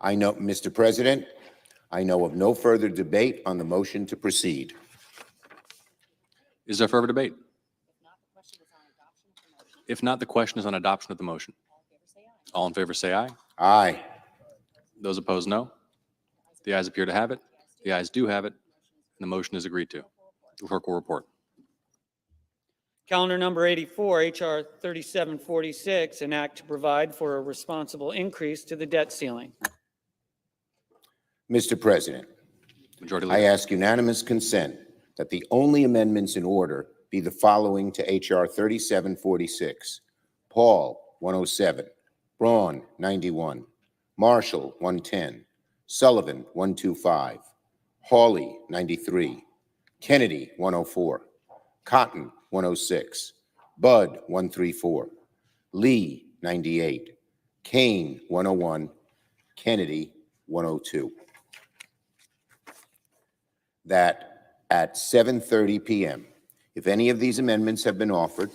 Mr. President, I know of no further debate on the motion to proceed. Is there further debate? If not, the question is on adoption of the motion. All in favor say aye. Aye. Those opposed, no. The ayes appear to have it. The ayes do have it, and the motion is agreed to. The clerk will report. Calendar number 84, H.R. 3746, an act to provide for a responsible increase to the debt ceiling. Mr. President, Majority I Leader. ask unanimous consent that the only amendments in order be the following to H.R. 3746. Paul, 107. Braun, 91. Marshall, 110. Sullivan, 125. Hawley, 93. Kennedy, 104. Cotton, 106. Budd, 134. Lee, 98. Kane, 101. Kennedy, 102. That at 7:30 p.m., if any of these amendments have been offered,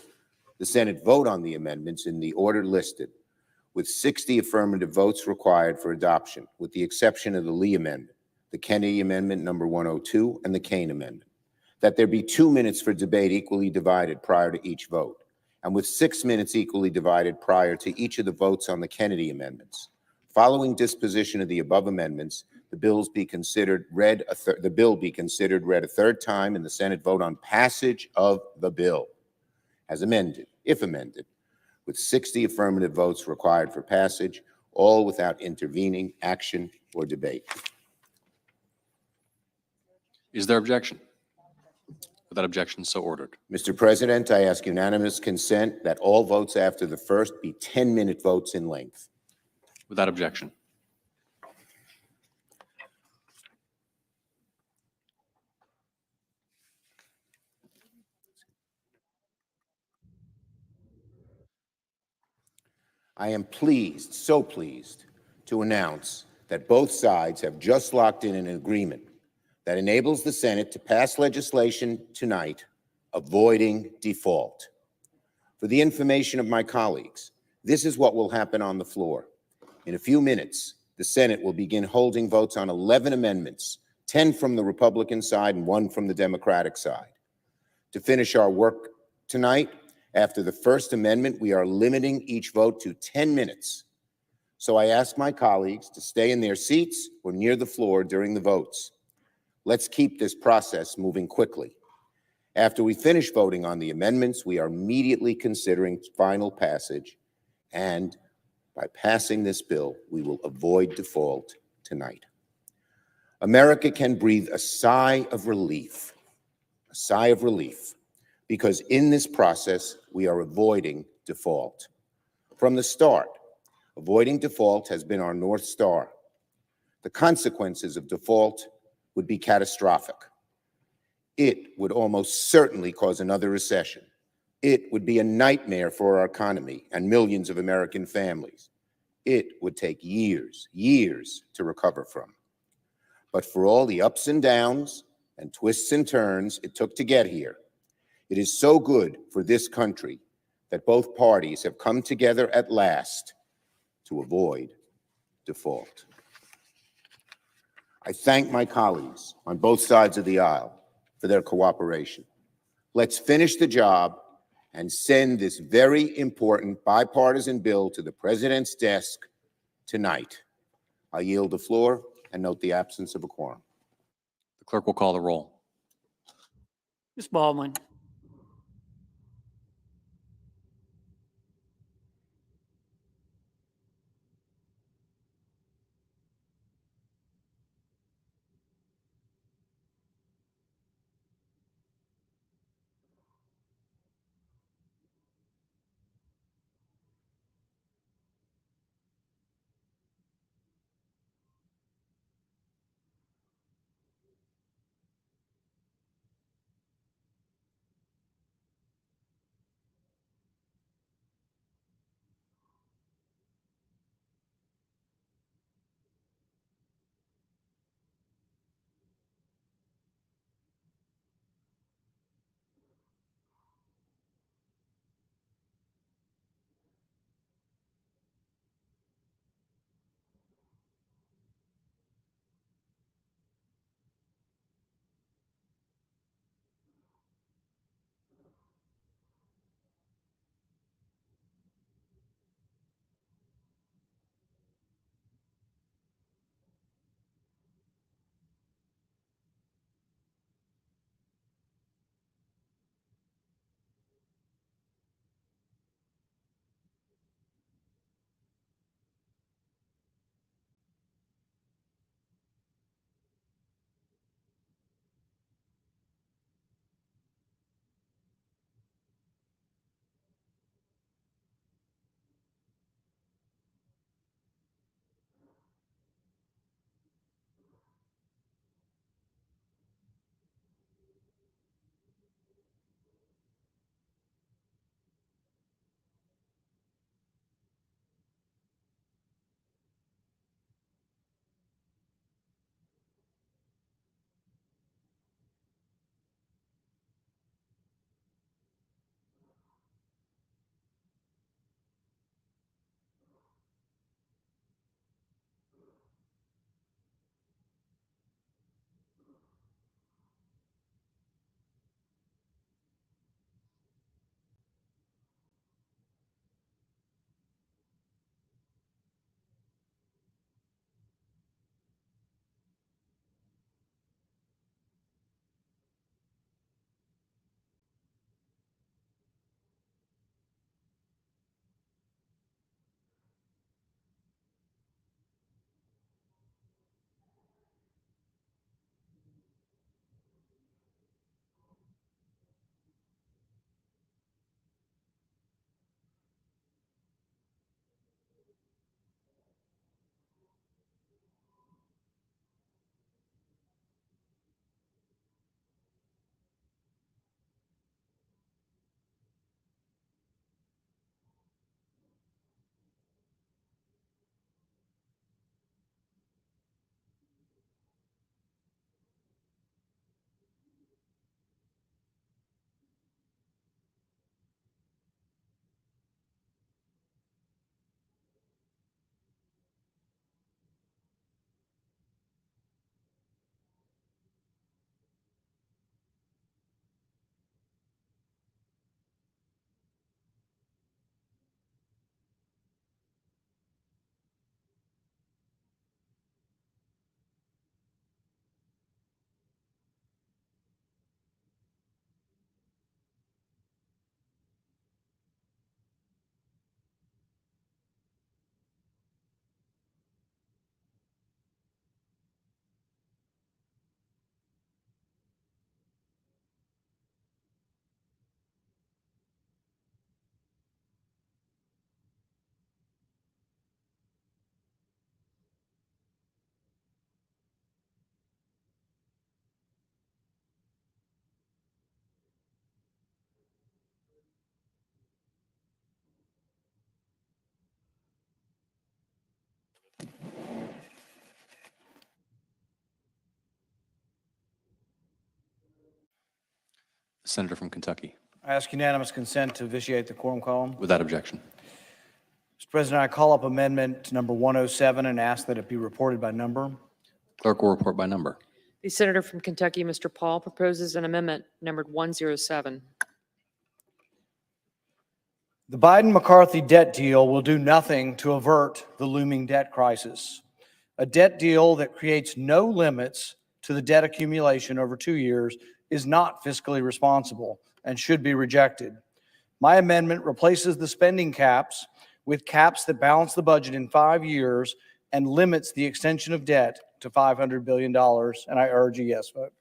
the Senate vote on the amendments in the order listed, with 60 affirmative votes required for adoption, with the exception of the Lee Amendment, the Kennedy Amendment number 102, and the Kane Amendment. That there be 2 minutes for debate equally divided prior to each vote, and with 6 minutes equally divided prior to each of the votes on the Kennedy amendments. Following disposition of the above amendments, the bill be considered read a third time, and the Senate vote on passage of the bill as amended, if amended, with 60 affirmative votes required for passage, all without intervening action or debate. Is there objection? Without objection, so ordered. Mr. President, I ask unanimous consent that all votes after the first be 10-minute votes in length. Without objection. I am pleased, so pleased, to announce that both sides have just locked in an agreement that enables the Senate to pass legislation tonight avoiding default. For the information of my colleagues, this is what will happen on the floor. In a few minutes, the Senate will begin holding votes on 11 amendments, 10 from the Republican side and 1 from the Democratic side. To finish our work tonight, after the first amendment, we are limiting each vote to 10 minutes. So I ask my colleagues to stay in their seats or near the floor during the votes. Let's keep this process moving quickly. After we finish voting on the amendments, we are immediately considering final passage, and by passing this bill, we will avoid default tonight. America can breathe a sigh of relief, because in this process, we are avoiding default. From the start, avoiding default has been our North Star. The consequences of default would be catastrophic. It would almost certainly cause another recession. It would be a nightmare for our economy and millions of American families. It would take years to recover from. But for all the ups and downs and twists and turns it took to get here, it is so good for this country that both parties have come together at last to avoid default. I thank my colleagues on both sides of the aisle for their cooperation. Let's finish the job and send this very important bipartisan bill to the President's desk tonight. I yield the floor and note the absence of a quorum. The clerk will call the roll. Ms. Baldwin. Senator from Kentucky. I ask unanimous consent to vitiate the quorum column. Without objection. Mr. President, I call up amendment number 107 and ask that it be reported by number. Clerk will report by number. The senator from Kentucky, Mr. Paul, proposes an amendment numbered 107. The Biden-McCarthy debt deal will do nothing to avert the looming debt crisis. A debt deal that creates no limits to the debt accumulation over 2 years is not fiscally responsible and should be rejected. My amendment replaces the spending caps with caps that balance the budget in 5 years and limits the extension of debt to $500 billion, and I urge a yes vote.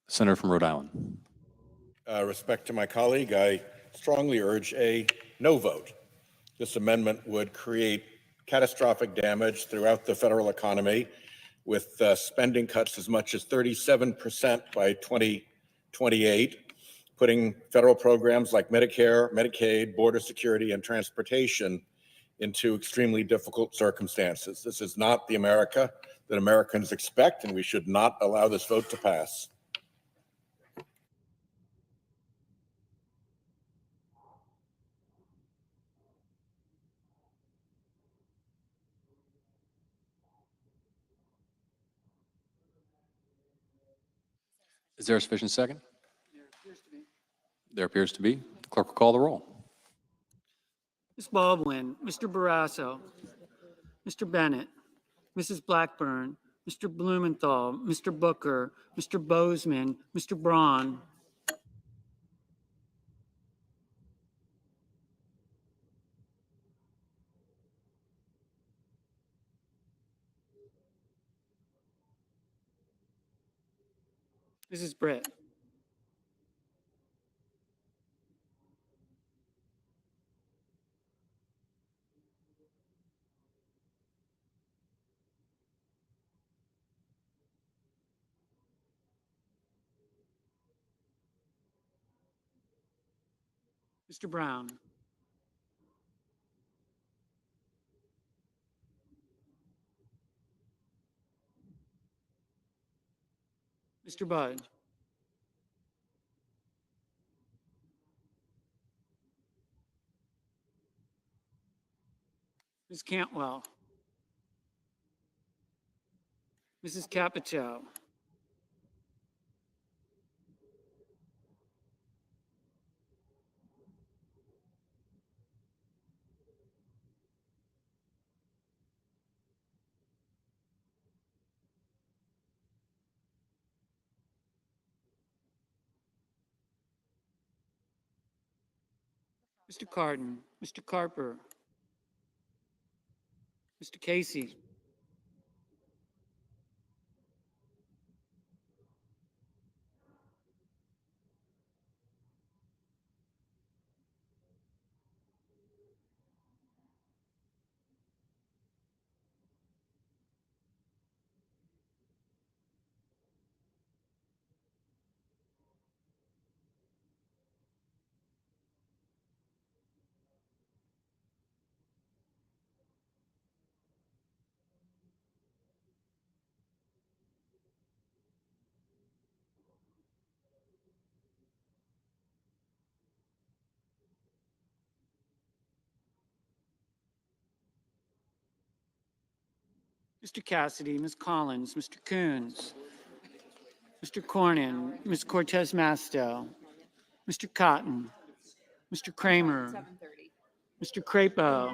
Senator from Rhode Island. Respect to my colleague, I strongly urge a no vote. This amendment would create catastrophic damage throughout the federal economy with spending cuts as much as 37% by 2028, putting federal programs like Medicare, Medicaid, border security, and transportation into extremely difficult circumstances. This is not the America that Americans expect, and we should not allow this vote to pass. Is there a sufficient second? There appears to be. The clerk will call the roll. Ms. Baldwin, Mr. Barrasso, Mr. Bennett, Mrs. Blackburn, Mr. Blumenthal, Mr. Booker, Mr. Bozeman, Mr. Braun. Mrs. Britt. Mr. Brown. Mr. Budd. Ms. Cantwell. Mrs. Capito. Mr. Cardin, Mr. Carper, Mr. Casey, Mr. Cassidy, Ms. Collins, Mr. Coons, Mr. Cornyn, Ms. Cortez Masto, Mr. Cotton, Mr. Kramer, Mr. Crapo,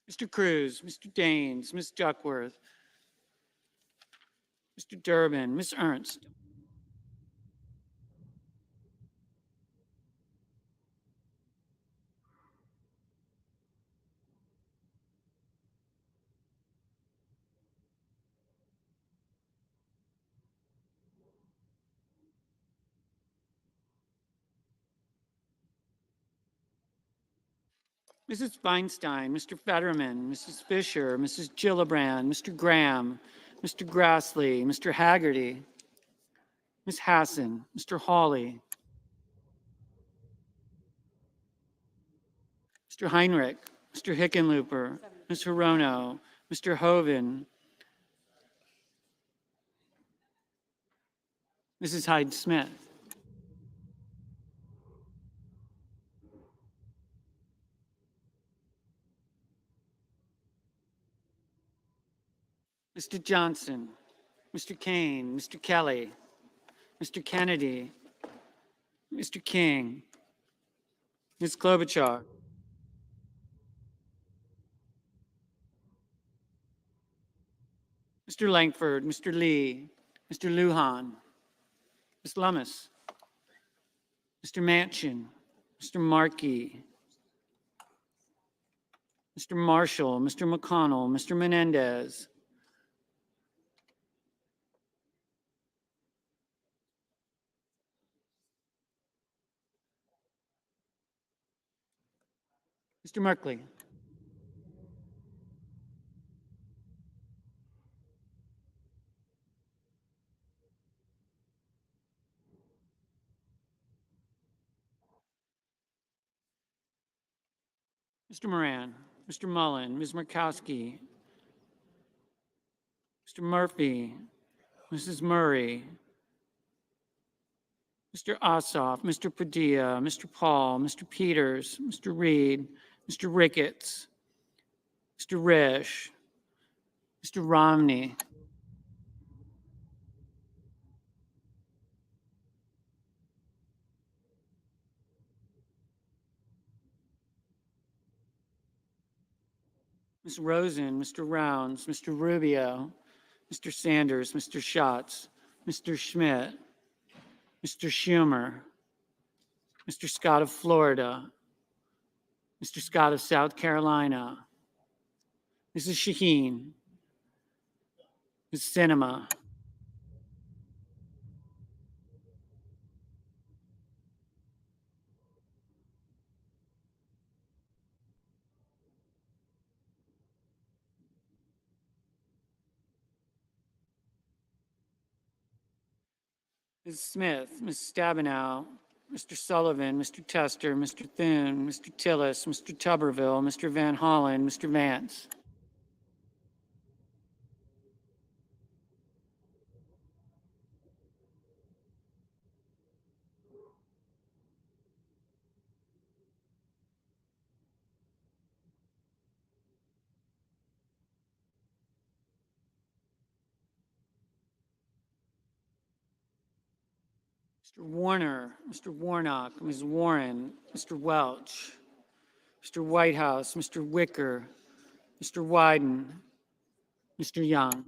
Mr. Cruz, Mr. Daines, Ms. Duckworth, Mr. Durbin, Ms. Ernst, Mrs. Feinstein, Mr. Fetterman, Mrs. Fisher, Mrs. Gillibrand, Mr. Graham, Mr. Grassley, Mr. Haggerty, Ms. Hassan, Mr. Hawley, Mr. Heinrich, Mr. Hickenlooper, Ms. Hirono, Mr. Hoven, Mrs. Hyde-Smith. Mr. Johnson, Mr. Kane, Mr. Kelly, Mr. Kennedy, Mr. King, Ms. Klobuchar, Mr. Langford, Mr. Lee, Mr. Lujan, Ms. Lummis, Mr. Manchin, Mr. Markey, Mr. Marshall, Mr. McConnell, Mr. Menendez, Mr. Merkley, Mr. Moran, Mr. Mullen, Ms. Murkowski, Mr. Murphy, Mrs. Murray, Mr. Ossoff, Mr. Padilla, Mr. Paul, Mr. Peters, Mr. Reed, Mr. Ricketts, Mr. Risch, Mr. Romney, Ms. Rosen, Mr. Rounds, Mr. Rubio, Mr. Sanders, Mr. Schatz, Mr. Schmidt, Mr. Schumer, Mr. Scott of Florida, Mr. Scott of South Carolina, Mrs. Shaheen, Ms. Sinema, Ms. Smith, Ms. Stabenow, Mr. Sullivan, Mr. Tester, Mr. Thune, Mr. Tillis, Mr. Tuberville, Mr. Van Hollen, Mr. Vance. Mr. Warner, Mr. Warnock, Ms. Warren, Mr. Welch, Mr. Whitehouse, Mr. Wicker, Mr. Wyden, Mr. Young.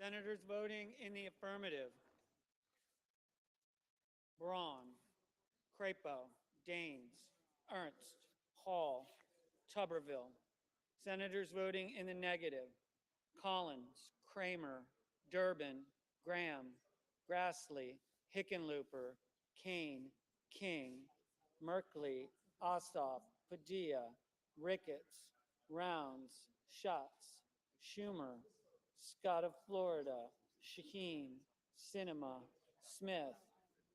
Senators voting in the affirmative: Braun, Crapo, Daines, Ernst, Hall, Tuberville. Senators voting in the negative: Collins, Kramer, Durbin, Graham, Grassley, Hickenlooper, Kane, King, Merkley, Ossoff, Padilla, Ricketts, Rounds, Schatz, Schumer, Scott of Florida, Shaheen, Sinema, Smith,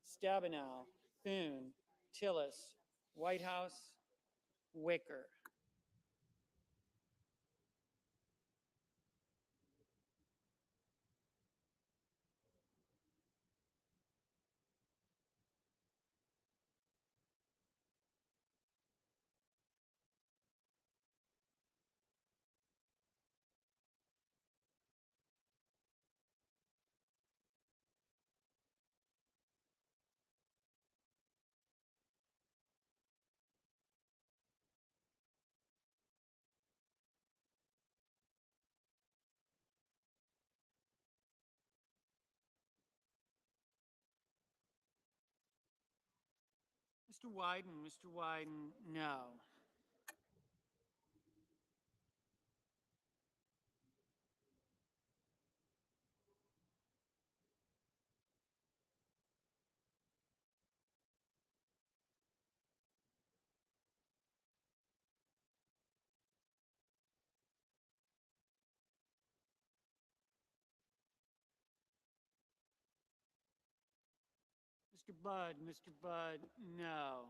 Stabenow, Thune, Tillis, Whitehouse, Wicker. Mr. Wyden, no. Mr. Budd, no.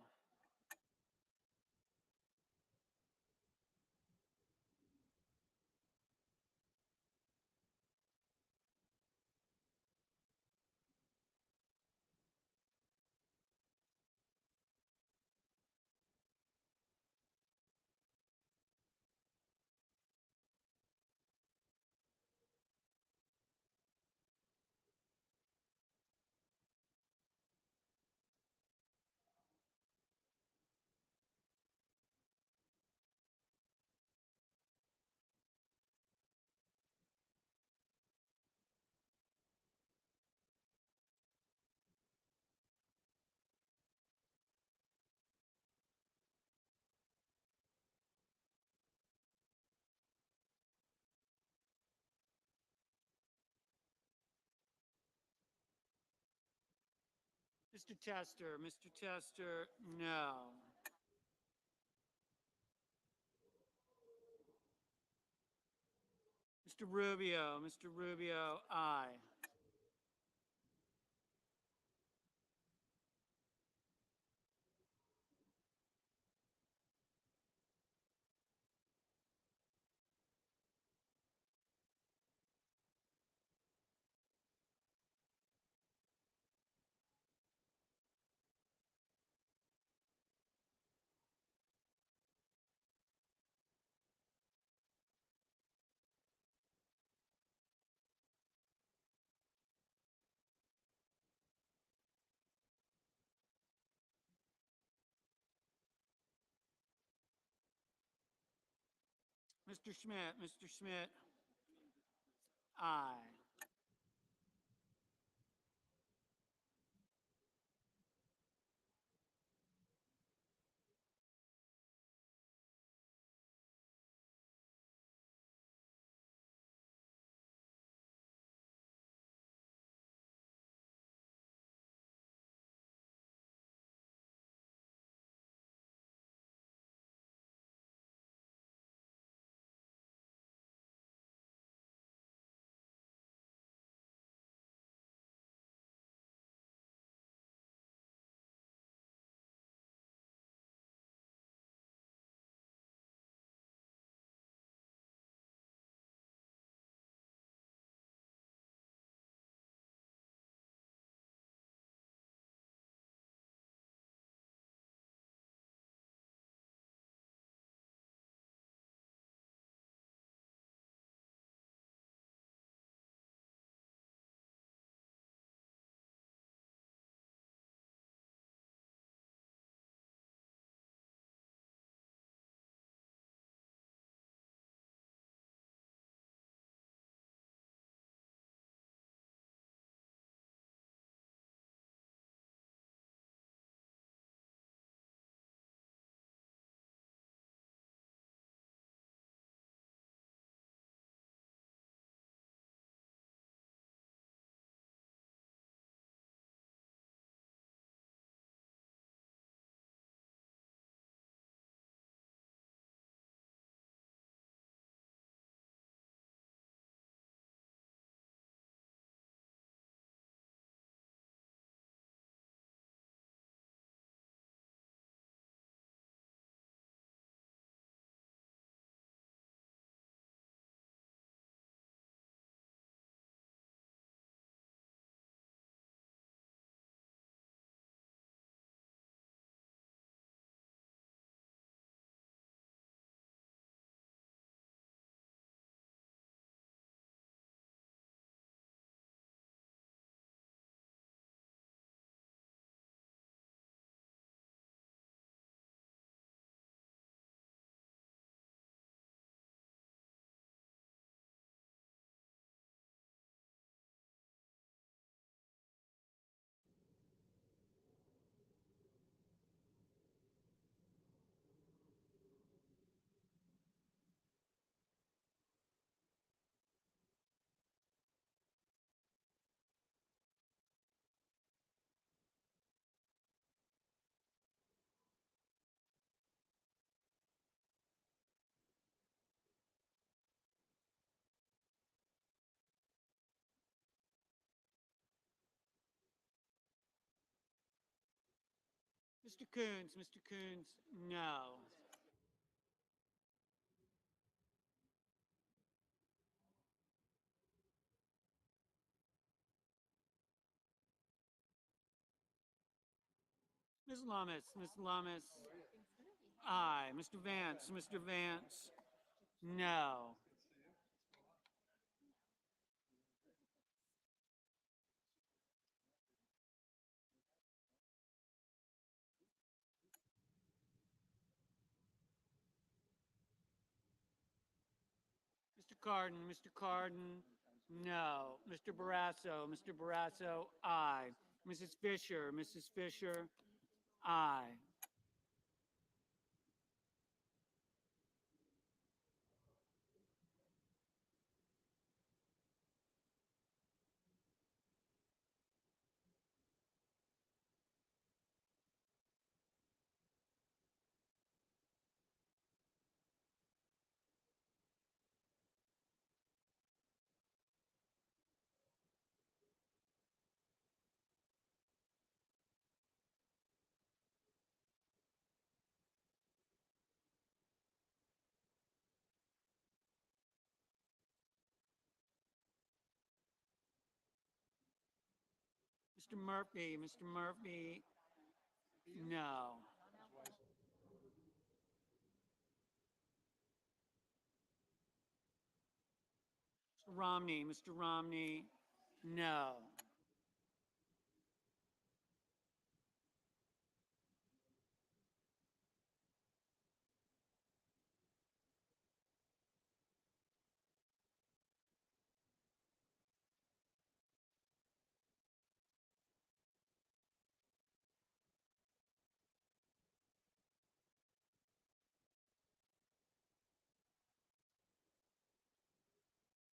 Mr. Tester, no. Mr. Rubio, aye. Mr. Schmidt, aye. Mr. Coons, no. Ms. Lummis, aye. Mr. Vance, no. Mr. Carden, no. Mr. Barrasso, aye. Mrs. Fisher, aye. Mr. Murphy, no. Mr. Romney, no.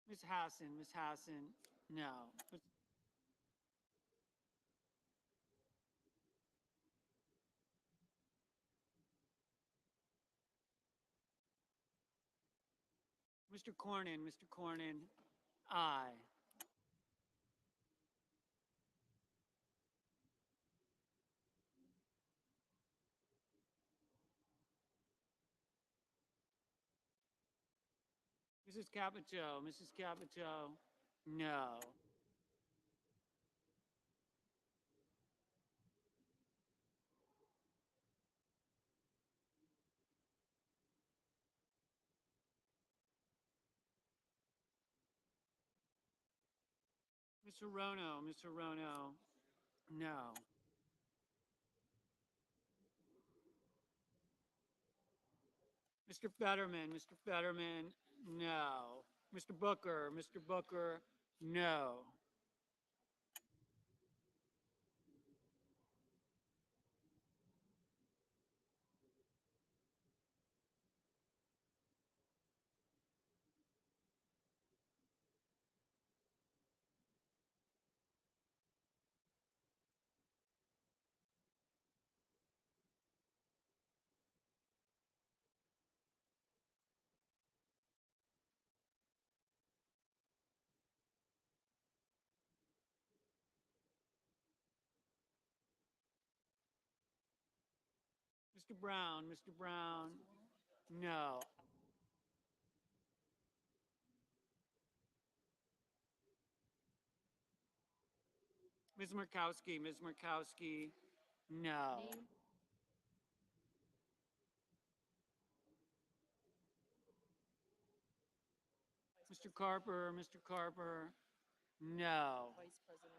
Ms. Hassan, no. Mr. Cornyn, aye. Mrs. Capito, no. Mr. Rono, no. Mr. Fetterman, no. Mr. Booker, no. Mr. Brown, no. Ms. Murkowski, no. Mr. Carper, no. Vice President.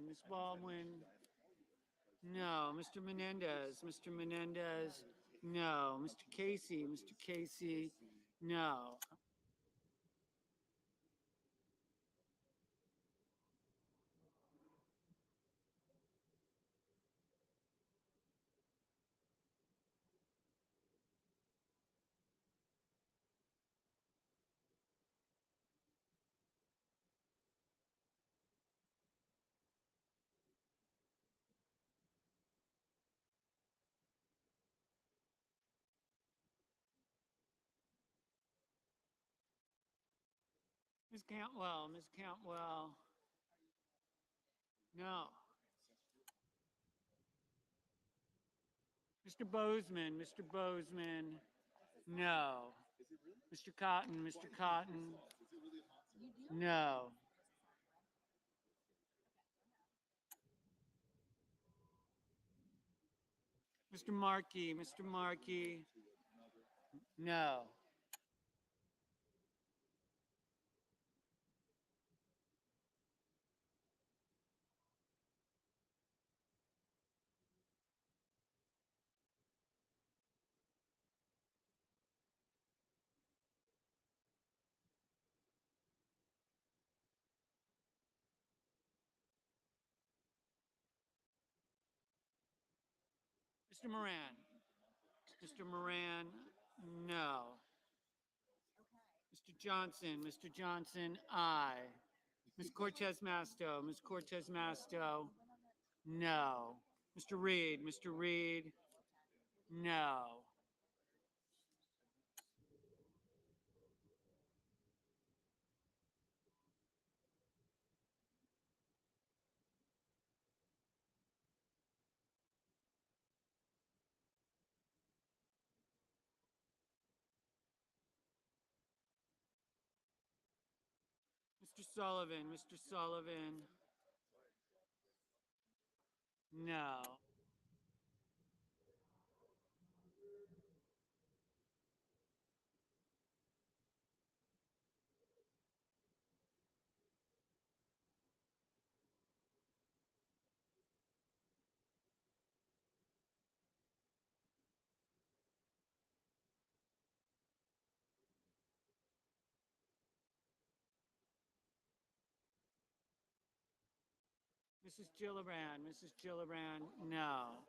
Ms. Baldwin, no. Mr. Menendez, no. Mr. Casey, no. Ms. Cantwell, Ms. Cantwell. No. Mr. Bozeman, Mr. Bozeman. No. Mr. Cotton, Mr. Cotton. No. Mr. Markey, Mr. Markey. No. Mr. Moran. Mr. Moran, no. Mr. Johnson, Mr. Johnson, aye. Ms. Cortez Masto, Ms. Cortez Masto, no. Mr. Reed, Mr. Reed, no. Mr. Sullivan, Mr. Sullivan, no. Mrs. Gillibrand, Mrs. Gillibrand, no.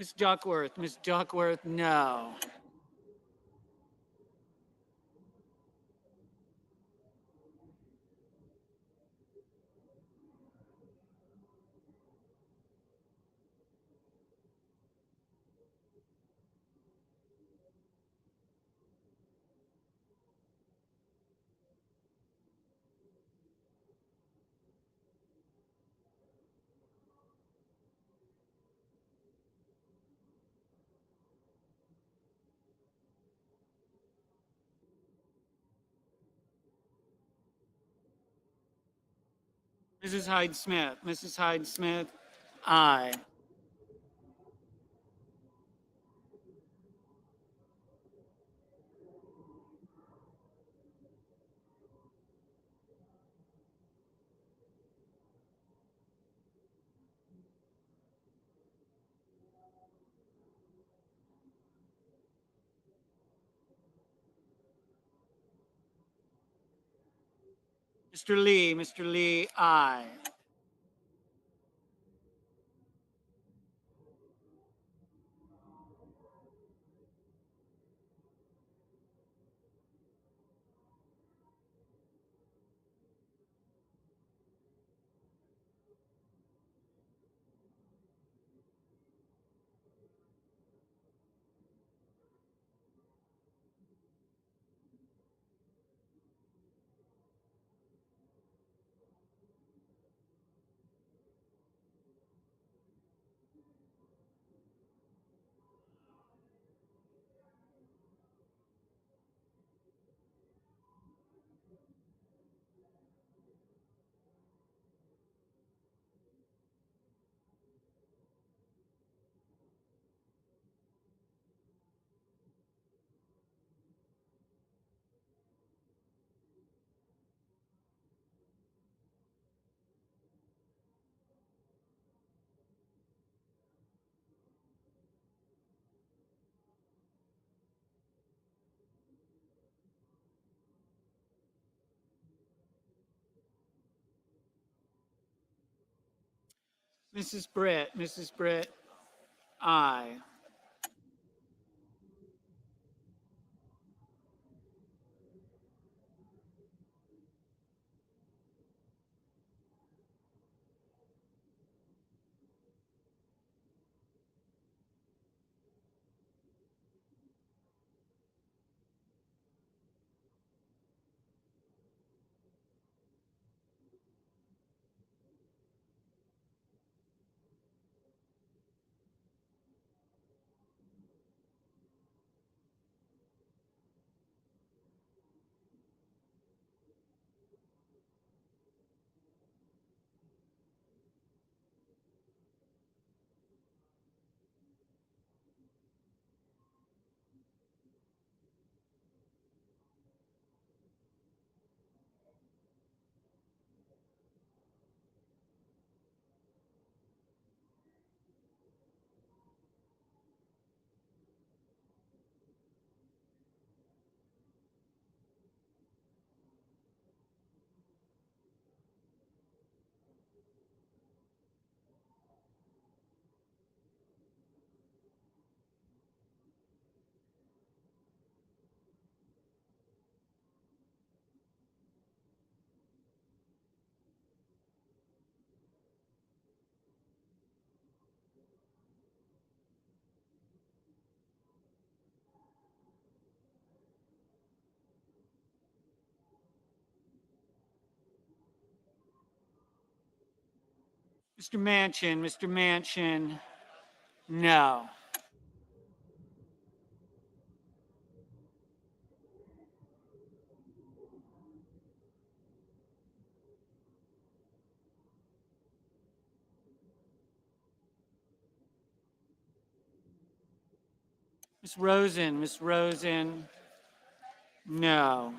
Ms. Duckworth, no. Mrs. Hyde Smith, aye. Mr. Lee, aye. Mrs. Britt, aye. Mr. Manchin, no. Miss Rosen, no.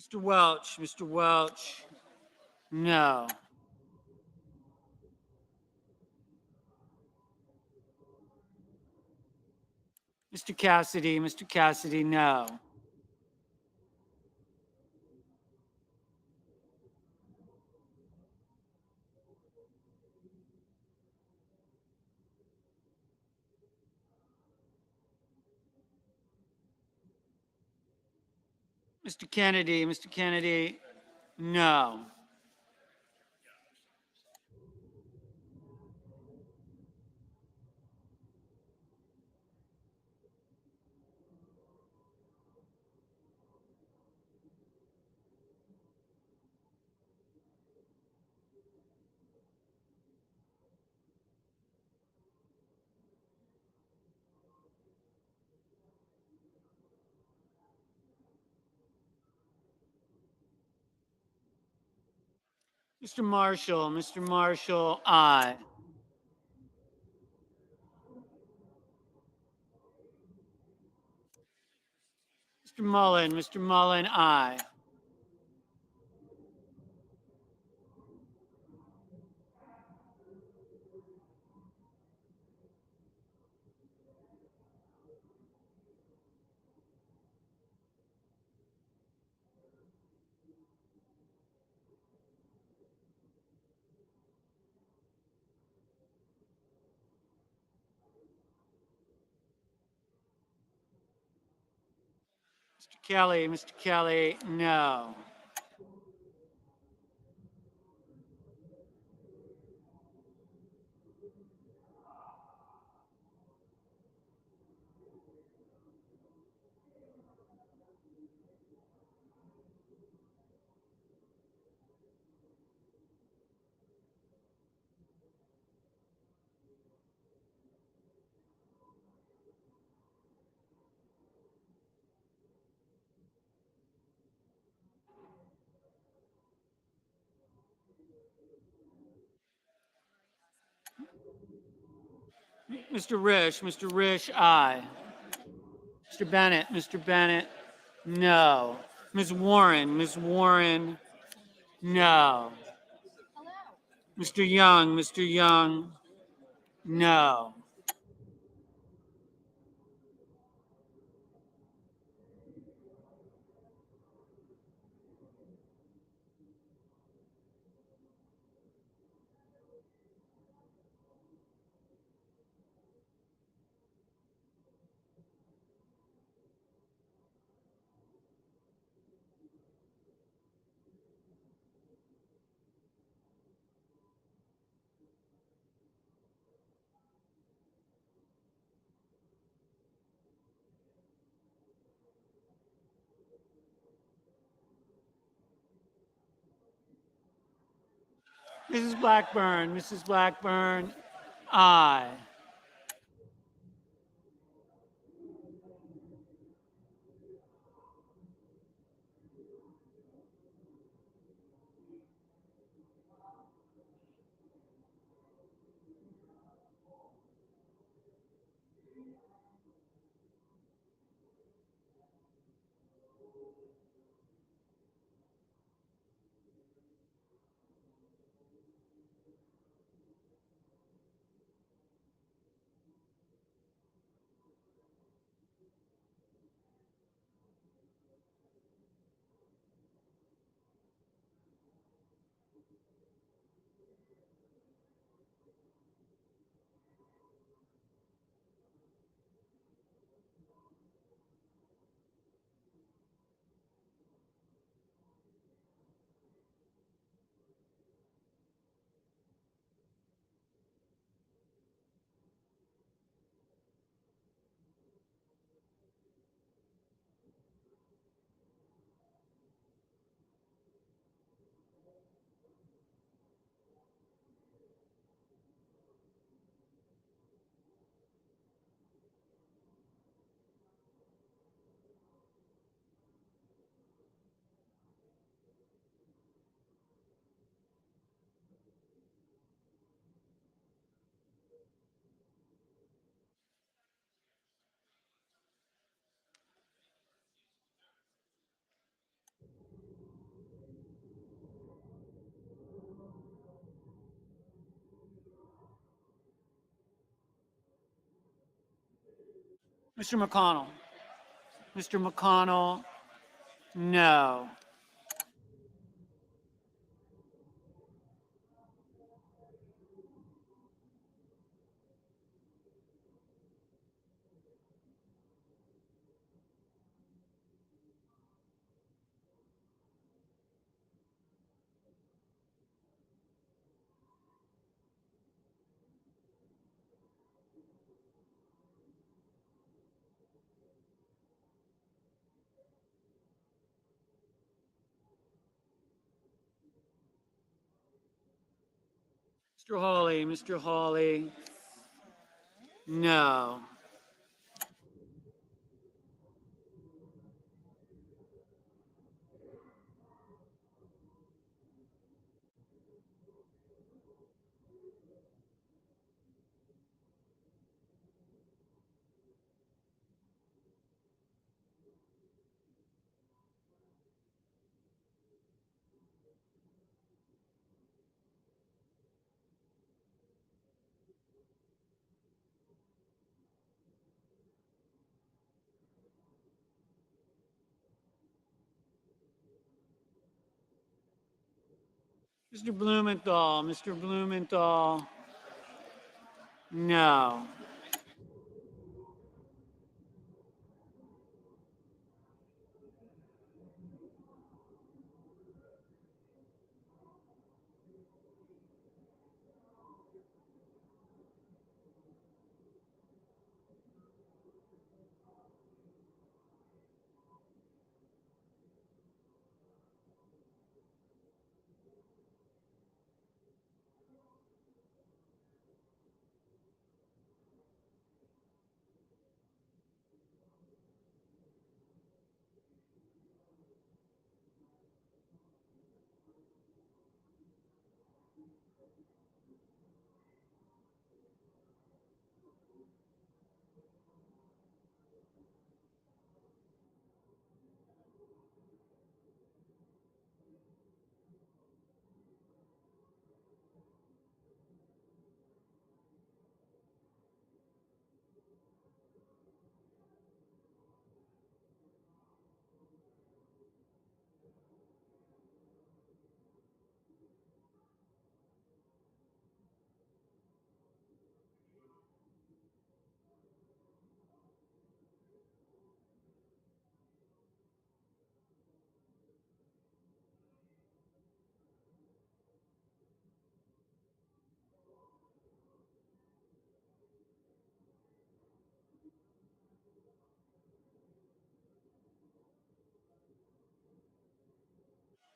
Mr. Welch, no. Mr. Cassidy, no. Mr. Kennedy, no. Mr. Marshall, aye. Mr. Mullen, aye. Mr. Kelly, no. Mr. Rish, aye. Mr. Bennett, no. Ms. Warren, no. Mr. Young, no. Mrs. Blackburn, aye. Mr. McConnell. Mr. McConnell, no. Mr. Hawley, no. Mr. Blumenthal, no.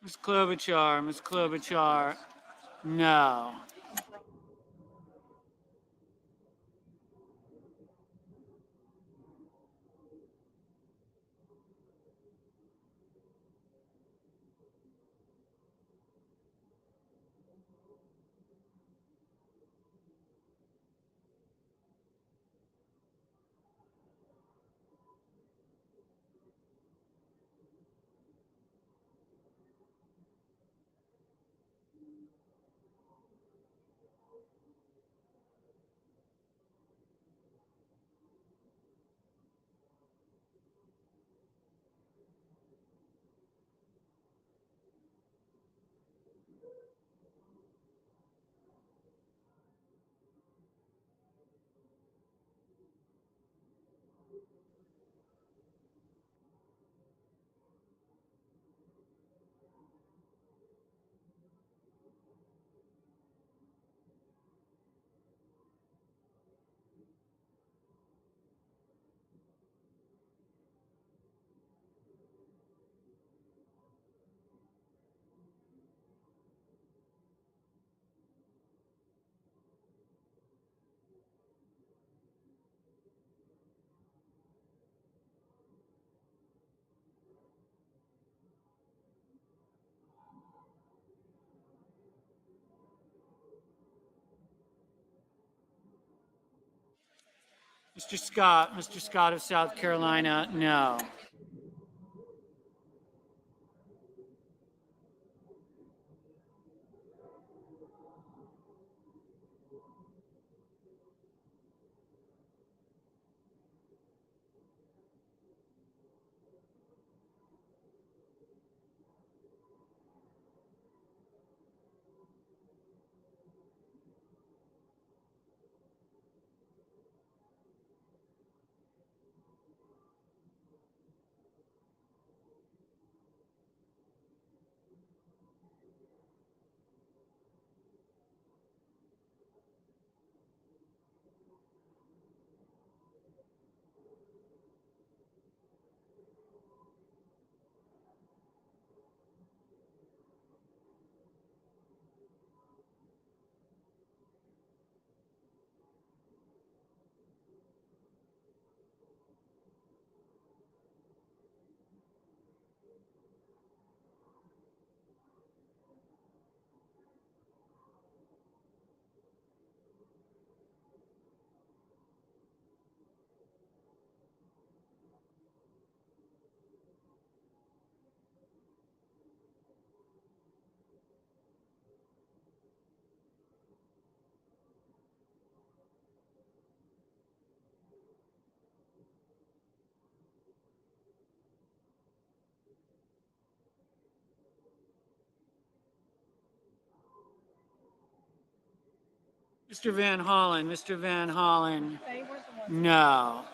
Ms. Klobuchar, no. Mr. Scott of South Carolina, no. Mr. Van Hollen, Mr. Van Hollen. No.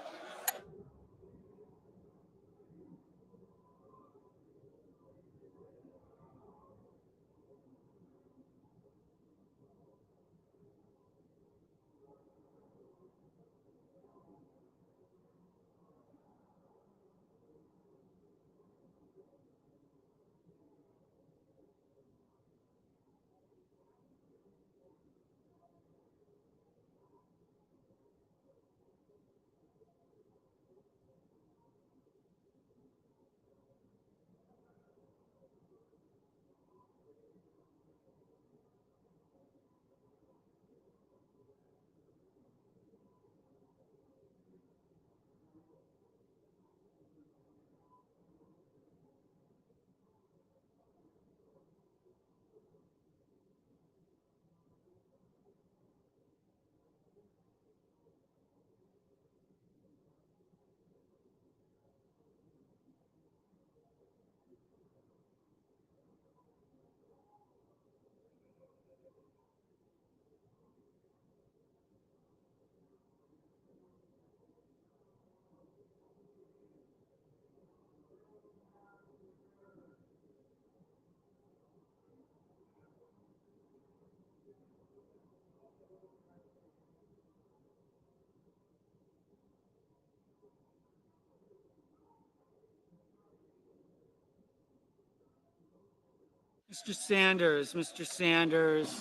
Mr. Sanders, Mr. Sanders.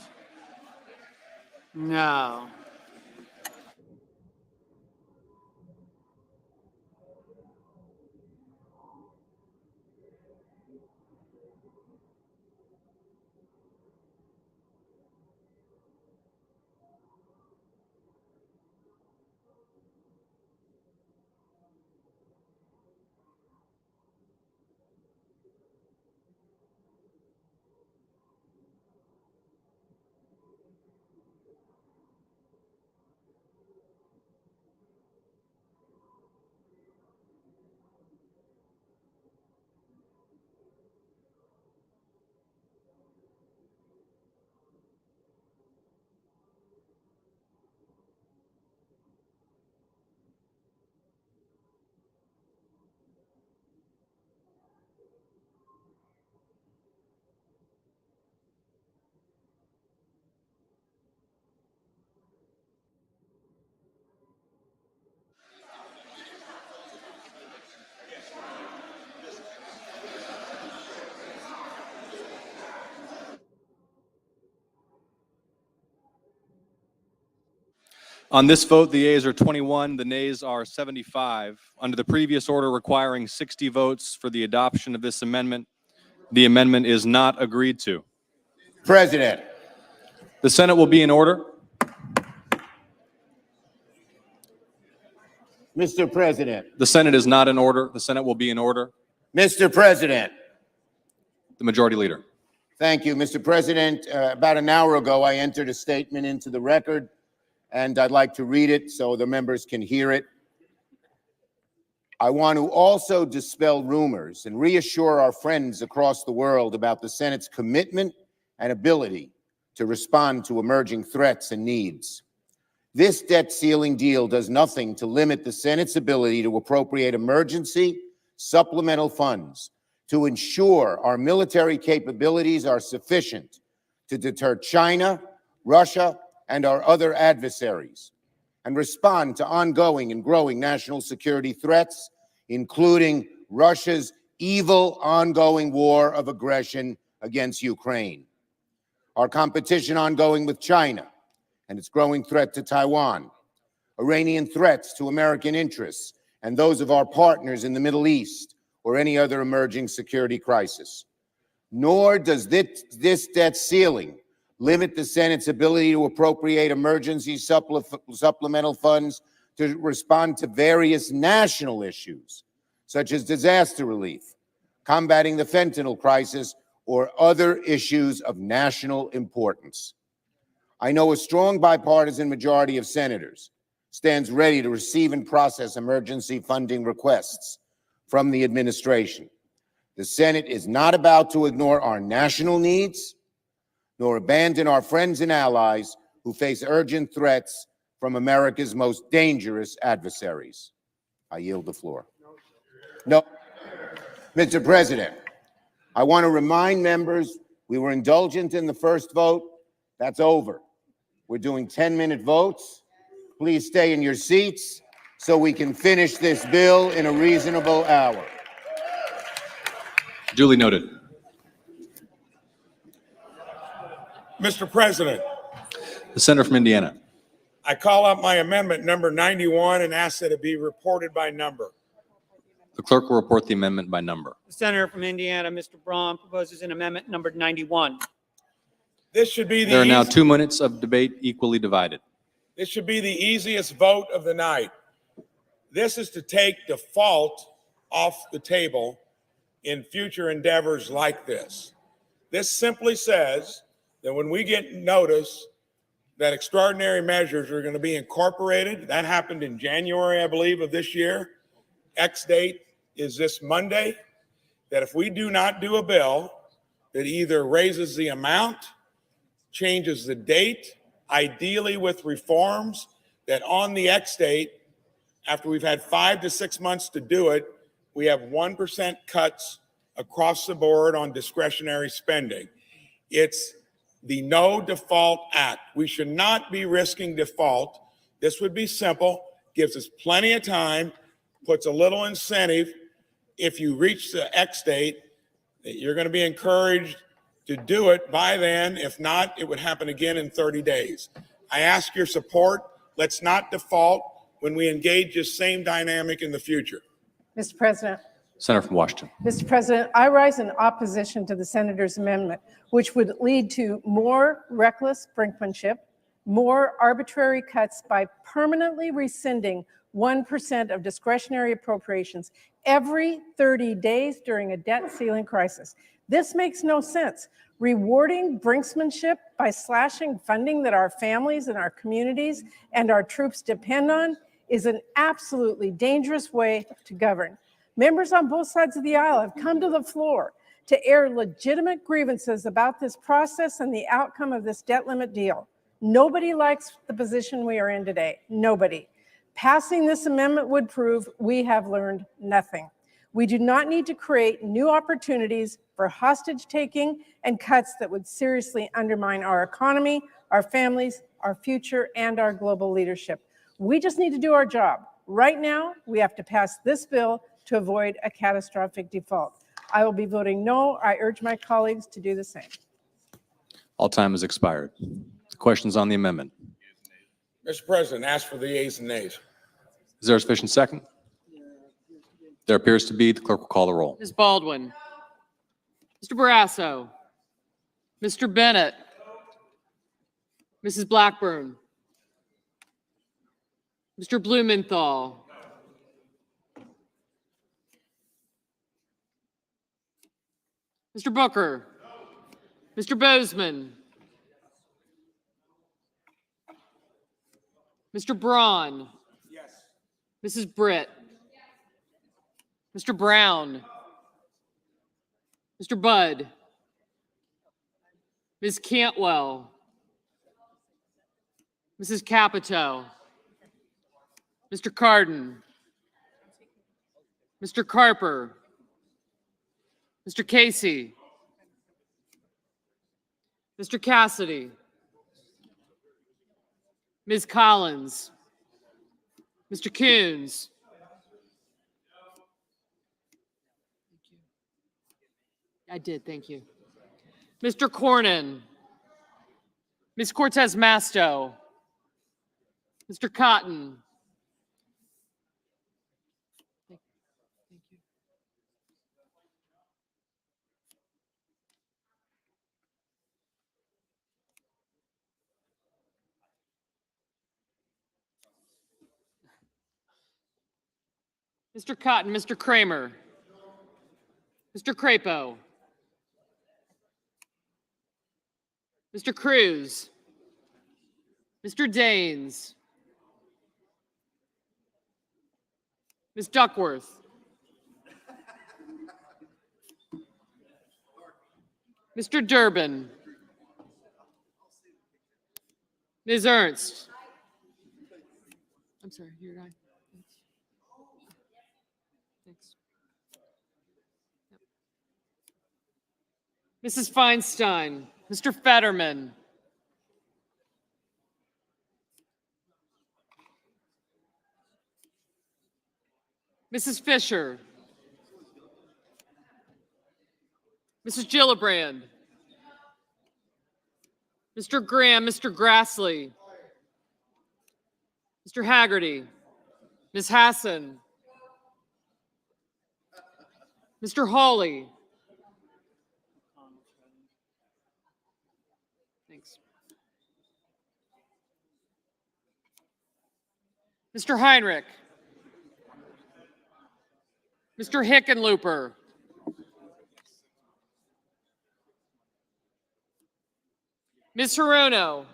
No. On this vote, the yeas are 21, the nays are 75. Under the previous order requiring 60 votes for the adoption of this amendment, the amendment is not agreed to. President, The Senate will be in order. Mr. President, The Senate is not in order. The Senate will be in order. Mr. President. The Majority Leader. Thank you, Mr. President. About an hour ago, I entered a statement into the record, and I'd like to read it so the members can hear it. I want to also dispel rumors and reassure our friends across the world about the Senate's commitment and ability to respond to emerging threats and needs. This debt ceiling deal does nothing to limit the Senate's ability to appropriate emergency supplemental funds to ensure our military capabilities are sufficient to deter China, Russia, and our other adversaries, and respond to ongoing and growing national security threats, including Russia's evil ongoing war of aggression against Ukraine, our competition ongoing with China and its growing threat to Taiwan, Iranian threats to American interests and those of our partners in the Middle East or any other emerging security crisis. Nor does this debt ceiling limit the Senate's ability to appropriate emergency supplemental funds to respond to various national issues, such as disaster relief, combating the fentanyl crisis, or other issues of national importance. I know a strong bipartisan majority of senators stands ready to receive and process emergency funding requests from the administration. The Senate is not about to ignore our national needs, nor abandon our friends and allies who face urgent threats from America's most dangerous adversaries. I yield the floor. No, Mr. President, I want to remind members we were indulgent in the first vote. That's over. We're doing 10-minute votes. Please stay in your seats so we can finish this bill in a reasonable hour. Duly noted. Mr. President, The senator from Indiana. I call up my amendment number 91 and ask that it be reported by number. The clerk will report the amendment by number. The senator from Indiana, Mr. Braun, proposes an amendment numbered 91. This should be There are now the 2 minutes of debate equally divided. this should be the easiest vote of the night. This is to take default off the table in future endeavors like this. This simply says that when we get notice that extraordinary measures are going to be incorporated, that happened in January, I believe, of this year. X date is this Monday, that if we do not do a bill that either raises the amount, changes the date, ideally with reforms, that on the X date, after we've had 5 to 6 months to do it, we have 1% cuts across the board on discretionary spending. It's the no default act. We should not be risking default. This would be simple, gives us plenty of time, puts a little incentive. If you reach the X date, you're going to be encouraged to do it by then. If not, it would happen again in 30 days. I ask your support. Let's not default when we engage this same dynamic in the future. Mr. President. Senator from Washington. Mr. President, I rise in opposition to the senator's amendment, which would lead to more reckless brinkmanship, more arbitrary cuts by permanently rescinding 1% of discretionary appropriations every 30 days during a debt ceiling crisis. This makes no sense. Rewarding brinksmanship by slashing funding that our families and our communities and our troops depend on is an absolutely dangerous way to govern. Members on both sides of the aisle have come to the floor to air legitimate grievances about this process and the outcome of this debt limit deal. Nobody likes the position we are in today. Nobody. Passing this amendment would prove we have learned nothing. We do not need to create new opportunities for hostage taking and cuts that would seriously undermine our economy, our families, our future, and our global leadership. We just need to do our job. Right now, we have to pass this bill to avoid a catastrophic default. I will be voting no. I urge my colleagues to do the same. All time has expired. The questions on the amendment. Mr. President, ask for the yeas and nays. Is there a sufficient second? There appears to be. The clerk will call the roll. Ms. Baldwin. Mr. Barrasso. Mr. Bennett. Mrs. Blackburn. Mr. Blumenthal. Mr. Booker. Mr. Bozeman. Mr. Braun. Yes. Mrs. Britt. Mr. Brown. Mr. Budd. Ms. Cantwell. Mrs. Capito. Mr. Cardin. Mr. Carper. Mr. Casey. Mr. Cassidy. Ms. Collins. Mr. Coons. I did, thank you. Mr. Cornyn. Ms. Cortez Masto. Mr. Cotton. Thank you. Mr. Cotton, Mr. Kramer. Mr. Crapo. Mr. Cruz. Mr. Daines. Ms. Duckworth. Mr. Durbin. Ms. Ernst. I'm sorry, your guy. Thanks. Mrs. Feinstein, Mr. Fetterman, Mrs. Fisher, Mrs. Gillibrand, Mr. Graham, Mr. Grassley, Mr. Haggerty, Ms. Hassan, Mr. Hawley. Thanks. Mr. Heinrich, Mr. Hickenlooper, Ms. Hirono,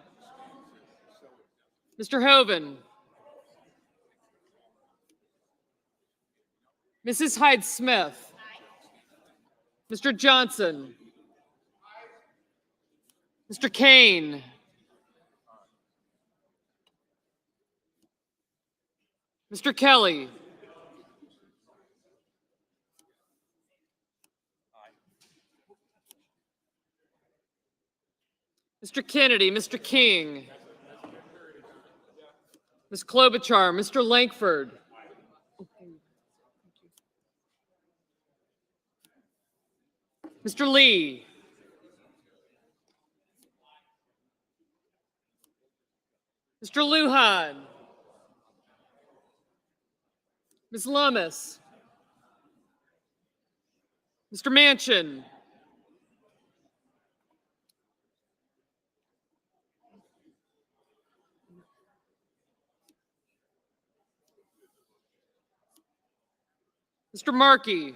Mr. Hoven, Mrs. Hyde Smith, Mr. Johnson, Mr. Kane, Mr. Kelly, Mr. Kennedy, Mr. King, Ms. Klobuchar, Mr. Lankford, Mr. Lee, Mr. Lujan, Ms. Lummis, Mr. Manchin, Mr. Markey,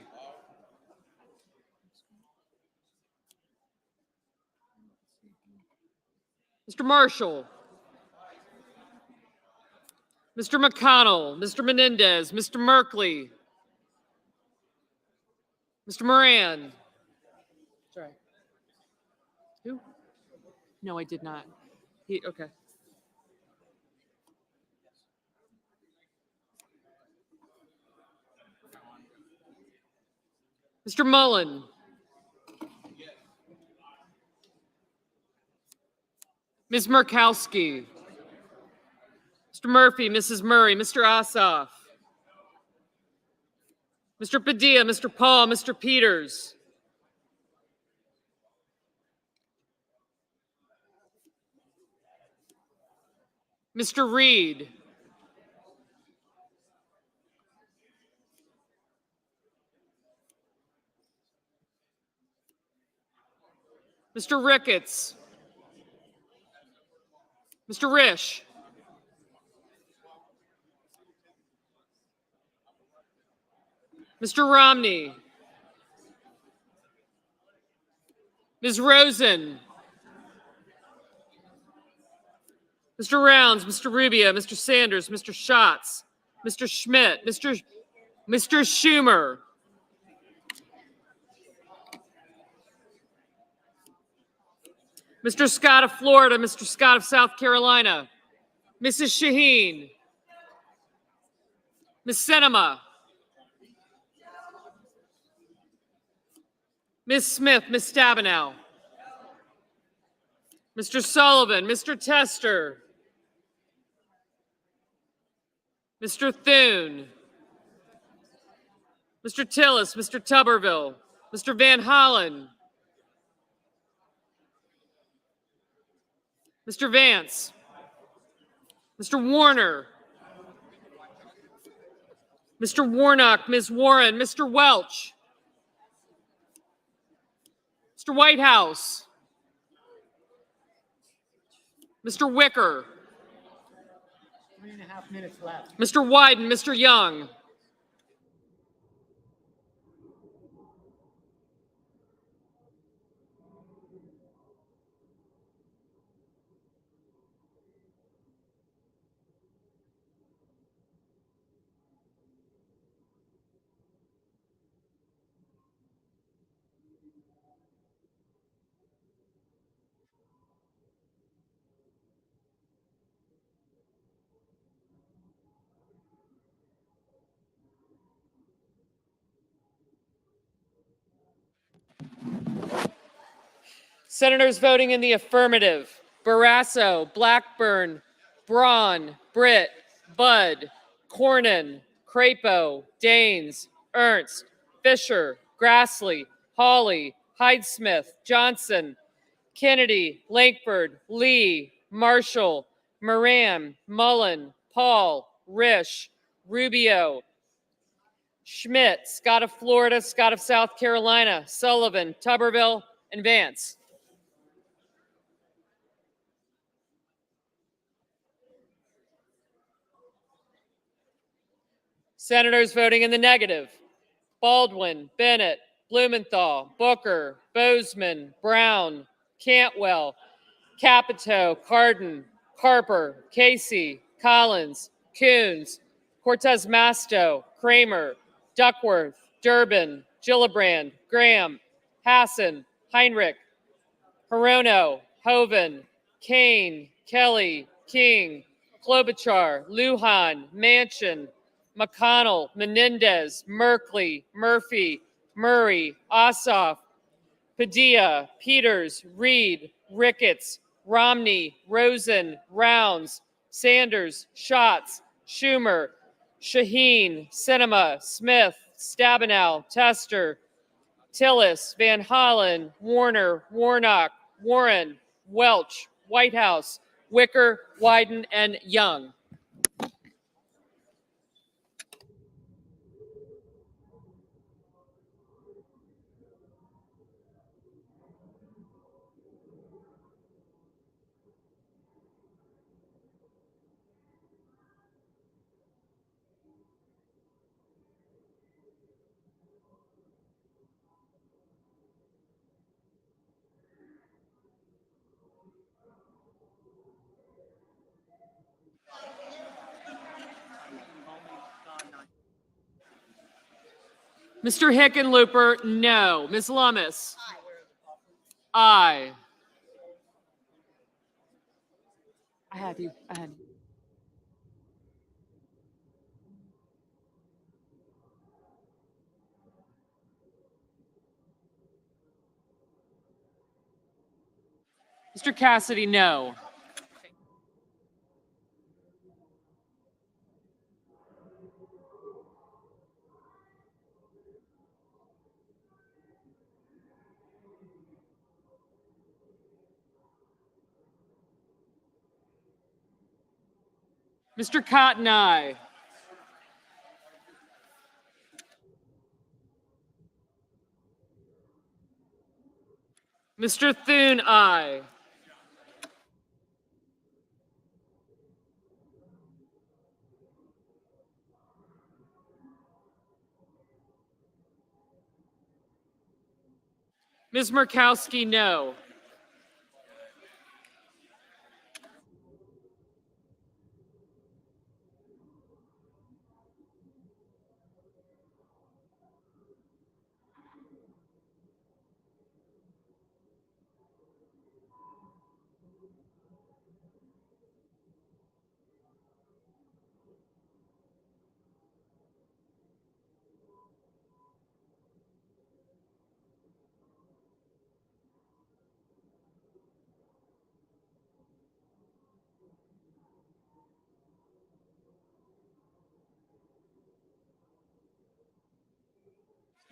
Mr. Marshall, Mr. McConnell, Mr. Menendez, Mr. Merkley, Mr. Moran. Sorry. Who? No, I did not. Okay. Mr. Mullen. Ms. Murkowski. Mr. Murphy, Mrs. Murray, Mr. Ossoff. Mr. Padilla, Mr. Paul, Mr. Peters. Mr. Reed. Mr. Ricketts. Mr. Risch. Mr. Romney. Ms. Rosen. Mr. Rounds, Mr. Rubio, Mr. Sanders, Mr. Schatz, Mr. Schmidt, Mr. Schumer. Mr. Scott of Florida, Mr. Scott of South Carolina, Mrs. Shaheen, Ms. Sinema, Ms. Smith, Ms. Stabenow, Mr. Sullivan, Mr. Tester, Mr. Thune, Mr. Tillis, Mr. Tuberville, Mr. Van Hollen, Mr. Vance, Mr. Warner, Mr. Warnock, Ms. Warren, Mr. Welch, Mr. Whitehouse, Mr. Wicker, 3.5 minutes left. Mr. Wyden, Mr. Young, Senators voting in the affirmative: Barrasso, Blackburn, Braun, Britt, Budd, Cornyn, Crapo, Daines, Ernst, Fisher, Grassley, Hawley, Hyde-Smith, Johnson, Kennedy, Lankford, Lee, Marshall, Moran, Mullen, Paul, Risch, Rubio, Schmidt, Scott of Florida, Scott of South Carolina, Sullivan, Tuberville, and Vance. Senators voting in the negative: Baldwin, Bennett, Blumenthal, Booker, Bozeman, Brown, Cantwell, Capito, Cardin, Carper, Casey, Collins, Coons, Cortez Masto, Kramer, Duckworth, Durbin, Gillibrand, Graham, Hassan, Heinrich, Hirono, Hoven, Kane, Kelly, King, Klobuchar, Lujan, Manchin, McConnell, Menendez, Merkley, Murphy, Murray, Ossoff, Padilla, Peters, Reed, Ricketts, Romney, Rosen, Rounds, Sanders, Schatz, Schumer, Shaheen, Sinema, Smith, Stabenow, Tester, Tillis, Van Hollen, Warner, Warnock, Warren, Welch, Whitehouse, Wicker, Wyden, and Young. Mr. Hickenlooper, no. Ms. Lummis? Aye. I have you. I have you. Mr. Cassidy, no. Mr. Cotton, aye. Mr. Thune, aye. Ms. Murkowski, no.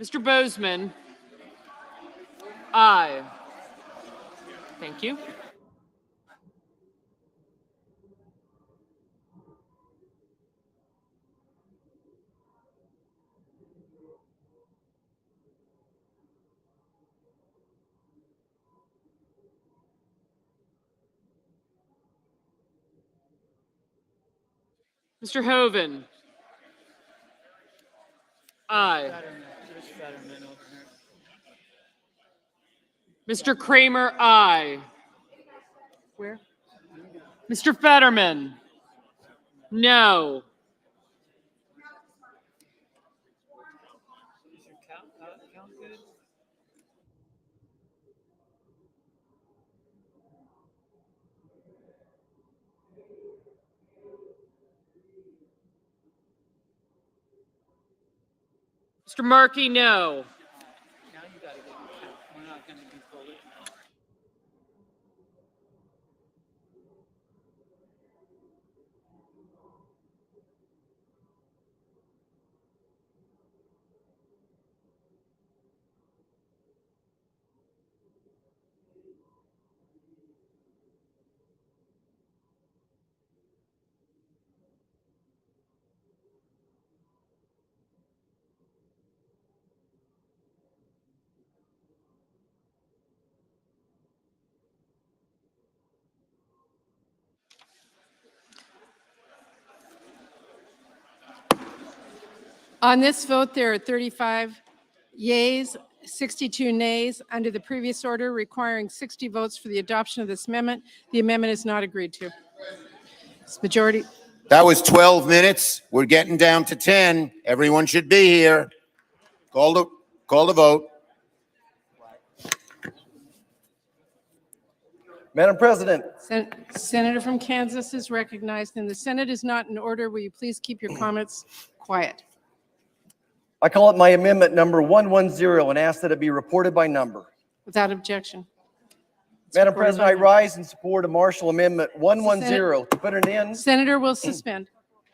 Mr. Bozeman, aye. Thank you. Mr. Hoven, aye. Mr. Kramer, aye. Where? Mr. Fetterman, no. Mr. Markey, no. On this vote, there are 35 yeas, 62 nays. Under the previous order requiring 60 votes for the adoption of this amendment, the amendment is not agreed to. It's majority. That was 12 minutes. We're getting down to 10. Everyone should be here. Call the vote. Madam President, Senator from Kansas is recognized, and the Senate is not in order. Will you please keep your comments quiet? I call it my amendment number 110 and ask that it be reported by number. Without objection. Madam Supported President, by I number. rise in support of Marshall Amendment 110 to put an end. Senator will suspend.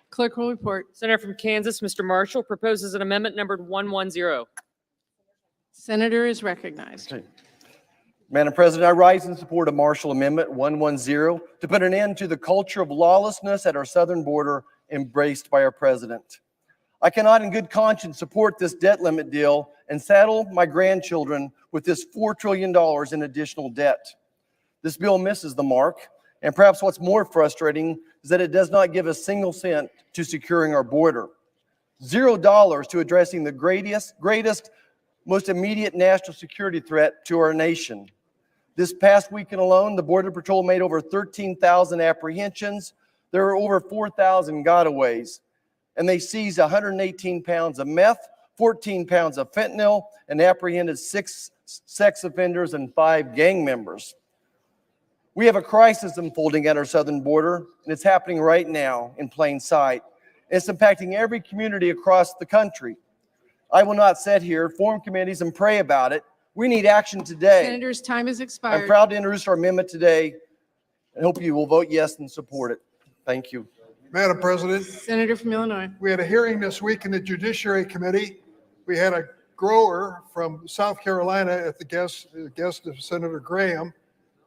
Clerk will report. Senator from Kansas, Mr. Marshall, proposes an amendment numbered 110. Senator is recognized. Madam President, I rise in support of Marshall Amendment 110 to put an end to the culture of lawlessness at our southern border embraced by our president. I cannot in good conscience support this debt limit deal and saddle my grandchildren with this $4 trillion in additional debt. This bill misses the mark, and perhaps what's more frustrating is that it does not give a single cent to securing our border. $0 to addressing the greatest, most immediate national security threat to our nation. This past weekend alone, the Border Patrol made over 13,000 apprehensions. There were over 4,000 gotaways, and they seized 118 pounds of meth, 14 pounds of fentanyl, and apprehended 6 sex offenders and 5 gang members. We have a crisis unfolding at our southern border, and it's happening right now in plain sight. It's impacting every community across the country. I will not sit here, form committees, and pray about it. We need action today. Senator's time has I'm expired. proud to introduce our amendment today and hope you will vote yes and support it. Thank you. Madam President, Senator from Illinois. we had a hearing this week in the Judiciary Committee. We had a grower from South Carolina at the guest of Senator Graham.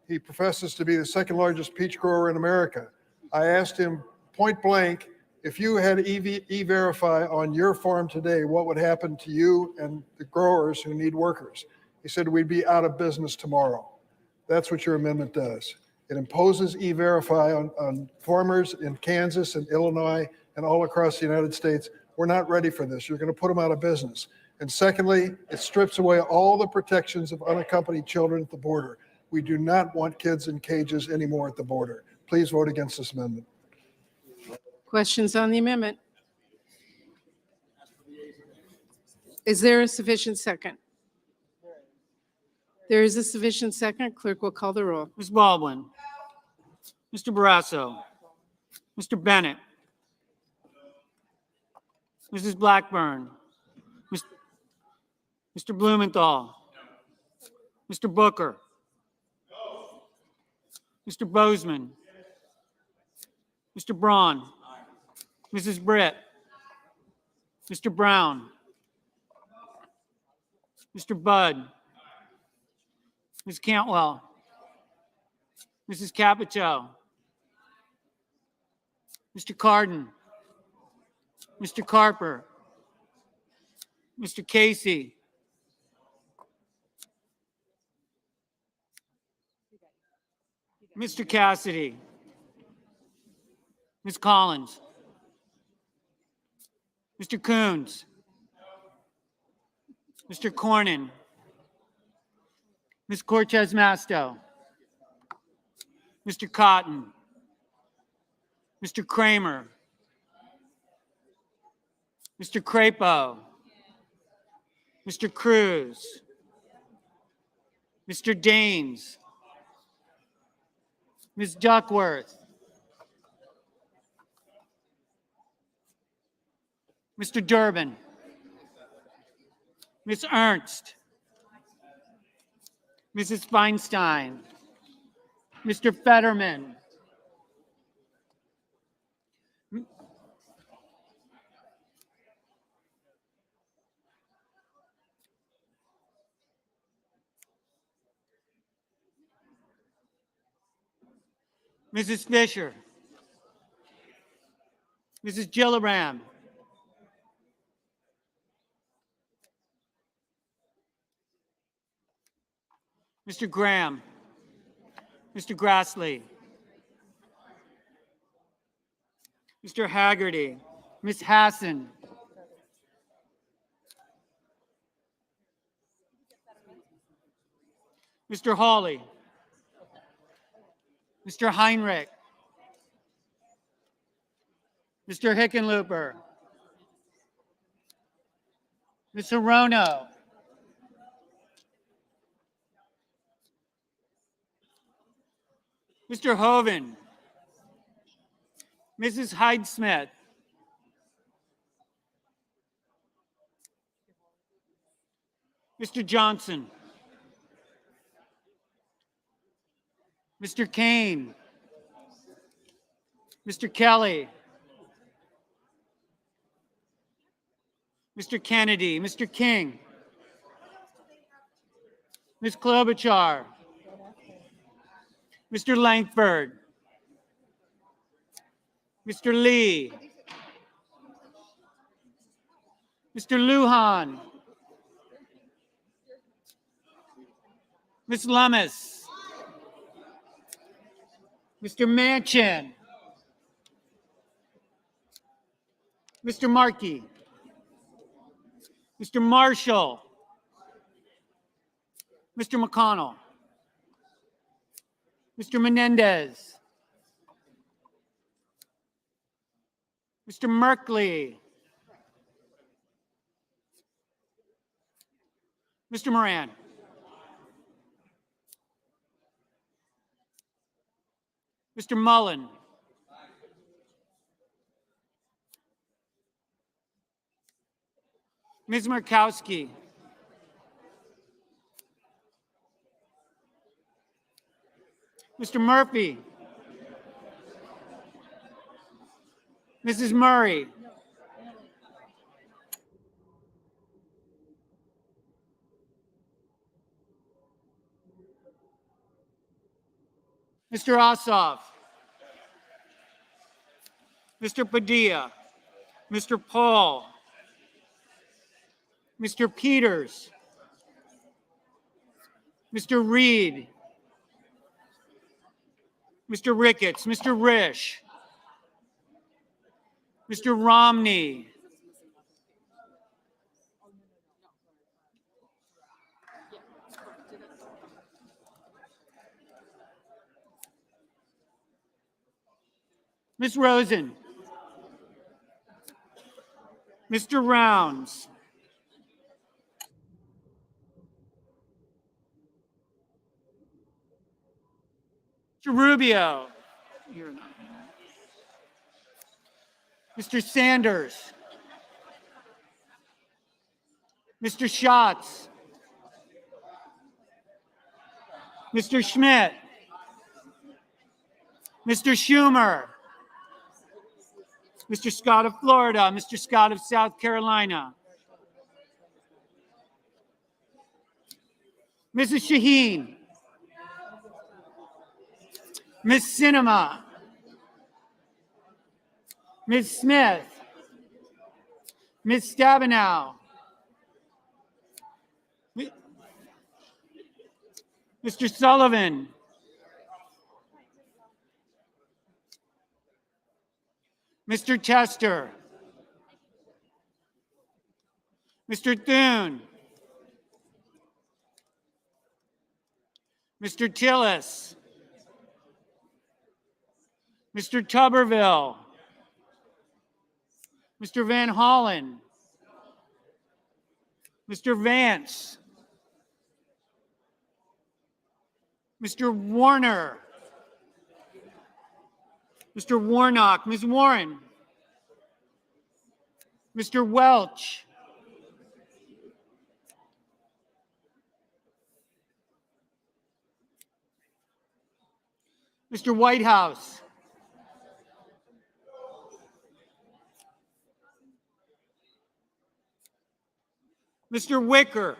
He professes to be the second largest peach grower in America. I asked him point blank, if you had E-Verify on your farm today, what would happen to you and the growers who need workers? He said, we'd be out of business tomorrow. That's what your amendment does. It imposes E-Verify on farmers in Kansas and Illinois and all across the United States. We're not ready for this. You're going to put them out of business. And secondly, it strips away all the protections of unaccompanied children at the border. We do not want kids in cages anymore at the border. Please vote against this amendment. Questions on the amendment? Is there a sufficient second? There is a sufficient second. Clerk will call the roll. Ms. Baldwin. Mr. Barrasso. Mr. Bennett. Mrs. Blackburn. Mr. Blumenthal. Mr. Booker. Mr. Bozeman. Mr. Braun. Mrs. Britt. Mr. Brown. Mr. Budd. Ms. Cantwell. Mrs. Capito. Mr. Cardin. Mr. Carper. Mr. Casey. Mr. Cassidy. Ms. Collins. Mr. Coons. Mr. Cornyn. Ms. Cortez Masto. Mr. Cotton. Mr. Kramer. Mr. Crapo. Mr. Cruz. Mr. Daines. Ms. Duckworth. Mr. Durbin. Ms. Ernst. Mrs. Feinstein. Mr. Fetterman. Mrs. Fisher. Mrs. Gillibrand. Mr. Graham. Mr. Grassley. Mr. Haggerty. Ms. Hassan. Mr. Hawley, Mr. Heinrich, Mr. Hickenlooper, Ms. Hirono, Mr. Hoven, Mrs. Hyde-Smith, Mr. Johnson, Mr. Kane, Mr. Kelly, Mr. Kennedy, Mr. King, Ms. Klobuchar, Mr. Langford, Mr. Lee, Mr. Lujan, Ms. Lummis, Mr. Manchin, Mr. Markey, Mr. Marshall, Mr. McConnell, Mr. Menendez, Mr. Merkley, Mr. Moran, Mr. Mullen, Ms. Murkowski, Mr. Murphy, Mrs. Murray, Mr. Ossoff, Mr. Padilla, Mr. Paul, Mr. Peters, Mr. Reed, Mr. Ricketts, Mr. Risch, Mr. Romney, Ms. Rosen, Mr. Rounds, Mr. Rubio, You're not. Mr. Sanders, Mr. Schatz, Mr. Schmidt, Mr. Schumer, Mr. Scott of Florida, Mr. Scott of South Carolina, Mrs. Shaheen, Ms. Sinema, Ms. Smith, Ms. Stabenow, Mr. Sullivan, Mr. Tester, Mr. Thune, Mr. Tillis, Mr. Tuberville, Mr. Van Hollen, Mr. Vance, Mr. Warner, Mr. Warnock, Ms. Warren, Mr. Welch, Mr. Whitehouse, Mr. Wicker,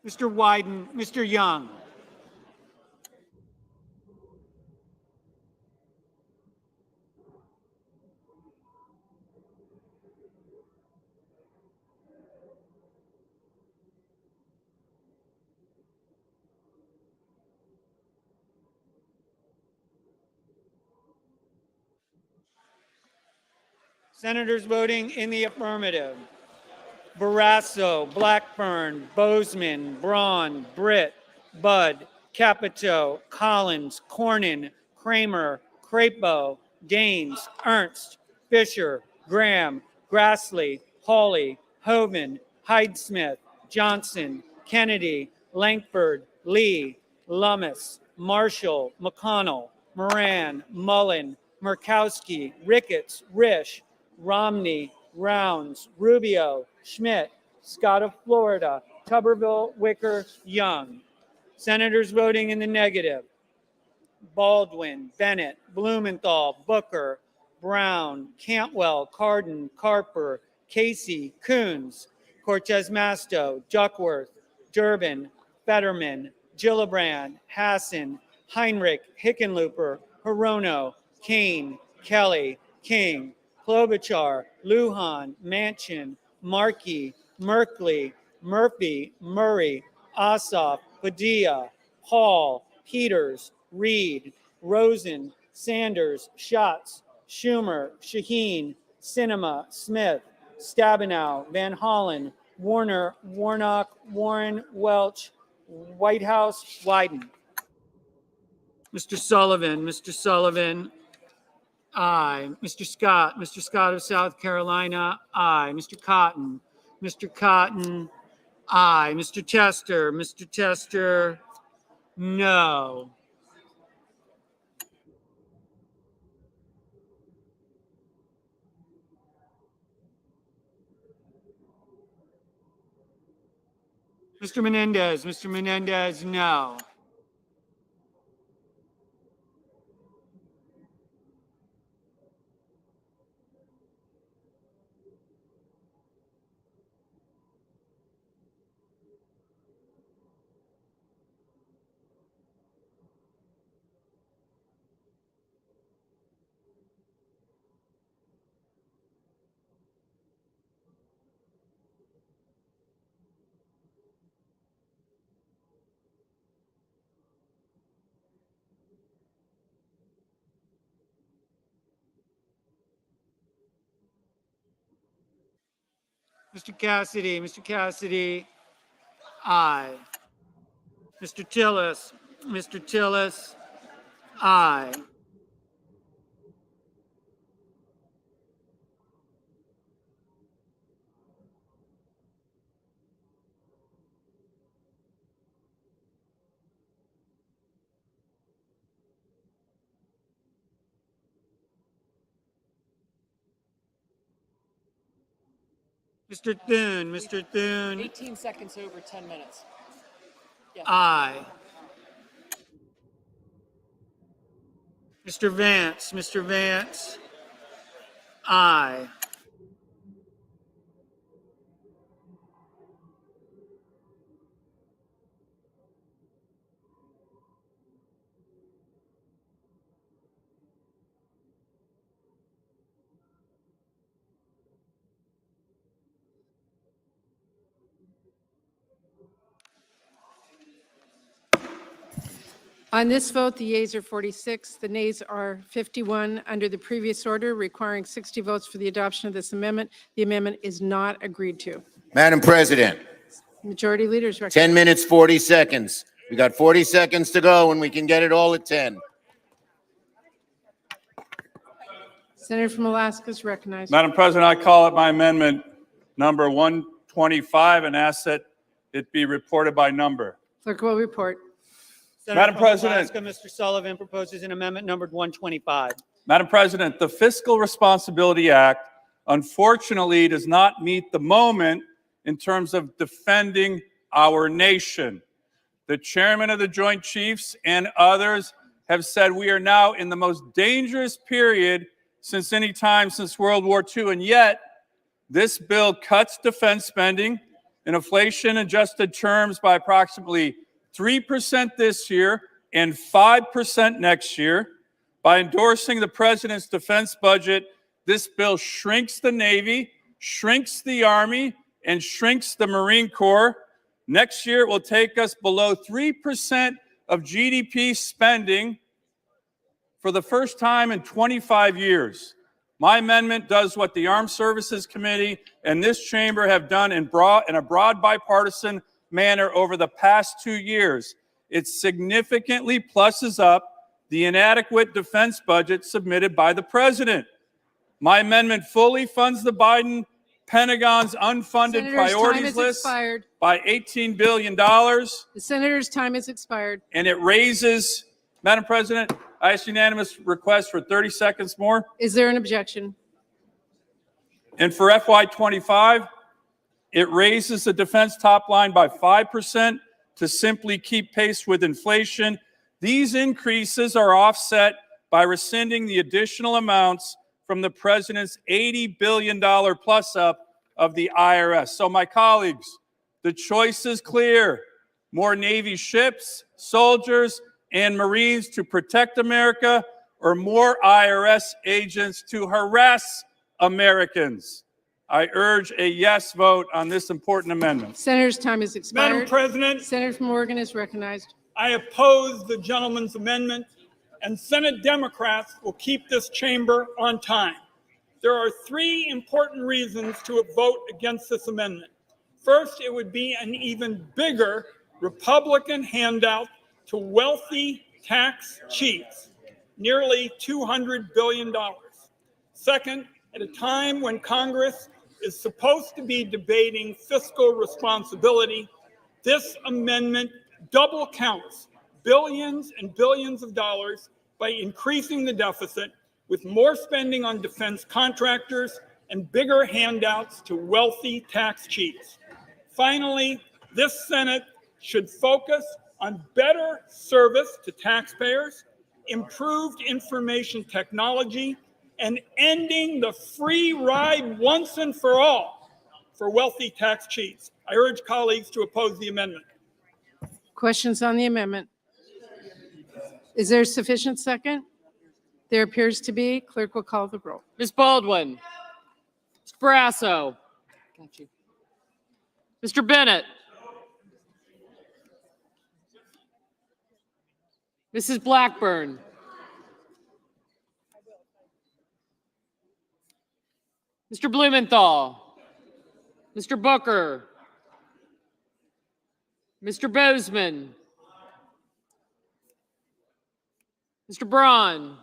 Mr. Wyden, Mr. Young, Senators voting in the affirmative: Barrasso, Blackburn, Bozeman, Braun, Britt, Budd, Capito, Collins, Cornyn, Kramer, Crapo, Gaines, Ernst, Fisher, Graham, Grassley, Hawley, Hovind, Hyde-Smith, Johnson, Kennedy, Langford, Lee, Lummis, Marshall, McConnell, Moran, Mullen, Murkowski, Ricketts, Risch, Romney, Rounds, Rubio, Schmidt, Scott of Florida, Tuberville, Wicker, Young. Senators voting in the negative: Baldwin, Bennett, Blumenthal, Booker, Brown, Cantwell, Cardin, Carper, Casey, Coons, Cortez Masto, Duckworth, Durbin, Fetterman, Gillibrand, Hassan, Heinrich, Hickenlooper, Hirono, Kane, Kelly, King, Klobuchar, Lujan, Manchin, Markey, Merkley, Murphy, Murray, Ossoff, Padilla, Hall, Peters, Reed, Rosen, Sanders, Schatz, Schumer, Shaheen, Sinema, Smith, Stabenow, Van Hollen, Warner, Warnock, Warren, Welch, Whitehouse, Wyden. Mr. Sullivan, aye. Mr. Scott of South Carolina, aye. Mr. Cotton, aye. Mr. Tester, no. Mr. Menendez, no. Mr. Cassidy, aye. Mr. Tillis, aye. Mr. Thune, 18 seconds over 10 minutes. aye. Mr. Vance, aye. On this vote, the yeas are 46, the nays are 51. Under the previous order requiring 60 votes for the adoption of this amendment, the amendment is not agreed to. Madam President, Majority Leader's 10 recommendation. minutes, 40 seconds. We got 40 seconds to go and we can get it all at 10. Senator from Alaska is recognized. Madam President, I call it my amendment number 125 and ask that it be reported by number. Clerk will report. Senator Madam from President. Alaska, Mr. Sullivan proposes an amendment numbered 125. Madam President, the Fiscal Responsibility Act unfortunately does not meet the moment in terms of defending our nation. The chairman of the Joint Chiefs and others have said we are now in the most dangerous period since any time since World War II, and yet this bill cuts defense spending in inflation-adjusted terms by approximately 3% this year and 5% next year. By endorsing the president's defense budget, this bill shrinks the Navy, shrinks the Army, and shrinks the Marine Corps. Next year, it will take us below 3% of GDP spending for the first time in 25 years. My amendment does what the Armed Services Committee and this chamber have done in a broad bipartisan manner over the past 2 years. It significantly pluses up the inadequate defense budget submitted by the president. My amendment fully funds the Biden Pentagon's unfunded Senator's time priorities has list expired. by $18 billion, The senator's time has expired. and it raises, Madam President, I ask unanimous request for 30 seconds more. Is there an objection? And for FY25, it raises the defense top line by 5% to simply keep pace with inflation. These increases are offset by rescinding the additional amounts from the president's $80 billion plus up of the IRS. So my colleagues, the choice is clear. More Navy ships, soldiers, and Marines to protect America, or more IRS agents to harass Americans. I urge a yes vote on this important amendment. Senator's time has expired. Madam President, Senator Morgan is recognized. I oppose the gentleman's amendment, and Senate Democrats will keep this chamber on time. There are 3 important reasons to vote against this amendment. First, it would be an even bigger Republican handout to wealthy tax cheats, nearly $200 billion. Second, at a time when Congress is supposed to be debating fiscal responsibility, this amendment double counts billions and billions of dollars by increasing the deficit with more spending on defense contractors and bigger handouts to wealthy tax cheats. Finally, this Senate should focus on better service to taxpayers, improved information technology, and ending the free ride once and for all for wealthy tax cheats. I urge colleagues to oppose the amendment. Questions on the amendment? Is there sufficient second? There appears to be. Clerk will call the roll. Ms. Baldwin. Mr. Brasso. Got you. Mr. Bennett. Mrs. Blackburn. Mr. Blumenthal. Mr. Booker. Mr. Bozeman. Mr. Braun.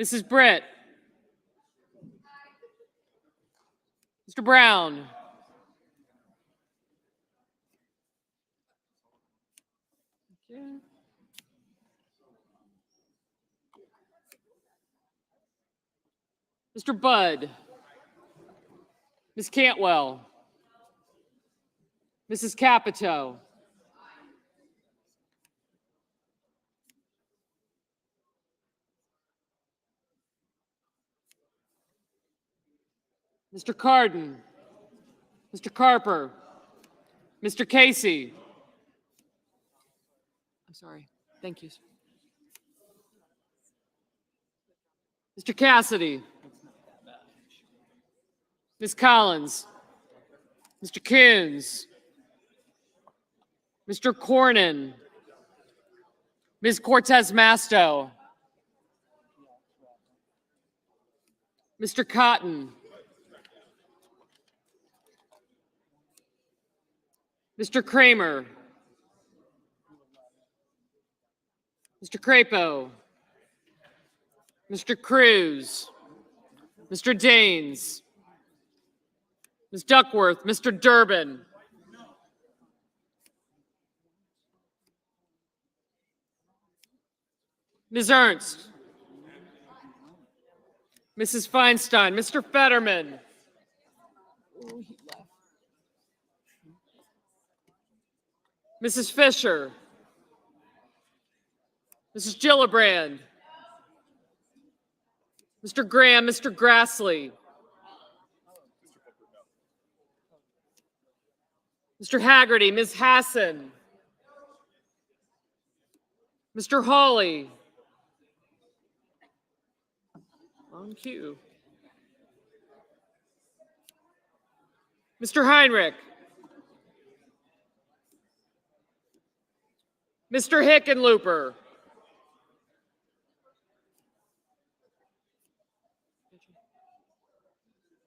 Mrs. Britt. Mr. Brown. Okay. Mr. Budd. Ms. Cantwell. Mrs. Capito. Mr. Cardin. Mr. Carper. Mr. Casey. I'm sorry. Thank you. Mr. Cassidy. Ms. Collins. Mr. Coons. Mr. Cornyn. Ms. Cortez Masto. Mr. Cotton. Mr. Kramer. Mr. Crapo. Mr. Cruz. Mr. Daines. Ms. Duckworth. Mr. Durbin. Ms. Ernst. Mrs. Feinstein. Mr. Fetterman. Mrs. Fisher. Mrs. Gillibrand. Mr. Graham, Mr. Grassley. Mr. Haggerty, Ms. Hassan. Mr. Hawley. On cue. Mr. Heinrich. Mr. Hickenlooper.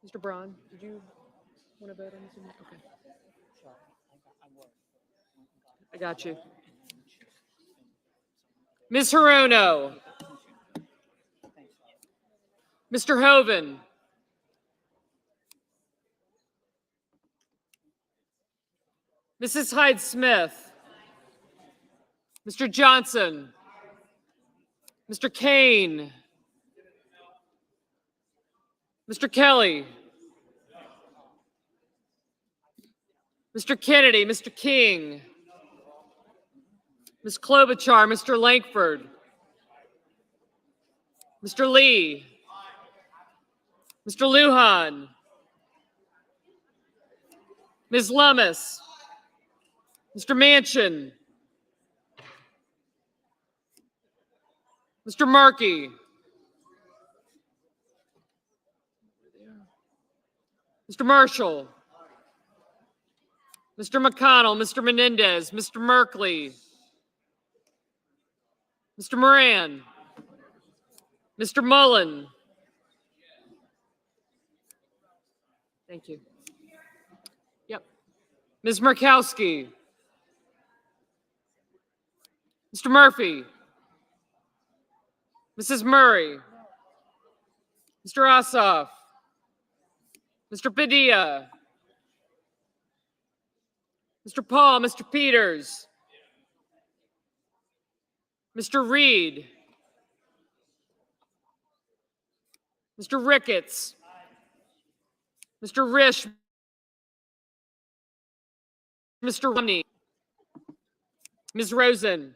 Mr. Braun, did you want to vote on this? Okay. I got you. Ms. Hirono. Mr. Hoven. Mrs. Hyde-Smith. Mr. Johnson. Mr. Kane. Mr. Kelly. Mr. Kennedy, Mr. King. Ms. Klobuchar, Mr. Lankford. Mr. Lee. Mr. Lujan. Ms. Lummis. Mr. Manchin. Mr. Markey. Mr. Marshall. Mr. McConnell, Mr. Menendez, Mr. Merkley. Mr. Moran. Mr. Mullen. Thank you. Yep. Ms. Murkowski. Mr. Murphy. Mrs. Murray. Mr. Ossoff. Mr. Padilla. Mr. Paul, Mr. Peters. Mr. Reed. Mr. Ricketts. Mr. Risch. Mr. Romney. Ms. Rosen.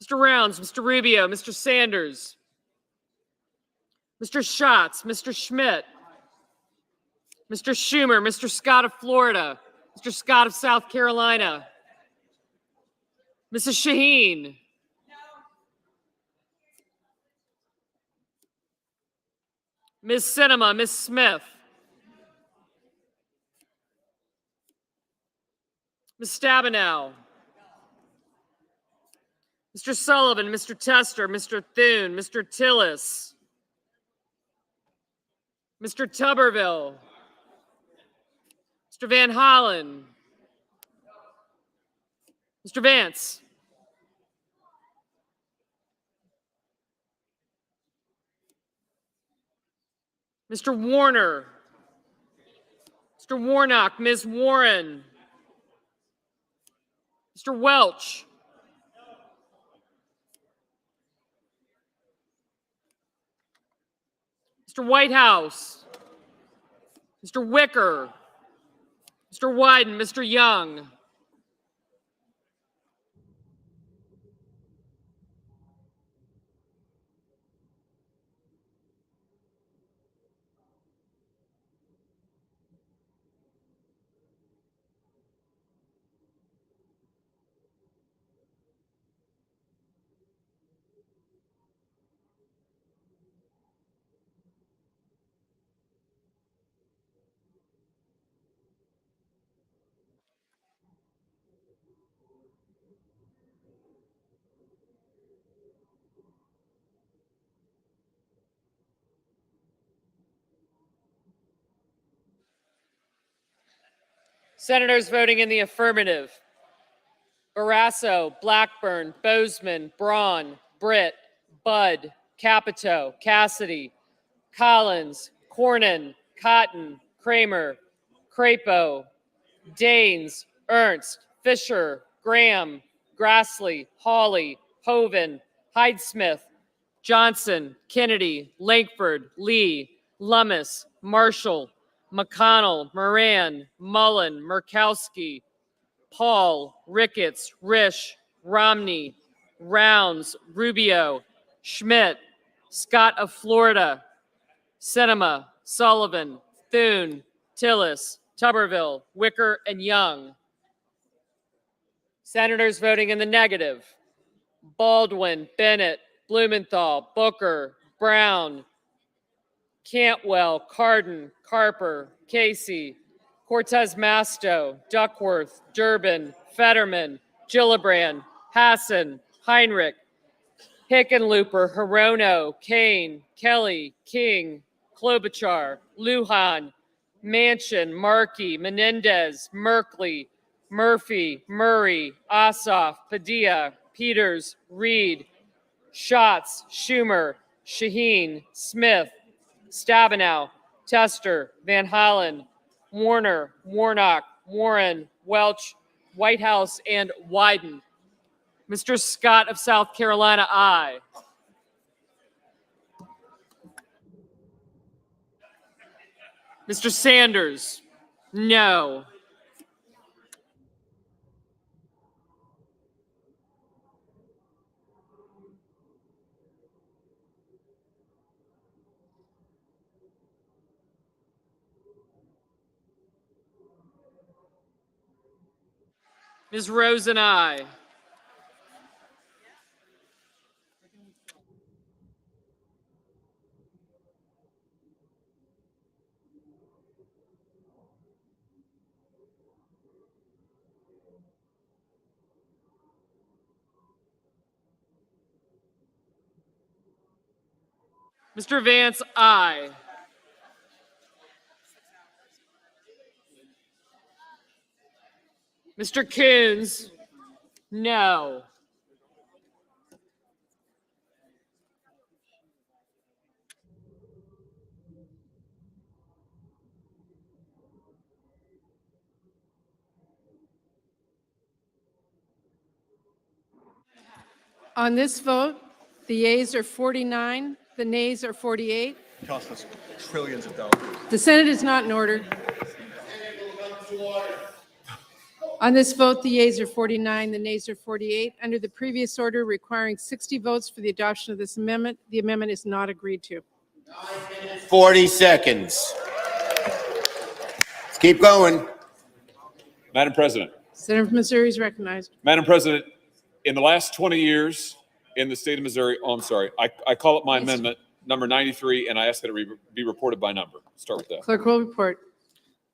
Mr. Rounds, Mr. Rubio, Mr. Sanders. Mr. Schatz, Mr. Schmidt. Mr. Schumer, Mr. Scott of Florida, Mr. Scott of South Carolina. Mrs. Shaheen. Ms. Sinema, Ms. Smith. Ms. Stabenow. Mr. Sullivan, Mr. Tester, Mr. Thune, Mr. Tillis. Mr. Tuberville. Mr. Van Hollen. Mr. Vance. Mr. Warner. Mr. Warnock, Ms. Warren. Mr. Welch. Mr. Whitehouse. Mr. Wicker. Mr. Wyden, Mr. Young. Senators voting in the affirmative: Barrasso, Blackburn, Bozeman, Braun, Britt, Budd, Capito, Cassidy, Collins, Cornyn, Cotton, Kramer, Crapo, Daines, Ernst, Fisher, Graham, Grassley, Hawley, Hoven, Hyde-Smith, Johnson, Kennedy, Lankford, Lee, Lummis, Marshall, McConnell, Moran, Mullen, Murkowski, Paul, Ricketts, Risch, Romney, Rounds, Rubio, Schmidt, Scott of Florida, Sinema, Sullivan, Thune, Tillis, Tuberville, Wicker, and Young. Senators voting in the negative: Baldwin, Bennett, Blumenthal, Booker, Brown, Cantwell, Cardin, Carper, Casey, Cortez Masto, Duckworth, Durbin, Fetterman, Gillibrand, Hassan, Heinrich, Hickenlooper, Hirono, Kane, Kelly, King, Klobuchar, Lujan, Manchin, Markey, Menendez, Merkley, Murphy, Murray, Ossoff, Padilla, Peters, Reed, Schatz, Schumer, Shaheen, Smith, Stabenow, Tester, Van Hollen, Warner, Warnock, Warren, Welch, Whitehouse, and Wyden. Mr. Scott of South Carolina, aye. Mr. Sanders, no. Ms. Rosen, aye. Mr. Vance, aye. Mr. Coons, no. On this vote, the yeas are 49, the nays are 48. Cost us trillions of dollars. The Senate is not in order. On this vote, the yeas are 49, the nays are 48. Under the previous order requiring 60 votes for the adoption of this amendment, the amendment is not agreed to. 40 seconds. Let's keep going. Madam President. Senator from Missouri is recognized. Madam President, in the last 20 years in the state of Missouri, oh, I'm sorry, I call up my amendment number 93, and I ask that it be reported by number. Start with that. Clerk will report.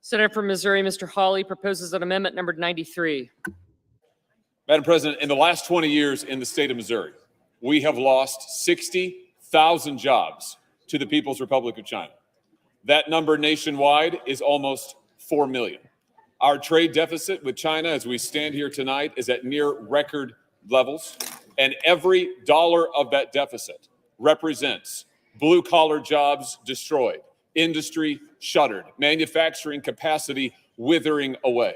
Senator from Missouri, Mr. Hawley, proposes an amendment numbered 93. Madam President, in the last 20 years in the state of Missouri, we have lost 60,000 jobs to the People's Republic of China. That number nationwide is almost 4 million. Our trade deficit with China, as we stand here tonight, is at near record levels, and every dollar of that deficit represents blue-collar jobs destroyed, industry shuttered, manufacturing capacity withering away.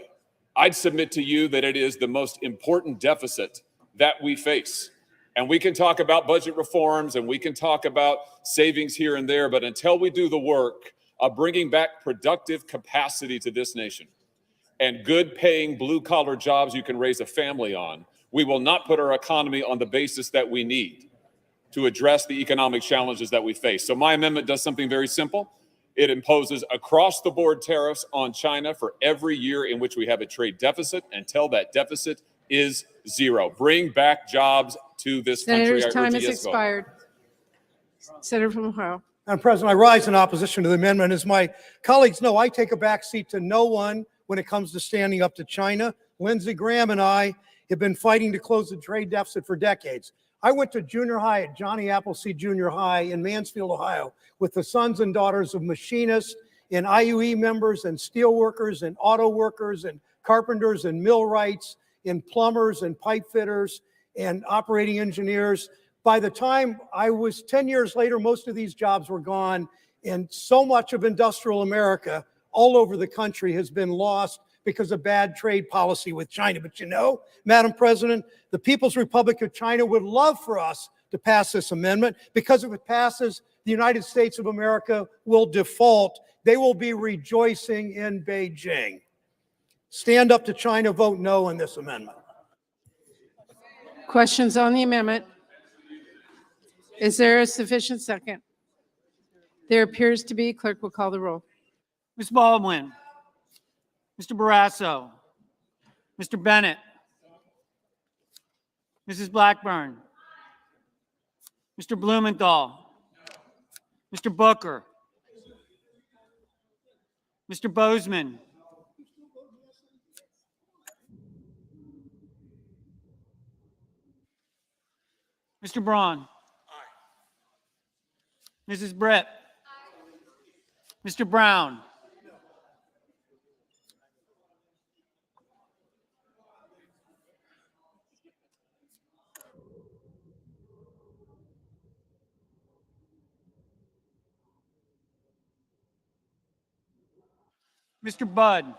I'd submit to you that it is the most important deficit that we face. And we can talk about budget reforms and we can talk about savings here and there, but until we do the work of bringing back productive capacity to this nation and good paying blue collar jobs you can raise a family on, we will not put our economy on the basis that we need to address the economic challenges that we face. So my amendment does something very simple. It imposes across the board tariffs on China for every year in which we have a trade deficit until that deficit is zero. Bring back jobs to this country. Senator's time has expired. Senator from Ohio. Madam President, I rise in opposition to the amendment. As my colleagues know, I take a back seat to no one when it comes to standing up to China. Lindsey Graham and I have been fighting to close the trade deficit for decades. I went to junior high at Johnny Appleseed Junior High in Mansfield, Ohio, with the sons and daughters of machinists and IUE members and steel workers and auto workers and carpenters and millwrights and plumbers and pipe fitters and operating engineers. By the time I was 10 years later, most of these jobs were gone, and so much of industrial America all over the country has been lost because of bad trade policy with China. But you know, Madam President, the People's Republic of China would love for us to pass this amendment, because if it passes, the United States of America will default. They will be rejoicing in Beijing. Stand up to China, vote no on this amendment. Questions on the amendment? Is there a sufficient second? There appears to be. Clerk will call the roll. Ms. Baldwin, Mr. Barrasso, Mr. Bennett, Mrs. Blackburn, Mr. Blumenthal, Mr. Booker, Mr. Bozeman, Mr. Braun. Mrs. Britt. Mr. Brown. Mr. Budd.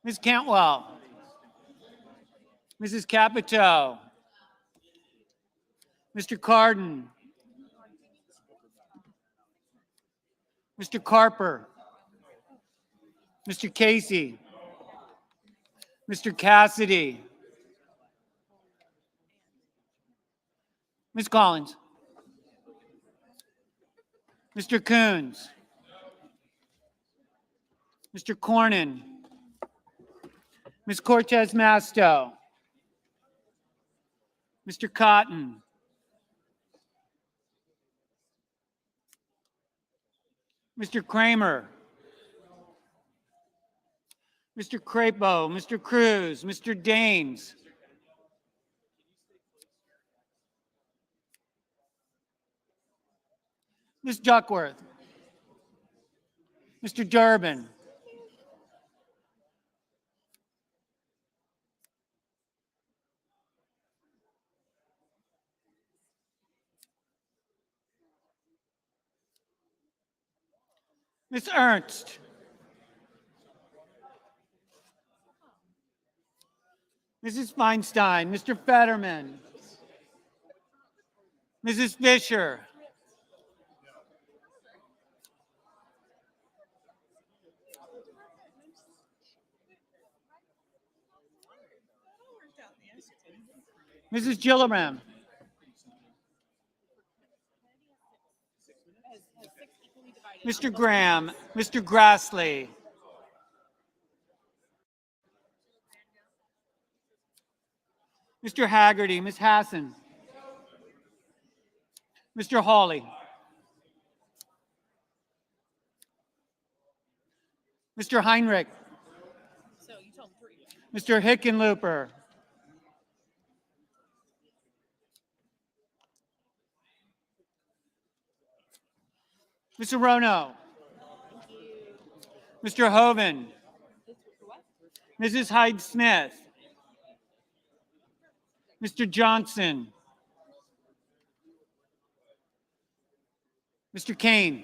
Ms. Cantwell. Mrs. Capito. Mr. Carden. Mr. Carper. Mr. Casey. Mr. Cassidy. Ms. Collins. Mr. Coons. Mr. Cornyn. Ms. Cortez Masto. Mr. Cotton. Mr. Kramer. Mr. Crapo, Mr. Cruz, Mr. Daines. Ms. Duckworth. Mr. Durbin. Ms. Ernst. Mrs. Feinstein, Mr. Fetterman. Mrs. Fisher. Mrs. Gillibrand. Mr. Graham, Mr. Grassley. Mr. Haggerty, Ms. Hassan. Mr. Hawley. Mr. Heinrich. Mr. Hickenlooper. Mr. Rono. Mr. Hoven. Mrs. Hyde-Smith. Mr. Johnson. Mr. Kane.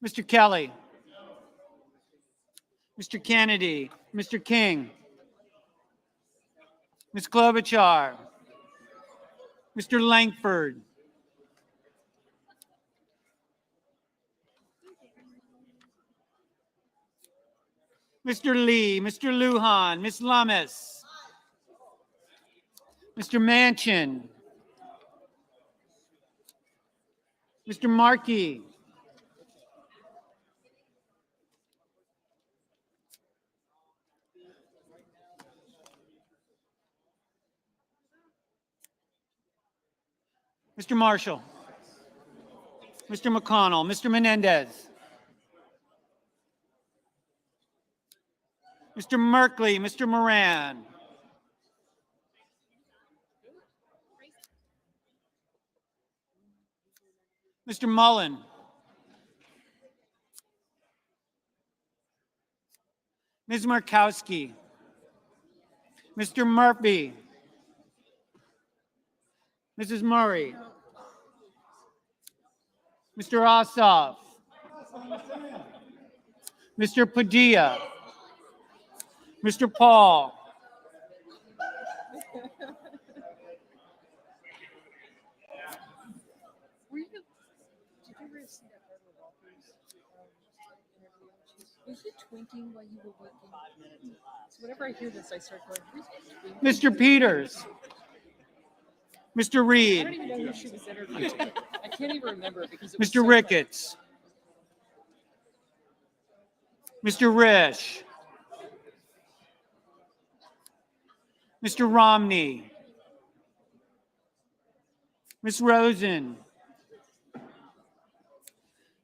Mr. Kelly. Mr. Kennedy. Mr. King. Ms. Klobuchar. Mr. Langford. Mr. Lee, Mr. Lujan, Ms. Lummis. Mr. Manchin. Mr. Markey. Mr. Marshall. Mr. McConnell, Mr. Menendez. Mr. Merkley, Mr. Moran. Mr. Mullen. Ms. Markowski. Mr. Murphy. Mrs. Murray. Mr. Ossoff. Mr. Padilla. Mr. Paul. Was it twinking while you were working? So whenever I hear this, I start going, Mr. Peters. Mr. I Reed. don't even know who she was interviewing. I can't even remember because it was Mr. so Ricketts. Mr. Risch. Mr. Romney. Ms. Rosen.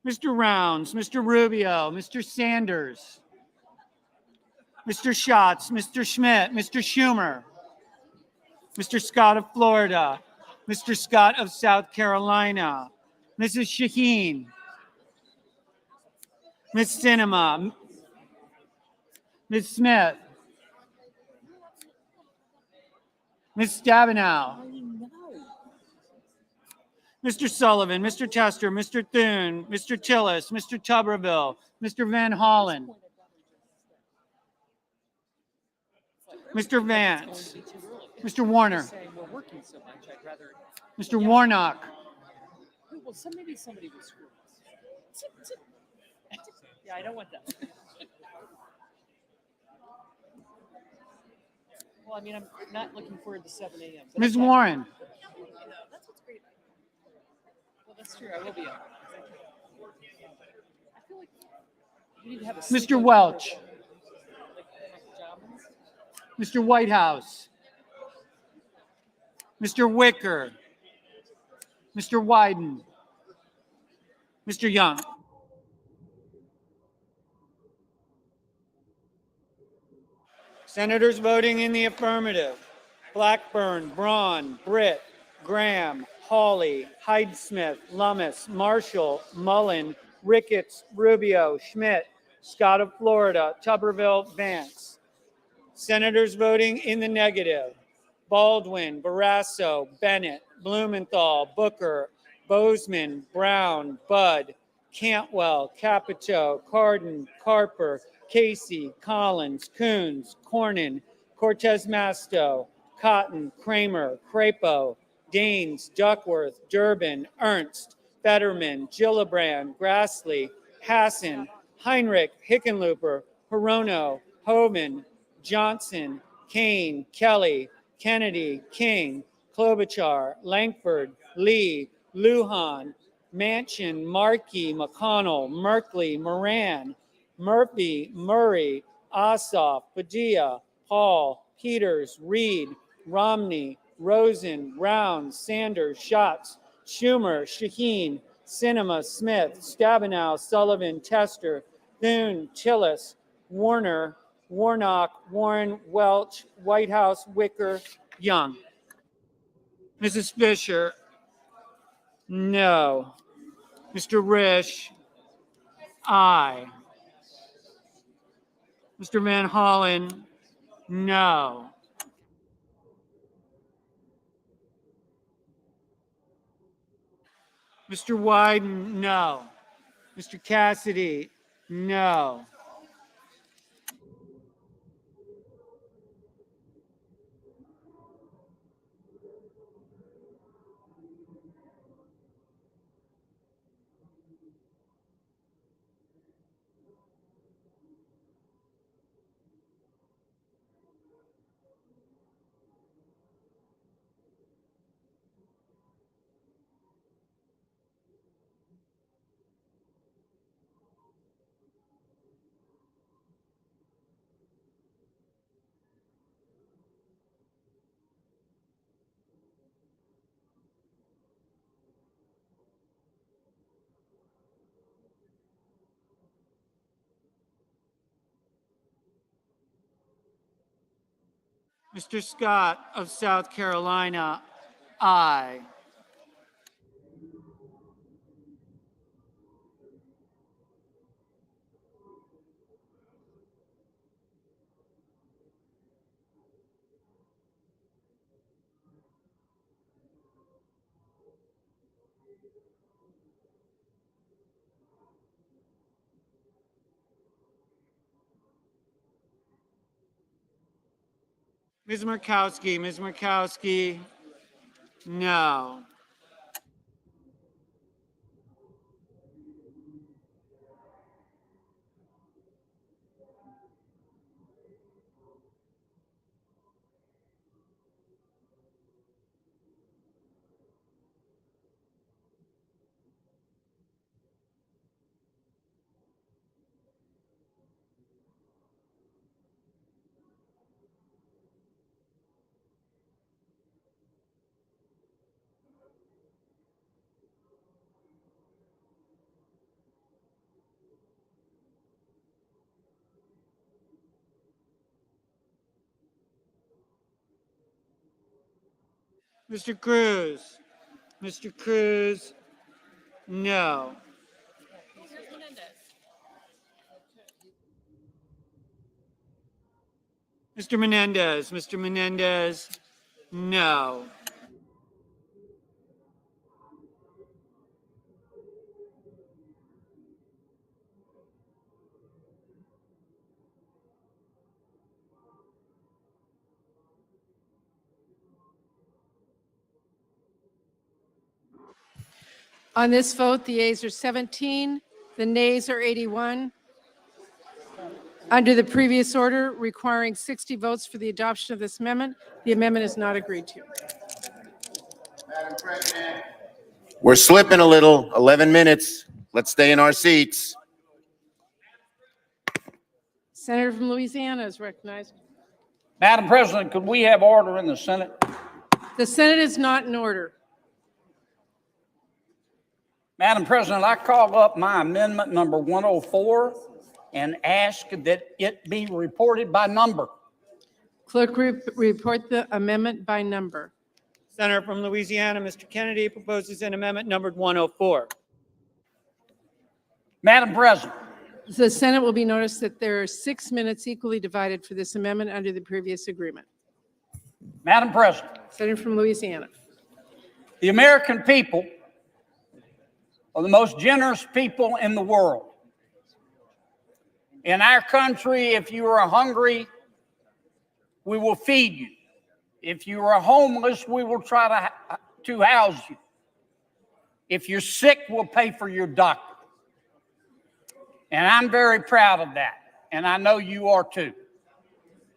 Mr. Rounds, Mr. Rubio, Mr. Sanders, Mr. Schatz, Mr. Schmidt, Mr. Schumer, Mr. Scott of Florida, Mr. Scott of South Carolina, Mrs. Shaheen, Ms. Sinema, Ms. Smith, Ms. Stabenow, Mr. Sullivan, Mr. Tester, Mr. Thune, Mr. Tillis, Mr. Tuberville, Mr. Van Hollen, Mr. Vance, Mr. Warner, Saying we're working so much, I'd rather, Mr. Warnock, well, maybe somebody will screw us. Yeah, I don't want that. Well, I mean, I'm not looking forward to 7 a.m. but Ms. okay. Warren, That's what's great. Well, that's true. I will be up. I feel like you need to have a Mr. Welch, Mr. Whitehouse, Mr. Wicker, Mr. Wyden, Mr. Young. Senators voting in the affirmative: Blackburn, Braun, Britt, Graham, Hawley, Hyde-Smith, Lummis, Marshall, Mullen, Ricketts, Rubio, Schmidt, Scott of Florida, Tuberville, Vance. Senators voting in the negative: Baldwin, Barrasso, Bennett, Blumenthal, Booker, Bozeman, Brown, Budd, Cantwell, Capito, Cardin, Carper, Casey, Collins, Coons, Cornyn, Cortez Masto, Cotton, Kramer, Crapo, Daines, Duckworth, Durbin, Ernst, Fetterman, Gillibrand, Grassley, Hassan, Heinrich, Hickenlooper, Hirono, Hovind, Johnson, Kane, Kelly, Kennedy, King, Klobuchar, Langford, Lee, Lujan, Manchin, Markey, McConnell, Merkley, Moran, Murphy, Murray, Ossoff, Padilla, Paul, Peters, Reed, Romney, Rosen, Rounds, Sanders, Schatz, Schumer, Shaheen, Sinema, Smith, Stabenow, Sullivan, Tester, Thune, Tillis, Warner, Warnock, Warren, Welch, Whitehouse, Wicker, Young. Mrs. Fisher, no. Mr. Risch, aye. Mr. Van Hollen, no. Mr. Wyden, no. Mr. Cassidy, no. Mr. Scott of South Carolina, aye. Ms. Murkowski, no. Mr. Cruz? Mr. Cruz? No. Mr. Menendez? Mr. Menendez? No. On this vote, the yeas are 17, the nays are 81. Under the previous order requiring 60 votes for the adoption of this amendment, the amendment is not agreed to. We're slipping a little, 11 minutes. Let's stay in our seats. Senator from Louisiana is recognized. Madam President, could we have order in the Senate? The Senate is not in order. Madam President, I call up my amendment number 104 and ask that it be reported by number. Clerk, report the amendment by number. Senator from Louisiana, Mr. Kennedy proposes an amendment numbered 104. Madam President, The Senate will be noticed that there are 6 minutes equally divided for this amendment under the previous agreement. Madam President, Senator from Louisiana. the American people are the most generous people in the world. In our country, if you are hungry, we will feed you. If you are homeless, we will try to house you. If you're sick, we'll pay for your doctor. And I'm very proud of that, and I know you are too.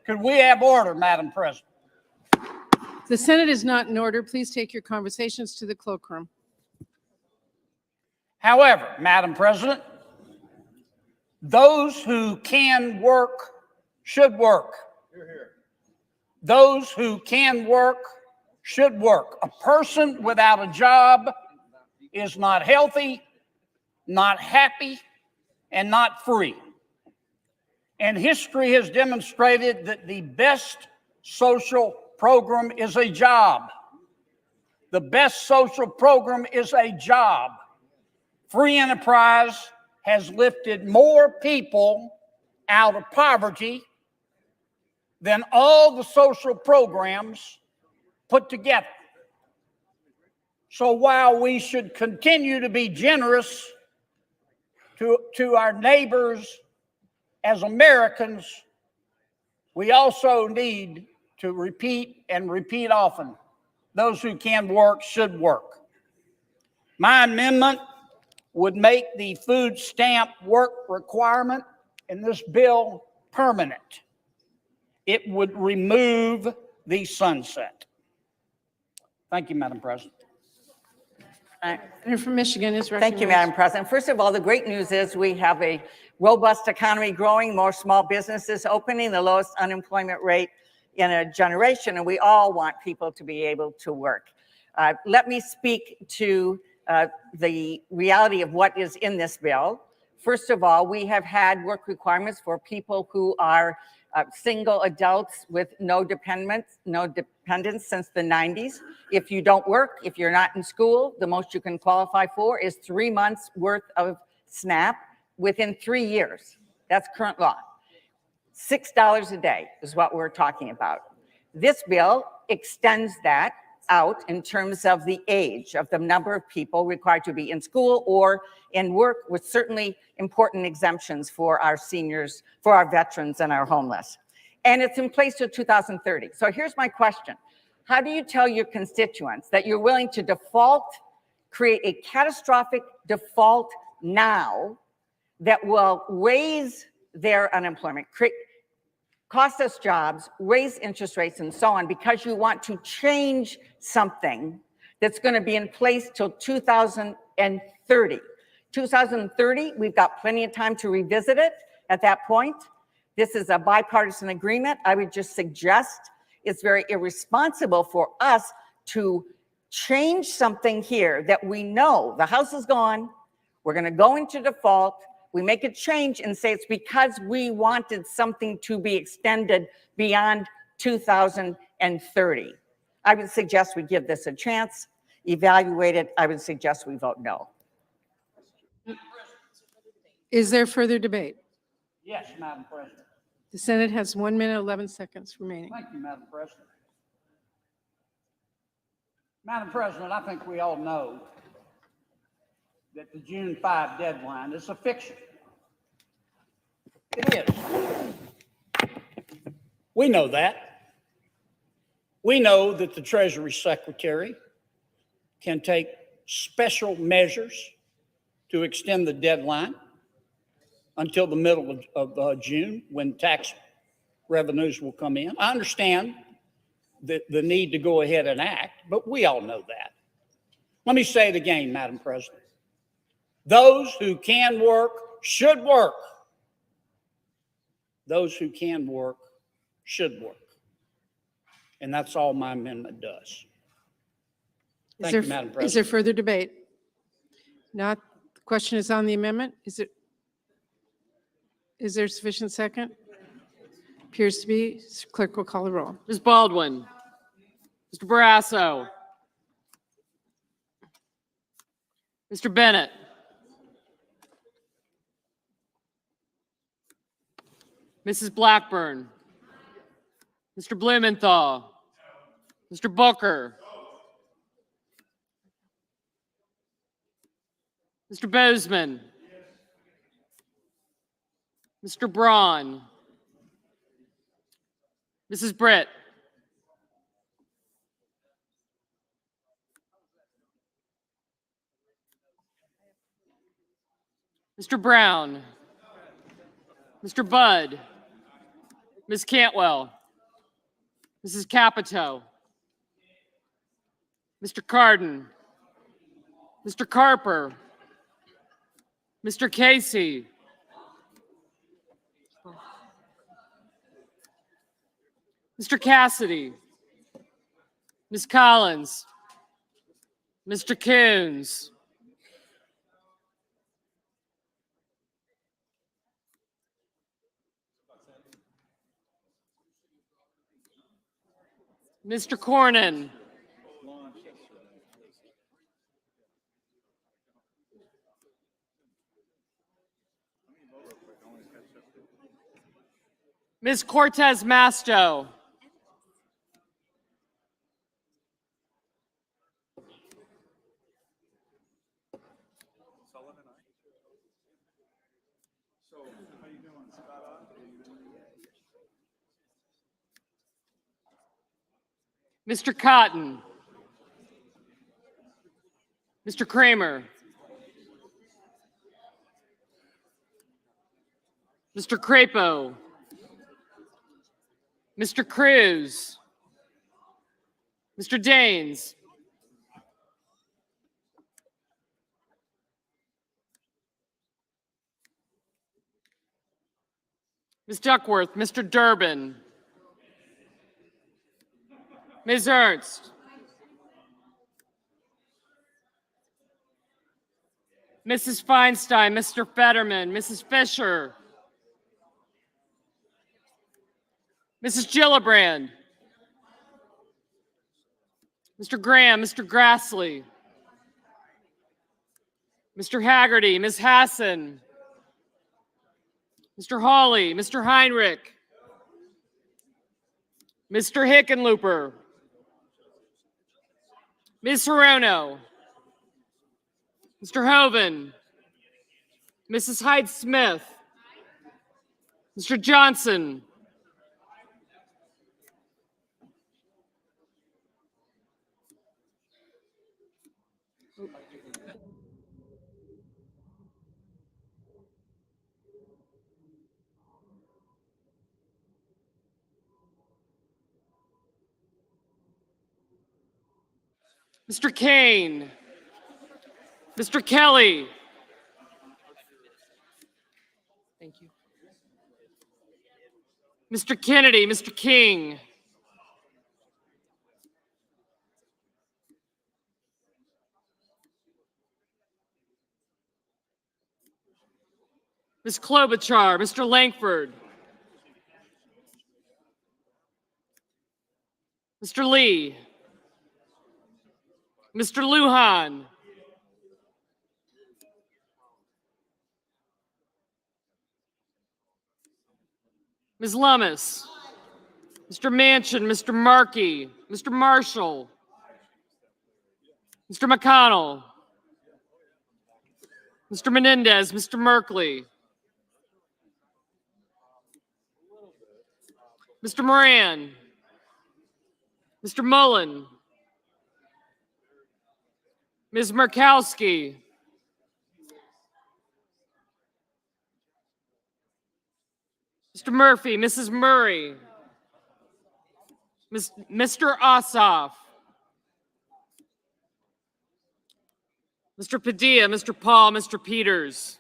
Could we have order, Madam President? The Senate is not in order. Please take your conversations to the cloakroom. However, Madam President, those who can work should work. Those who can work should work. A person without a job is not healthy, not happy, and not free. And history has demonstrated that the best social program is a job. The best social program is a job. Free enterprise has lifted more people out of poverty than all the social programs put together. So while we should continue to be generous to our neighbors as Americans, we also need to repeat and repeat often. Those who can work should work. My amendment would make the food stamp work requirement in this bill permanent. It would remove the sunset. Thank you, Madam President. Senator from Michigan is recognized. Thank you, Madam President. First of all, the great news is we have a robust economy growing, more small businesses opening, the lowest unemployment rate in a generation, and we all want people to be able to work. Let me speak to the reality of what is in this bill. First of all, we have had work requirements for people who are single adults with no dependents since the 90s. If you don't work, if you're not in school, the most you can qualify for is 3 months worth of SNAP within 3 years. That's current law. $6 a day is what we're talking about. This bill extends that out in terms of the age of the number of people required to be in school or in work, with certainly important exemptions for our seniors, for our veterans, and our homeless. And it's in place till 2030. So here's my question. How do you tell your constituents that you're willing to default, create a catastrophic default now that will raise their unemployment, cost us jobs, raise interest rates, and so on, because you want to change something that's going to be in place till 2030. 2030, we've got plenty of time to revisit it at that point. This is a bipartisan agreement. I would just suggest it's very irresponsible for us to change something here that we know the House is gone, we're going to go into default, we make a change and say it's because we wanted something to be extended beyond 2030. I would suggest we give this a chance, evaluate it. I would suggest we vote no. Is there further debate? Yes, Madam President. The Senate has 1 minute, 11 seconds remaining. Thank you, Madam President. Madam President, I think we all know that the June 5 deadline is a fiction. It is. We know that. We know that the Treasury Secretary can take special measures to extend the deadline until the middle of June, when tax revenues will come in. I understand the need to go ahead and act, but we all know that. Let me say it again, Madam President. Those who can work should work. Those who can work should work. And that's all my amendment does. Thank you, Madam President. Is there further debate? Not, the question is on the amendment. Is there sufficient second? Appears to be. Clerk will call the roll. Ms. Baldwin. Mr. Barrasso. Mr. Bennett. Mrs. Blackburn. Mr. Blumenthal. Mr. Booker. Mr. Bozeman. Mr. Braun. Mrs. Britt. Mr. Brown. Mr. Budd. Ms. Cantwell. Mrs. Capito. Mr. Cardin. Mr. Carper. Mr. Casey. Mr. Cassidy. Ms. Collins. Mr. Coons. Mr. Cornyn. Ms. Cortez Masto. Mr. Cotton. Mr. Kramer. Mr. Crapo. Mr. Cruz. Mr. Daines. Ms. Duckworth. Mr. Durbin. Ms. Ernst. Mrs. Feinstein, Mr. Fetterman, Mrs. Fisher. Mrs. Gillibrand. Mr. Graham, Mr. Grassley. Mr. Haggerty, Ms. Hassan. Mr. Hawley, Mr. Heinrich. Mr. Hickenlooper. Ms. Hirono. Mr. Hoven. Mrs. Hyde-Smith. Mr. Johnson. Mr. Kane. Mr. Kelly. Thank you. Mr. Kennedy, Mr. King. Ms. Klobuchar, Mr. Langford. Mr. Lee. Mr. Lujan. Ms. Lummis. Mr. Manchin, Mr. Markey, Mr. Marshall, Mr. McConnell, Mr. Menendez, Mr. Merkley, Mr. Moran, Mr. Mullen, Ms. Murkowski, Mr. Murphy, Mrs. Murray, Mr. Ossoff, Mr. Padilla, Mr. Paul, Mr. Peters,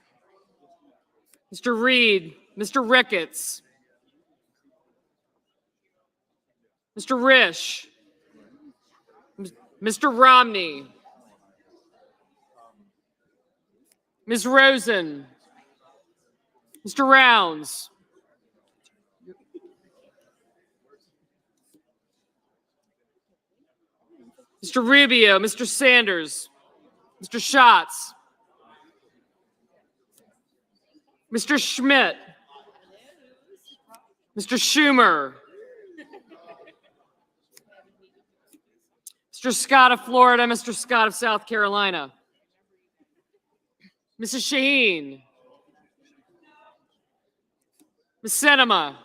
Mr. Reed, Mr. Ricketts, Mr. Risch, Mr. Romney, Ms. Rosen, Mr. Rounds, Mr. Rubio, Mr. Sanders, Mr. Schatz, Mr. Schmidt, Mr. Schumer, Mr. Scott of Florida, Mr. Scott of South Carolina, Mrs. Shaheen, Ms. Sinema,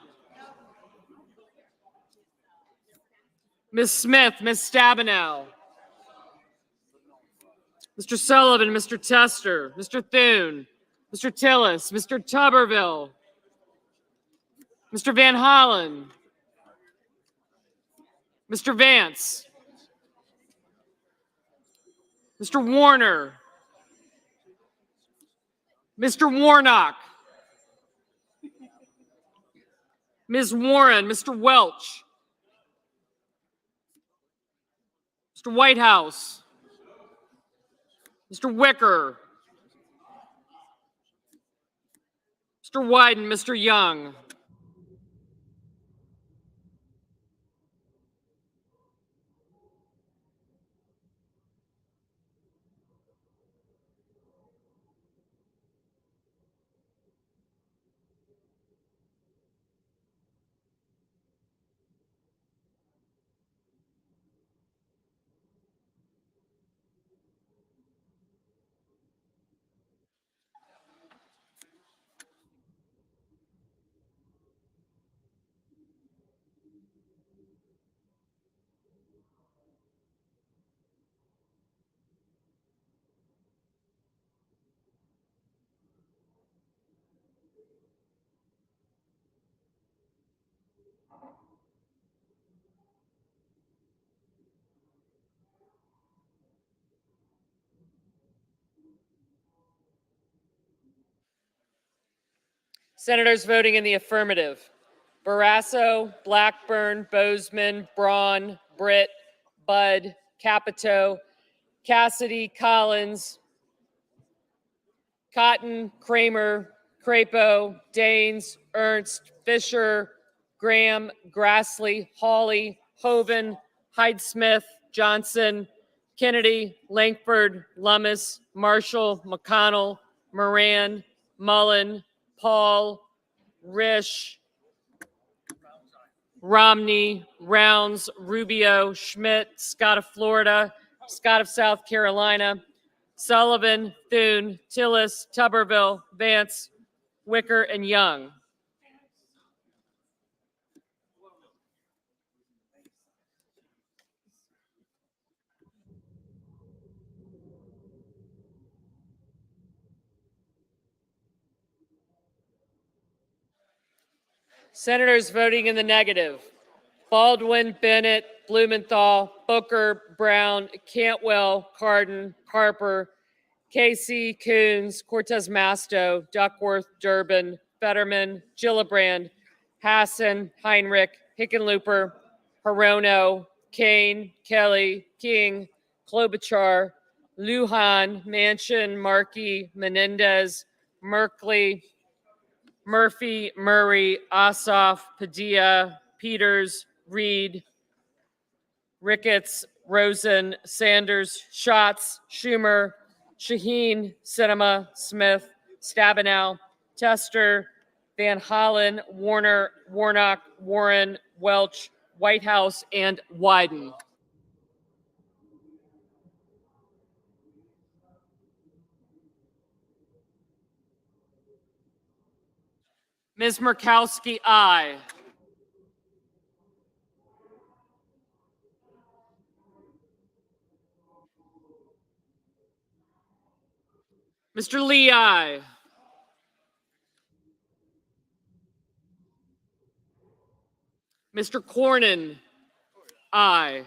Ms. Smith, Ms. Stabenow, Mr. Sullivan, Mr. Tester, Mr. Thune, Mr. Tillis, Mr. Tuberville, Mr. Van Hollen, Mr. Vance, Mr. Warner, Mr. Warnock, Ms. Warren, Mr. Welch, Mr. Whitehouse, Mr. Wicker, Mr. Wyden, Mr. Young, Senators voting in the affirmative: Barrasso, Blackburn, Bozeman, Braun, Britt, Budd, Capito, Cassidy, Collins, Cotton, Kramer, Crapo, Daines, Ernst, Fisher, Graham, Grassley, Hawley, Hoven, Hyde-Smith, Johnson, Kennedy, Langford, Lummis, Marshall, McConnell, Moran, Mullen, Paul, Risch, Romney, Rounds, Rubio, Schmidt, Scott of Florida, Scott of South Carolina, Sullivan, Thune, Tillis, Tuberville, Vance, Wicker, and Young. Senators voting in the negative: Baldwin, Bennett, Blumenthal, Booker, Brown, Cantwell, Cardin, Harper, Casey, Coons, Cortez Masto, Duckworth, Durbin, Fetterman, Gillibrand, Hassan, Heinrich, Hickenlooper, Hirono, Kane, Kelly, King, Klobuchar, Lujan, Manchin, Markey, Menendez, Merkley, Murphy, Murray, Ossoff, Padilla, Peters, Reed, Ricketts, Rosen, Sanders, Schatz, Schumer, Shaheen, Sinema, Smith, Stabenow, Tester, Van Hollen, Warner, Warnock, Warren, Welch, Whitehouse, and Wyden. Ms. Murkowski, aye. Mr. Lee, aye. Mr. Cornyn, aye.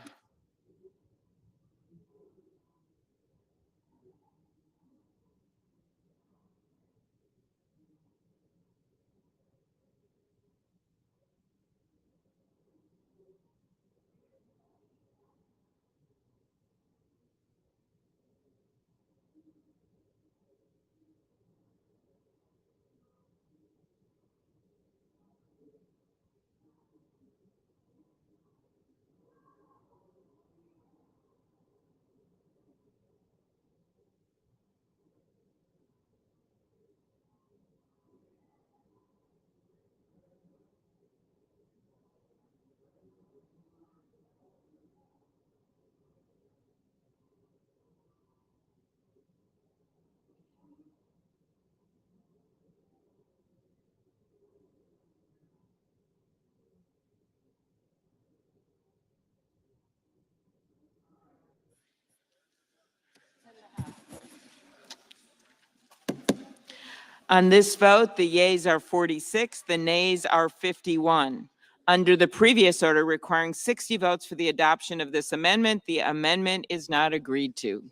On this vote, the yeas are 46, the nays are 51. Under the previous order requiring 60 votes for the adoption of this amendment, the amendment is not agreed to.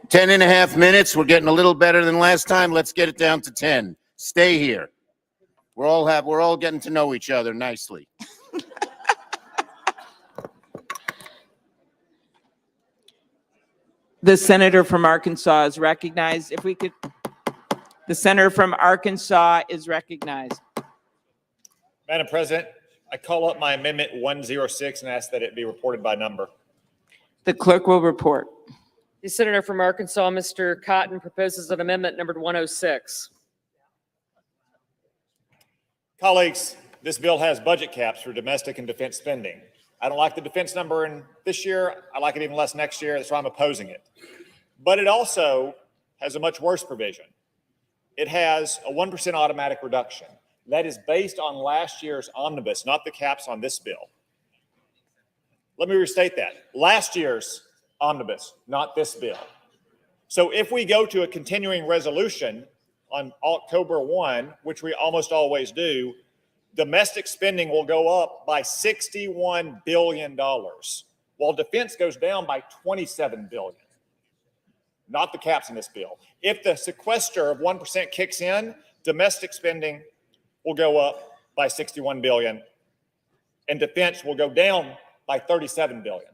10.5 minutes. We're getting a little better than last time. Let's get it down to 10. Stay here. We're all getting to know each other nicely. The senator from Arkansas is recognized. If we could, the senator from Arkansas is recognized. Madam President, I call up my amendment 106 and ask that it be reported by number. The clerk will report. The senator from Arkansas, Mr. Cotton, proposes an amendment numbered 106. Colleagues, this bill has budget caps for domestic and defense spending. I don't like the defense number in this year. I like it even less next year. That's why I'm opposing it. But it also has a much worse provision. It has a 1% automatic reduction. That is based on last year's omnibus, not the caps on this bill. Let me restate that. Last year's omnibus, not this bill. So if we go to a continuing resolution on October 1, which we almost always do, domestic spending will go up by $61 billion, while defense goes down by $27 billion. Not the caps in this bill. If the sequester of 1% kicks in, domestic spending will go up by $61 billion, and defense will go down by $37 billion.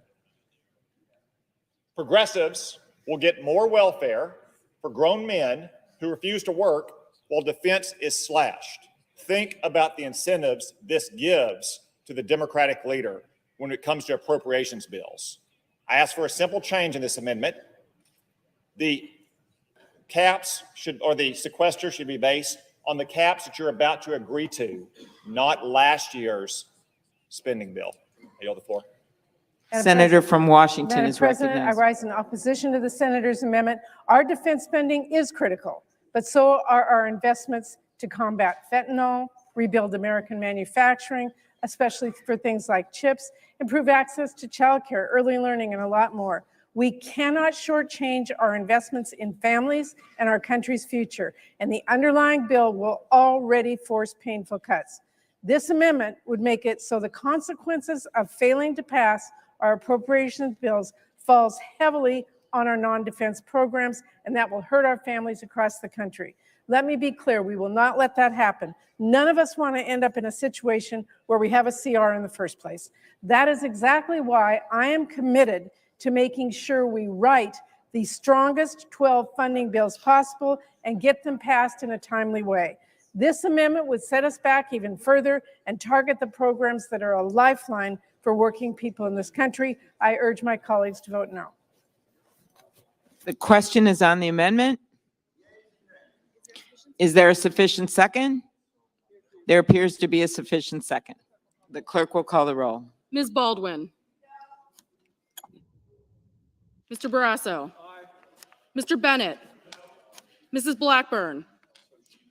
Progressives will get more welfare for grown men who refuse to work while defense is slashed. Think about the incentives this gives to the Democratic leader when it comes to appropriations bills. I ask for a simple change in this amendment. The caps or the sequester should be based on the caps that you're about to agree to, not last year's spending bill. I yield the floor. Senator from Washington Madam is President, recognized. I rise in opposition to the senator's amendment. Our defense spending is critical, but so are our investments to combat fentanyl, rebuild American manufacturing, especially for things like chips, improve access to childcare, early learning, and a lot more. We cannot shortchange our investments in families and our country's future, and the underlying bill will already force painful cuts. This amendment would make it so the consequences of failing to pass our appropriations bills falls heavily on our non-defense programs, and that will hurt our families across the country. Let me be clear, we will not let that happen. None of us want to end up in a situation where we have a CR in the first place. That is exactly why I am committed to making sure we write the strongest 12 funding bills possible and get them passed in a timely way. This amendment would set us back even further and target the programs that are a lifeline for working people in this country. I urge my colleagues to vote no. The question is on the amendment. Is there a sufficient second? There appears to be a sufficient second. The clerk will call the roll. Ms. Baldwin. Mr. Barrasso. Mr. Bennett. Mrs. Blackburn.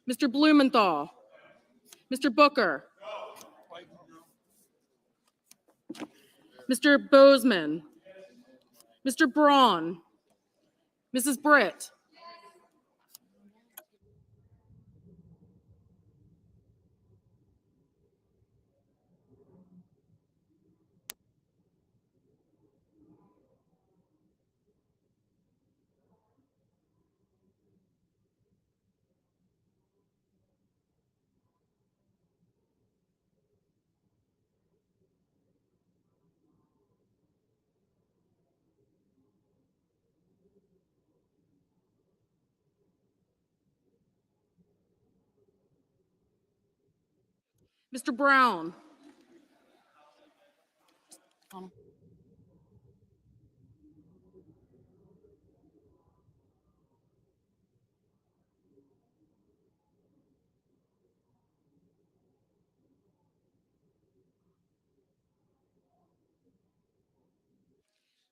Mr. Blumenthal. Mr. Booker. Mr. Bozeman. Mr. Braun. Mrs. Britt. Mr. Brown.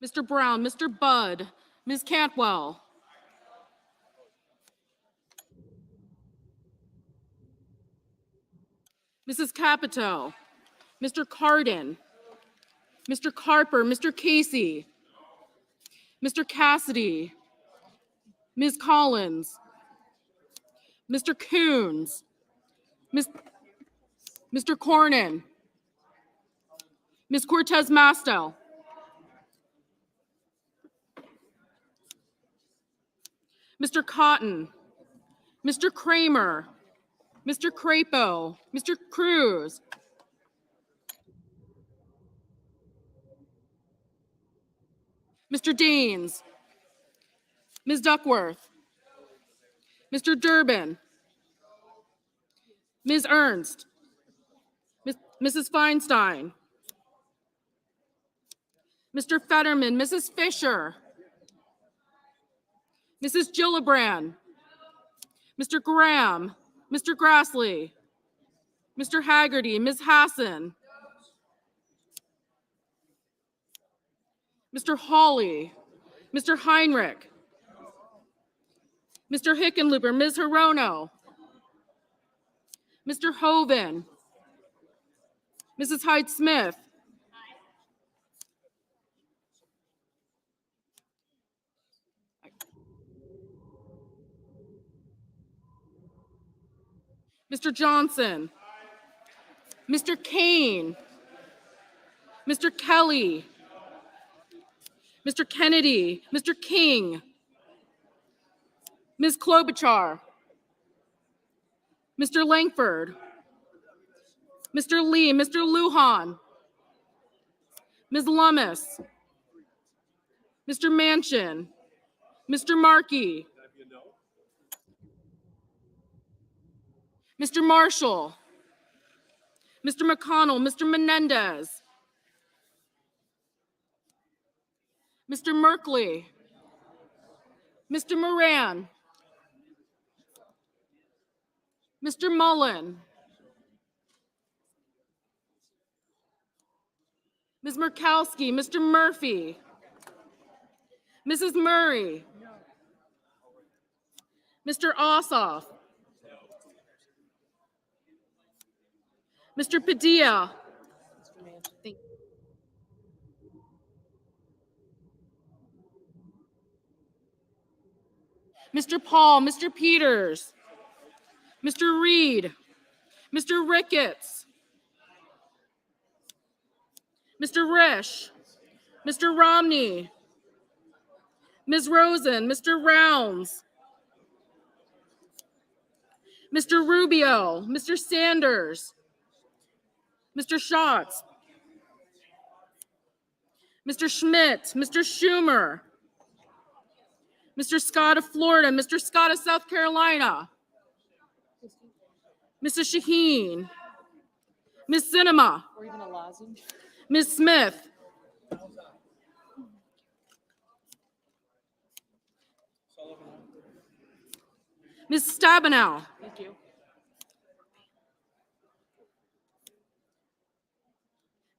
Mr. Brown, Mr. Budd, Ms. Cantwell. Mrs. Capito, Mr. Cardin, Mr. Carper, Mr. Casey, Mr. Cassidy, Ms. Collins, Mr. Coons, Mr. Cornyn, Ms. Cortez Masto, Mr. Cotton, Mr. Kramer, Mr. Crapo, Mr. Cruz, Mr. Daines, Ms. Duckworth, Mr. Durbin, Ms. Ernst, Mrs. Feinstein, Mr. Fetterman, Mrs. Fisher, Mrs. Gillibrand, Mr. Graham, Mr. Grassley, Mr. Haggerty, Ms. Hassan, Mr. Hawley, Mr. Heinrich, Mr. Hickenlooper, Ms. Hirono, Mr. Hoven, Mrs. Hyde-Smith, Mr. Johnson, Mr. Kane, Mr. Kelly, Mr. Kennedy, Mr. King, Ms. Klobuchar, Mr. Langford, Mr. Lee, Mr. Lujan, Ms. Lummis, Mr. Manchin, Mr. Markey, Mr. Marshall, Mr. McConnell, Mr. Menendez, Mr. Merkley, Mr. Moran, Mr. Mullen, Ms. Murkowski, Mr. Murphy, Mrs. Murray, Mr. Ossoff, Mr. Padilla, Mr. Paul, Mr. Peters, Mr. Reed, Mr. Ricketts, Mr. Risch, Mr. Romney, Ms. Rosen, Mr. Rounds, Mr. Rubio, Mr. Sanders, Mr. Schatz, Mr. Schmidt, Mr. Schumer, Mr. Scott of Florida, Mr. Scott of South Carolina, Mrs. Shaheen, Ms. Cinema, Or even a lozenge. Ms. Smith, Ms. Stabenow, Thank you.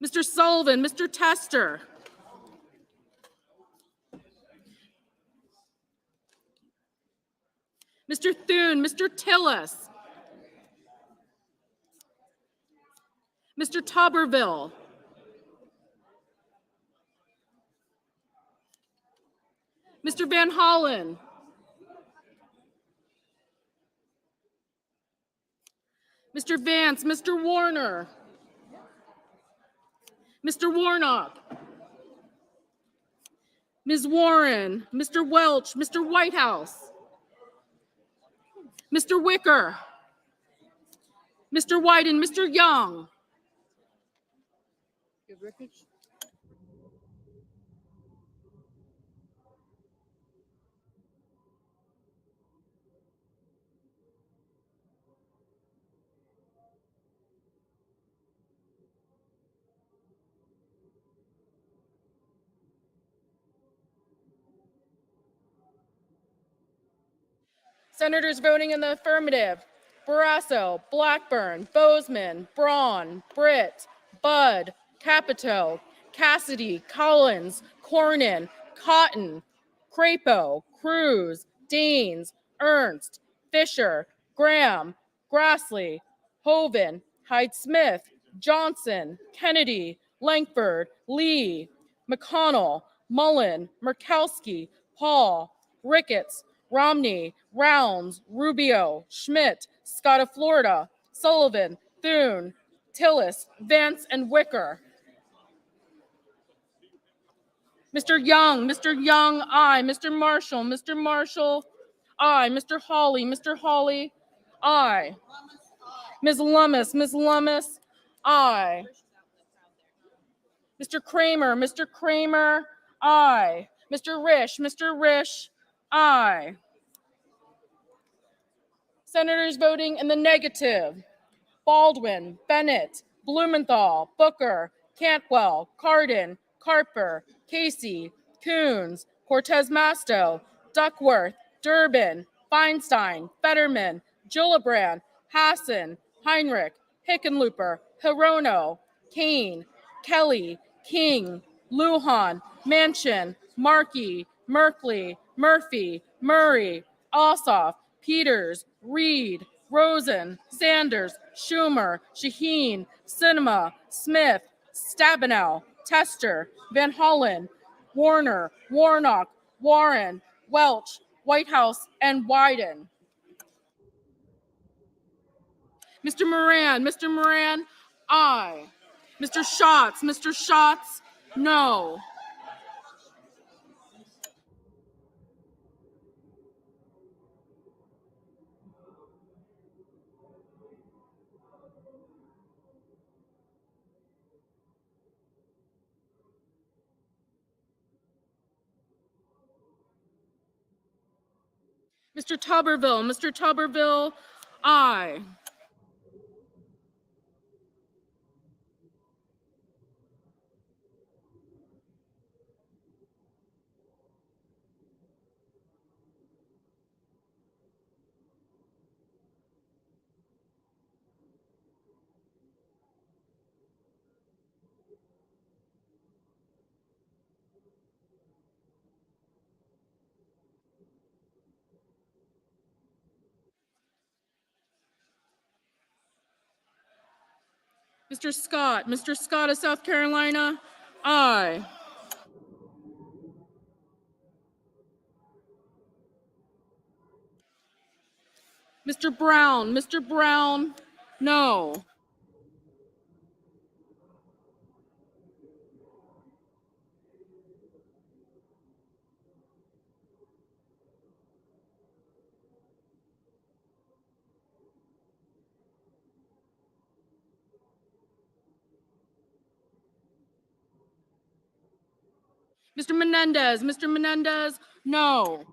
Mr. Sullivan, Mr. Tester, Mr. Thune, Mr. Tillis, Mr. Tuberville, Mr. Van Hollen, Mr. Vance, Mr. Warner, Mr. Warnock, Ms. Warren, Mr. Welch, Mr. Whitehouse, Mr. Wicker, Mr. Wyden, Mr. Young, Good Rickage. Senators voting in the affirmative: Barrasso, Blackburn, Bozeman, Braun, Britt, Budd, Capito, Cassidy, Collins, Cornyn, Cotton, Crapo, Cruz, Deans, Ernst, Fisher, Graham, Grassley, Hoven, Hyde-Smith, Johnson, Kennedy, Langford, Lee, McConnell, Mullen, Murkowski, Paul, Ricketts, Romney, Rounds, Rubio, Schmidt, Scott of Florida, Sullivan, Thune, Tillis, Vance, and Wicker. Mr. Young, aye. Mr. Marshall, aye. Mr. Hawley, aye. Ms. Lummis, aye. Mr. Kramer, aye. Mr. Risch, aye. Senators voting in the negative: Baldwin, Bennett, Blumenthal, Booker, Cantwell, Cardin, Carper, Casey, Coons, Cortez Masto, Duckworth, Durbin, Feinstein, Fetterman, Gillibrand, Hassan, Heinrich, Hickenlooper, Hirono, Kane, Kelly, King, Lujan, Manchin, Markey, Merkley, Murphy, Murray, Ossoff, Peters, Reed, Rosen, Sanders, Schumer, Shaheen, Sinema, Smith, Stabenow, Tester, Van Hollen, Warner, Warnock, Warren, Welch, Whitehouse, and Wyden. Mr. Moran, aye. Mr. Schatz, no. Mr. Tuberville, aye. Mr. Scott of South Carolina, aye. Mr. Brown, no. Mr. Menendez, no.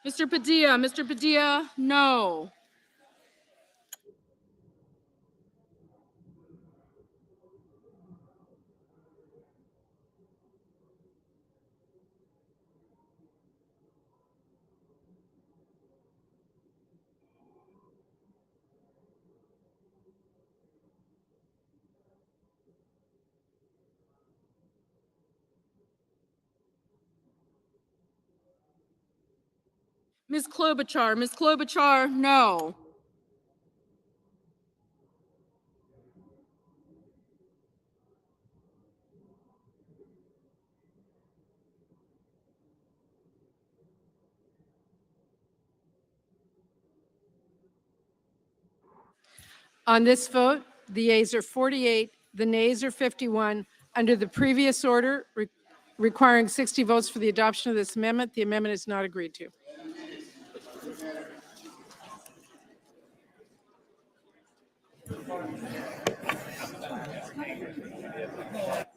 Mr. Padilla, no. Ms. Klobuchar, no. On this vote, the yeas are 48, the nays are 51. Under the previous order requiring 60 votes for the adoption of this amendment, the amendment is not agreed to.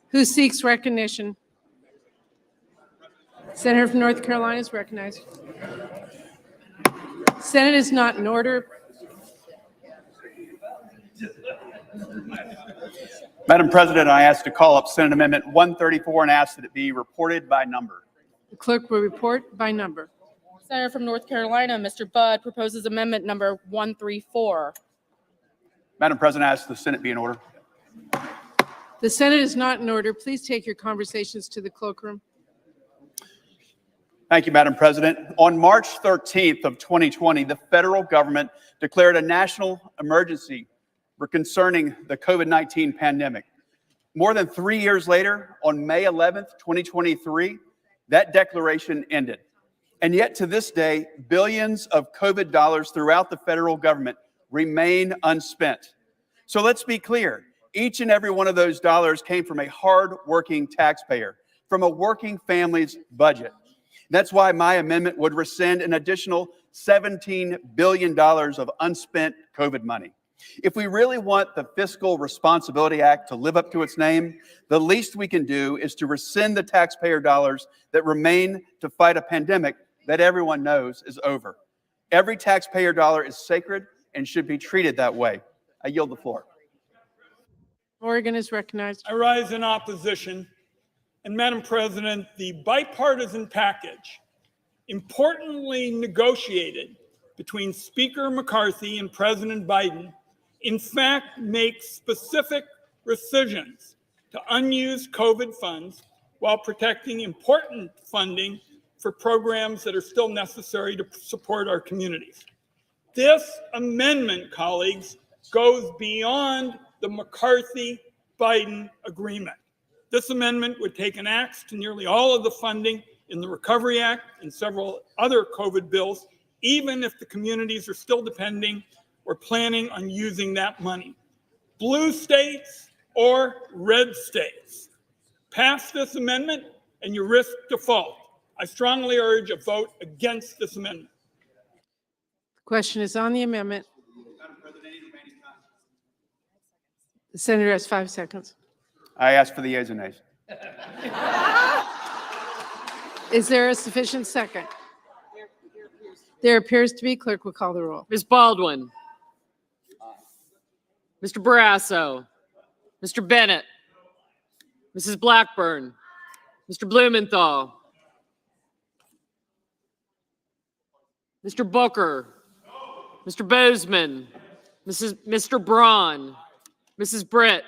Who seeks recognition? Senator from North Carolina is recognized. Senate is not in order. Madam President, I ask to call up Senate Amendment 134 and ask that it be reported by number. The clerk will report by number. Senator from North Carolina, Mr. Budd, proposes amendment number 134. Madam President, I ask the Senate be in order. The Senate is not in order. Please take your conversations to the cloakroom. Thank you, Madam President. On March 13th of 2020, the federal government declared a national emergency concerning the COVID-19 pandemic. More than 3 years later, on May 11th, 2023, that declaration ended. And yet to this day, billions of COVID dollars throughout the federal government remain unspent. So let's be clear. Each and every one of those dollars came from a hard-working taxpayer, from a working family's budget. That's why my amendment would rescind an additional $17 billion of unspent COVID money. If we really want the Fiscal Responsibility Act to live up to its name, the least we can do is to rescind the taxpayer dollars that remain to fight a pandemic that everyone knows is over. Every taxpayer dollar is sacred and should be treated that way. I yield the floor. Oregon is recognized. I rise in opposition. And Madam President, the bipartisan package importantly negotiated between Speaker McCarthy and President Biden in fact makes specific rescissions to unused COVID funds while protecting important funding for programs that are still necessary to support our communities. This amendment, colleagues, goes beyond the McCarthy-Biden agreement. This amendment would take an axe to nearly all of the funding in the Recovery Act and several other COVID bills, even if the communities are still depending or planning on using that money. Blue states or red states, pass this amendment and you risk default. I strongly urge a vote against this amendment. The question is on the amendment. The senator has 5 seconds. I ask for the yeas and nays. Is there a sufficient second? There appears to be. Clerk will call the roll. Ms. Baldwin. Mr. Barrasso. Mr. Bennett. Mrs. Blackburn. Mr. Blumenthal. Mr. Booker. Mr. Bozeman. Mr. Braun. Mrs. Britt.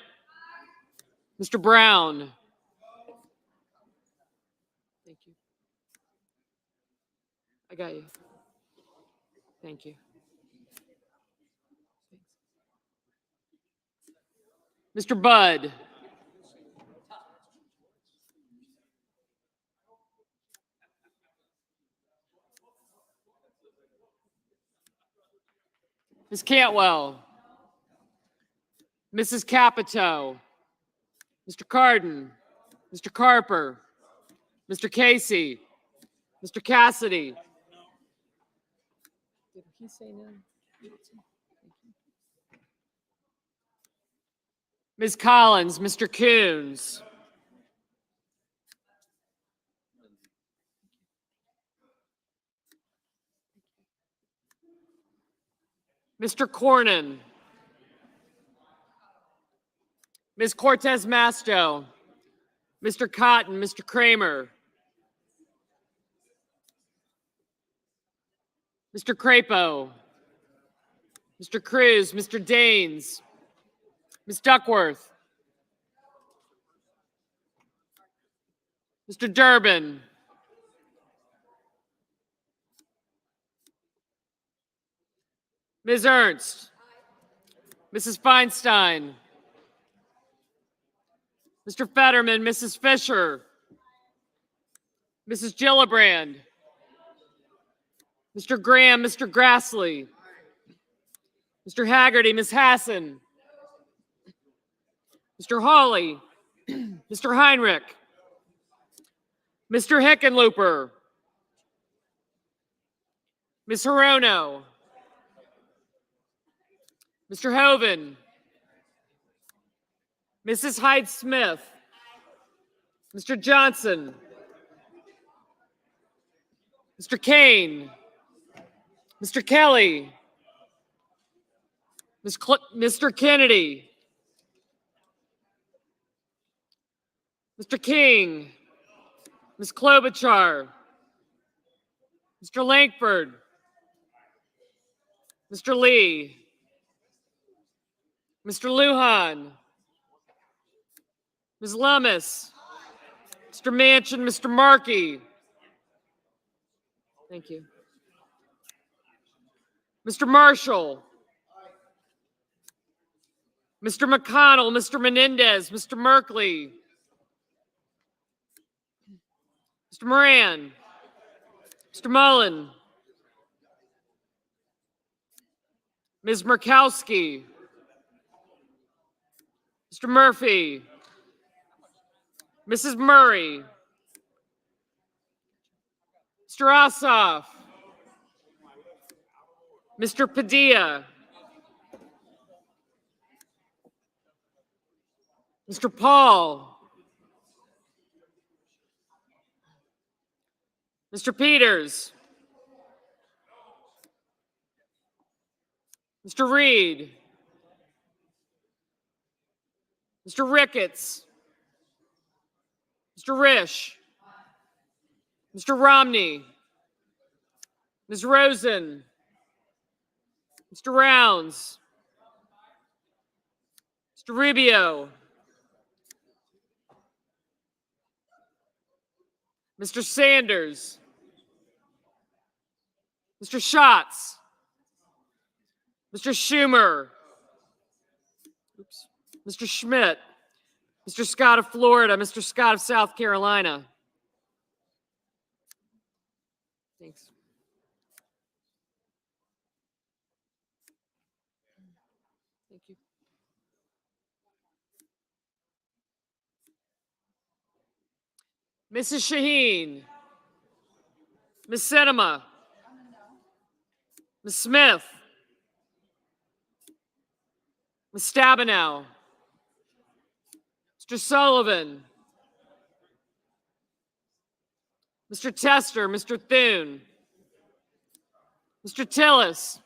Mr. Brown. Thank you. I got you. Thank you. Mr. Budd. Ms. Cantwell. Mrs. Capito. Mr. Cardin. Mr. Carper. Mr. Casey. Mr. Cassidy. Did he say no? Ms. Collins, Mr. Coons. Mr. Cornyn, Ms. Cortez Masto, Mr. Cotton, Mr. Kramer, Mr. Crapo, Mr. Cruz, Mr. Daines, Ms. Duckworth, Mr. Durbin, Ms. Ernst, Mrs. Feinstein, Mr. Fetterman, Mrs. Fisher, Mrs. Gillibrand, Mr. Graham, Mr. Grassley, Mr. Haggerty, Ms. Hassan, Mr. Hawley, Mr. Heinrich, Mr. Hickenlooper, Ms. Hirono, Mr. Hoven, Mrs. Hyde-Smith, Mr. Johnson, Mr. Kane, Mr. Kelly, Mr. Kennedy, Mr. King, Ms. Klobuchar, Mr. Langford, Mr. Lee, Mr. Lujan, Ms. Lummis, Mr. Manchin, Mr. Markey. Thank you. Mr. Marshall, Mr. McConnell, Mr. Menendez, Mr. Merkley, Mr. Moran, Mr. Mullen, Ms. Murkowski, Mr. Murphy, Mrs. Murray, Mr. Ossoff, Mr. Padilla, Mr. Paul, Mr. Peters, Mr. Reed, Mr. Ricketts, Mr. Risch, Mr. Romney, Ms. Rosen, Mr. Rounds, Mr. Rubio, Mr. Sanders, Mr. Schatz, Mr. Schumer, Mr. Schmidt, Mr. Scott of Florida, Mr. Scott of South Carolina. Thanks. Thank you. Mrs. Shaheen, Ms. Sinema, Ms. Smith, Ms. Stabenow, Mr. Sullivan, Mr. Tester, Mr. Thune, Mr. Tillis,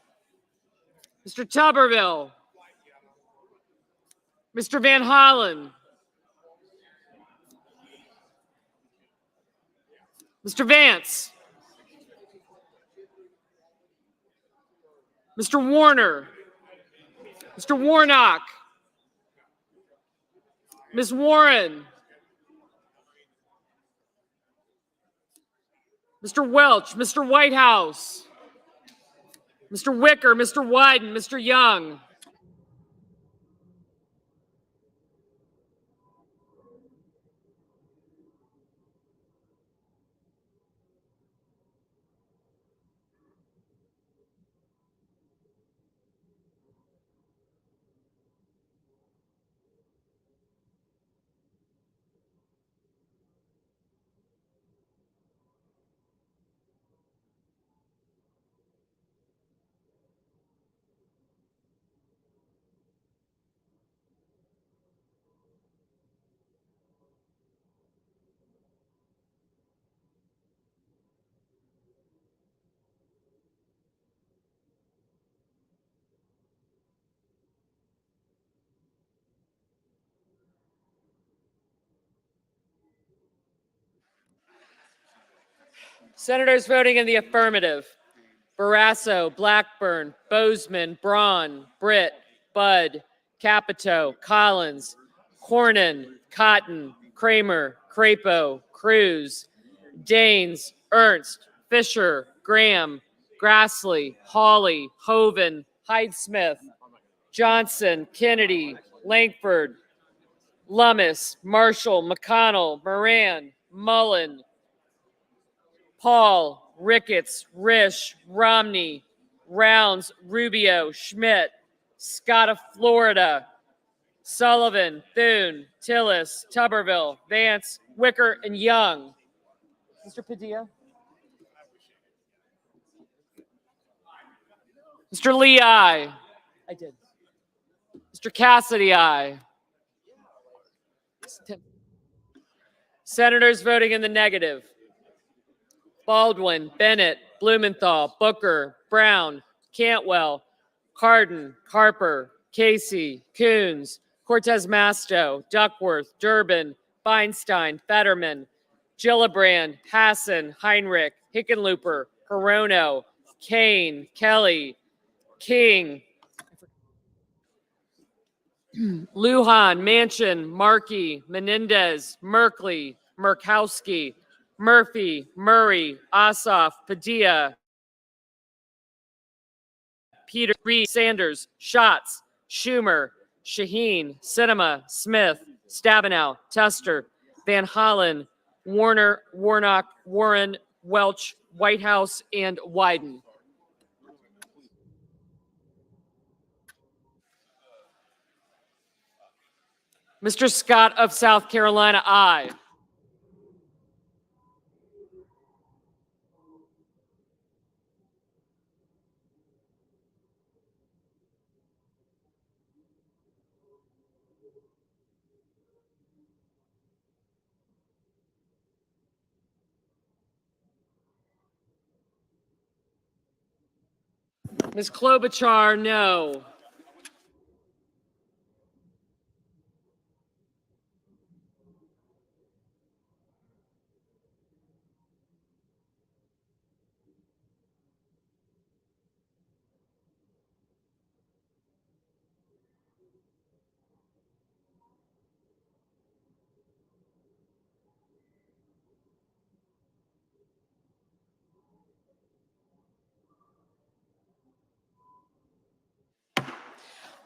Mr. Tuberville, Mr. Van Hollen, Mr. Vance, Mr. Warner, Mr. Warnock, Ms. Warren, Mr. Welch, Mr. Whitehouse, Mr. Wicker, Mr. Wyden, Mr. Young, Senators voting in the affirmative: Barrasso, Blackburn, Bozeman, Braun, Britt, Budd, Capito, Collins, Cornyn, Cotton, Kramer, Crapo, Cruz, Daines, Ernst, Fisher, Graham, Grassley, Hawley, Hoven, Hyde-Smith, Johnson, Kennedy, Langford, Lummis, Marshall, McConnell, Moran, Mullen, Paul, Ricketts, Risch, Romney, Rounds, Rubio, Schmidt, Scott of Florida, Sullivan, Thune, Tillis, Tuberville, Vance, Wicker, and Young. Mr. Padilla? Mr. Lee, aye. I did. Mr. Cassidy, aye. Senators voting in the negative: Baldwin, Bennett, Blumenthal, Booker, Brown, Cantwell, Cardin, Carper, Casey, Coons, Cortez Masto, Duckworth, Durbin, Feinstein, Fetterman, Gillibrand, Hassan, Heinrich, Hickenlooper, Corono, Kane, Kelly, King, Lujan, Manchin, Markey, Menendez, Merkley, Murkowski, Murphy, Murray, Ossoff, Padilla, Peter, Reed, Sanders, Schatz, Schumer, Shaheen, Sinema, Smith, Stabenow, Tester, Van Hollen, Warner, Warnock, Warren, Welch, Whitehouse, and Wyden. Mr. Scott of South Carolina, aye. Ms. Klobuchar, no.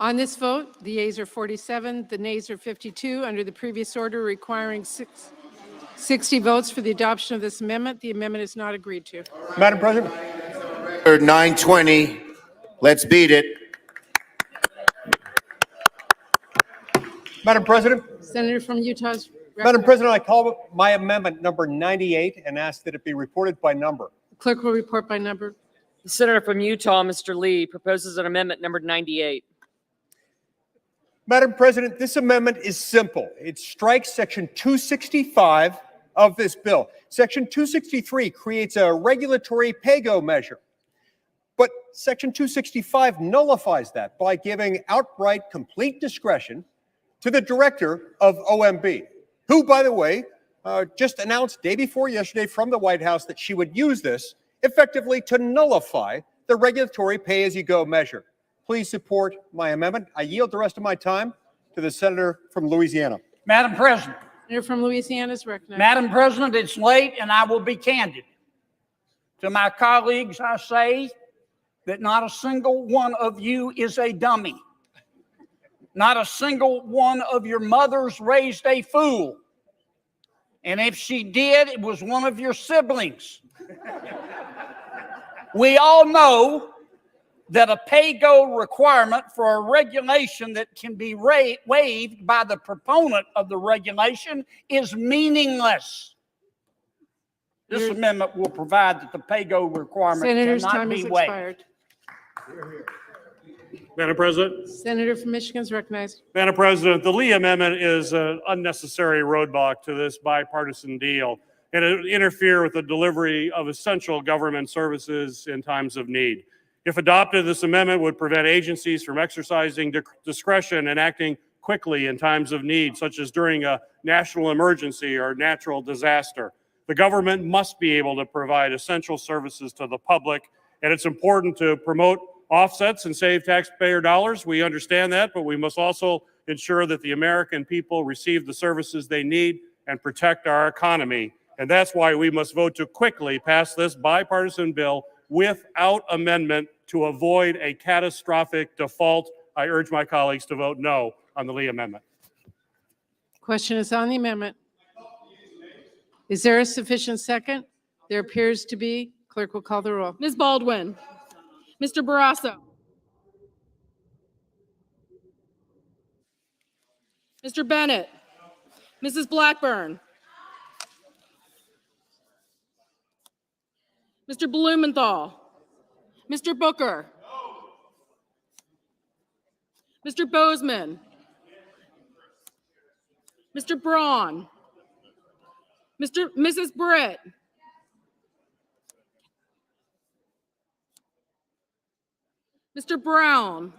On this vote, the yeas are 47, the nays are 52. Under the previous order requiring 60 votes for the adoption of this amendment, the amendment is not agreed to. Madam President. 920. Let's beat it. Madam President. Senator from Utah's. Madam President, I call my amendment number 98 and ask that it be reported by number. Clerk will report by number. The senator from Utah, Mr. Lee, proposes an amendment number 98. Madam President, this amendment is simple. It strikes Section 265 of this bill. Section 263 creates a regulatory pay-go measure. But Section 265 nullifies that by giving outright complete discretion to the director of OMB, who, by the way, just announced day before yesterday from the White House that she would use this effectively to nullify the regulatory pay-as-you-go measure. Please support my amendment. I yield the rest of my time to the senator from Louisiana. Madam President. Senator from Louisiana is recognized. Madam President, it's late and I will be candid. To my colleagues, I say that not a single one of you is a dummy. Not a single one of your mothers raised a fool. And if she did, it was one of your siblings. We all know that a pay-go requirement for a regulation that can be waived by the proponent of the regulation is meaningless. This amendment will provide that the pay-go requirement Senator's cannot time be has waived. expired. Madam President. Senator from Michigan is recognized. Madam President, the Lee Amendment is an unnecessary roadblock to this bipartisan deal, and it would interfere with the delivery of essential government services in times of need. If adopted, this amendment would prevent agencies from exercising discretion and acting quickly in times of need, such as during a national emergency or natural disaster. The government must be able to provide essential services to the public, and it's important to promote offsets and save taxpayer dollars. We understand that, but we must also ensure that the American people receive the services they need and protect our economy. And that's why we must vote to quickly pass this bipartisan bill without amendment to avoid a catastrophic default. I urge my colleagues to vote no on the Lee amendment. Question is on the amendment. Is there a sufficient second? There appears to be. Clerk will call the roll. Ms. Baldwin, Mr. Barrasso, Mr. Bennett, Mrs. Blackburn, Mr. Blumenthal, Mr. Booker, Mr. Bozeman, Mr. Braun, Mrs. Britt, Mr. Brown,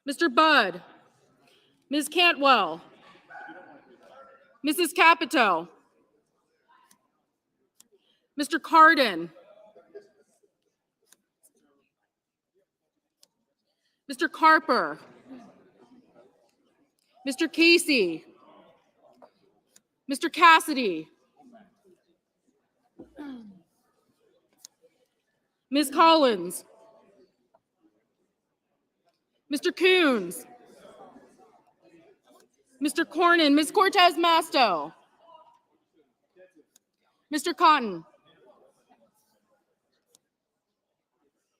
Mr. Budd, Ms. Cantwell, Mrs. Capito, Mr. Cardin, Mr. Carper, Mr. Casey, Mr. Cassidy, Ms. Collins, Mr. Coons, Mr. Cornyn, Ms. Cortez Masto, Mr. Cotton,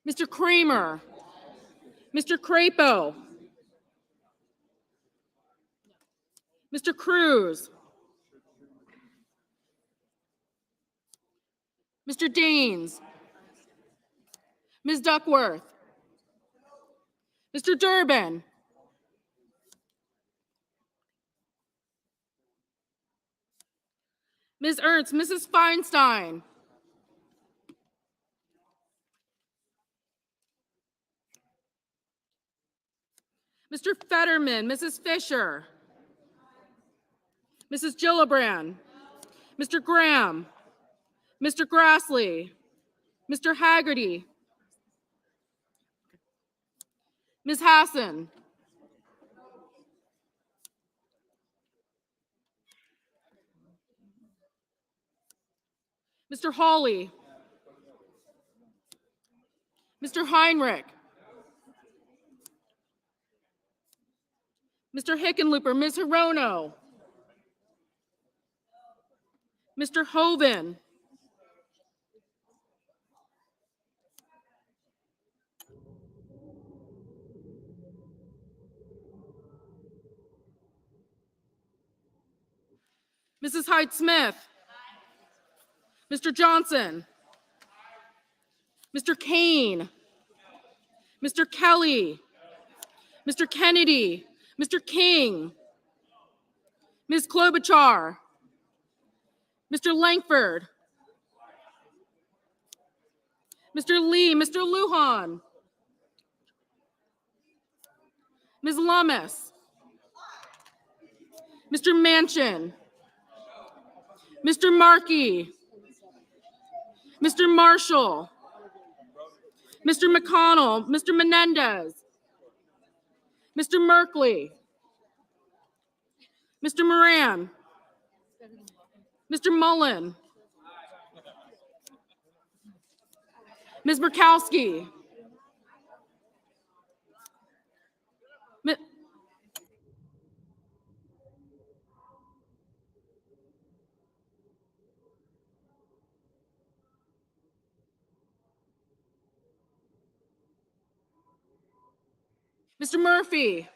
Mr. Kramer, Mr. Crapo, Mr. Cruz, Mr. Daines, Ms. Duckworth, Mr. Durbin, Ms. Ernst, Mrs. Feinstein, Mr. Fetterman, Mrs. Fisher, Mrs. Gillibrand, Mr. Graham, Mr. Grassley, Mr. Haggerty, Ms. Hassan, Mr. Hawley, Mr. Heinrich, Mr. Hickenlooper, Ms. Hirono, Mr. Hoven, Mrs. Hyde-Smith, Mr. Johnson, Mr. Kane, Mr. Kelly, Mr. Kennedy, Mr. King, Ms. Klobuchar, Mr. Langford, Mr. Lee, Mr. Lujan, Ms. Lummis, Mr. Manchin, Mr. Markey, Mr. Marshall, Mr. McConnell, Mr. Menendez, Mr. Merkley, Mr. Moran, Mr. Mullen, Ms. Murkowski, Mr. Murphy,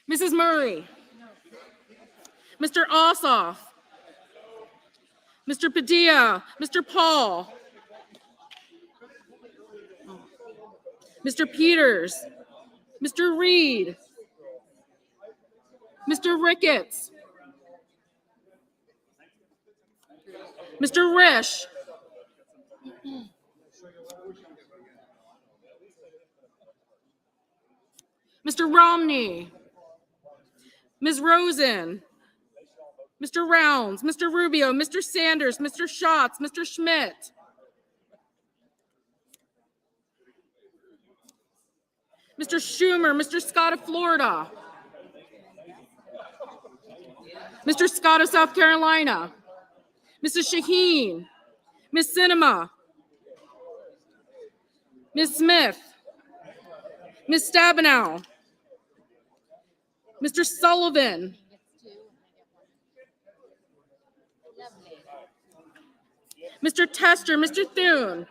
Mrs. Murray, Mr. Ossoff, Mr. Padilla, Mr. Paul, Mr. Peters, Mr. Reed, Mr. Ricketts, Mr. Risch, Mr. Romney, Ms. Rosen, Mr. Rounds, Mr. Rubio, Mr. Sanders, Mr. Schatz, Mr. Schmidt, Mr. Schumer, Mr. Scott of Florida, Mr. Scott of South Carolina, Mrs. Shaheen, Ms. Sinema, Ms. Smith, Ms. Stabenow, Mr. Sullivan, Mr. Tester, Mr. Thune,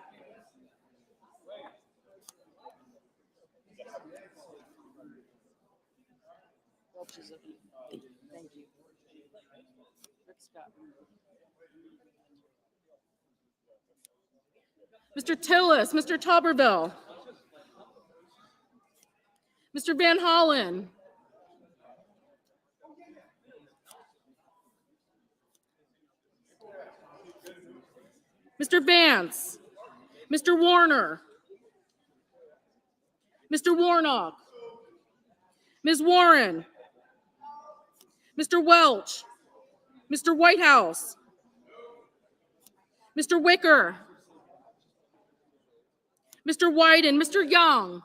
Mr. Tillis, Mr. Tuberville, Mr. Van Hollen, Mr. Vance, Mr. Warner, Mr. Warnock, Ms. Warren, Mr. Welch, Mr. Whitehouse, Mr. Wicker, Mr. Wyden, Mr. Young,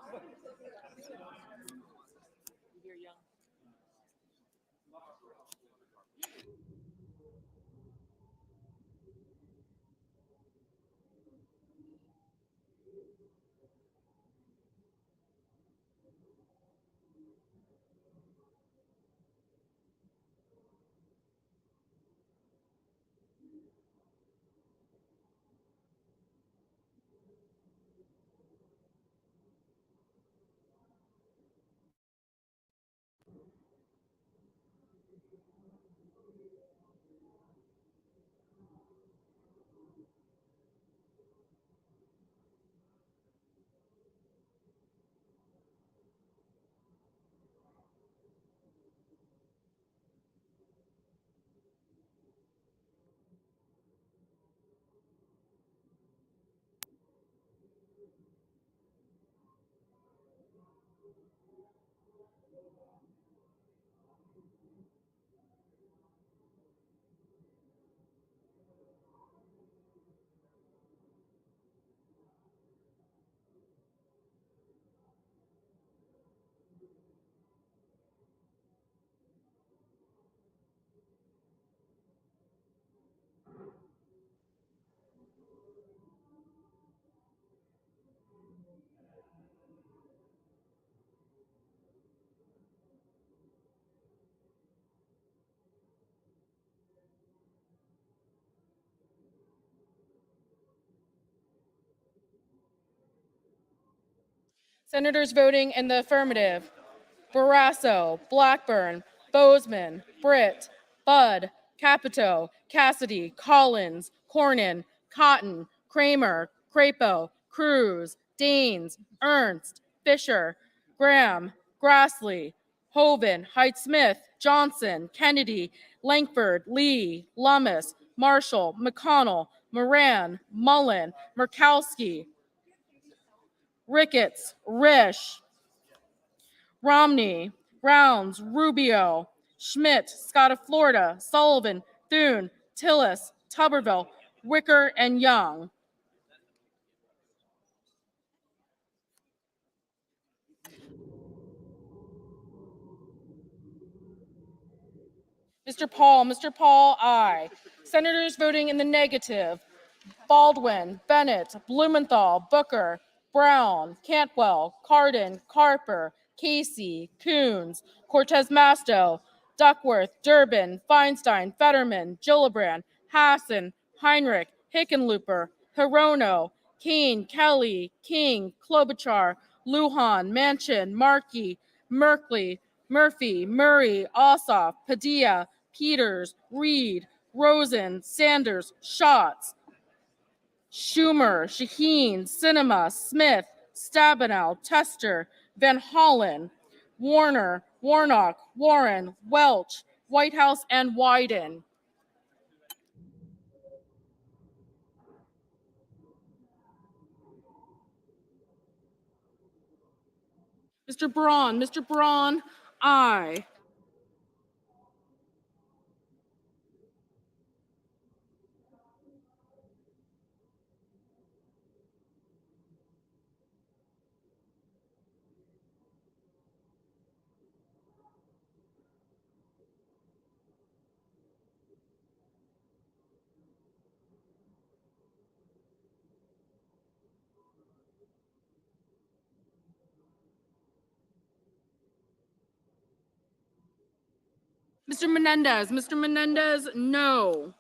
Senators voting in the affirmative: Barrasso, Blackburn, Bozeman, Britt, Budd, Capito, Cassidy, Collins, Cornyn, Cotton, Kramer, Crapo, Cruz, Daines, Ernst, Fisher, Graham, Grassley, Hoven, Height-Smith, Johnson, Kennedy, Langford, Lee, Lummis, Marshall, McConnell, Moran, Mullen, Murkowski, Ricketts, Risch, Romney, Rounds, Rubio, Schmidt, Scott of Florida, Sullivan, Thune, Tillis, Tuberville, Wicker, and Young. Mr. Paul, aye. Senators voting in the negative: Baldwin, Bennett, Blumenthal, Booker, Brown, Cantwell, Cardin, Carper, Casey, Coons, Cortez Masto, Duckworth, Durbin, Feinstein, Fetterman, Gillibrand, Hassan, Heinrich, Hickenlooper, Hirono, Kane, Kelly, King, Klobuchar, Lujan, Manchin, Markey, Merkley, Murphy, Murray, Ossoff, Padilla, Peters, Reed, Rosen, Sanders, Schatz, Schumer, Shaheen, Sinema, Smith, Stabenow, Tester, Van Hollen, Warner, Warnock, Warren, Welch, Whitehouse, and Wyden. Mr. Braun, aye. Mr. Menendez, no.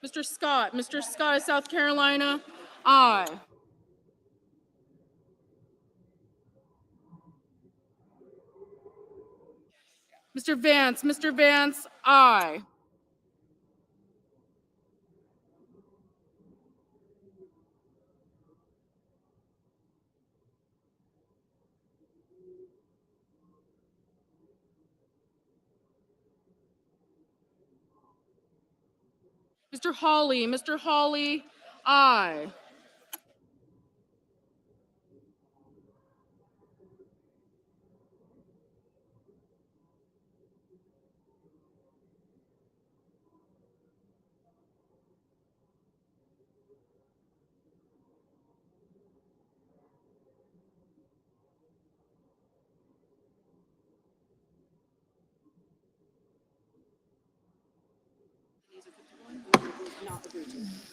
Mr. Scott of South Carolina, aye. Mr. Vance, aye. Mr. Hawley, aye.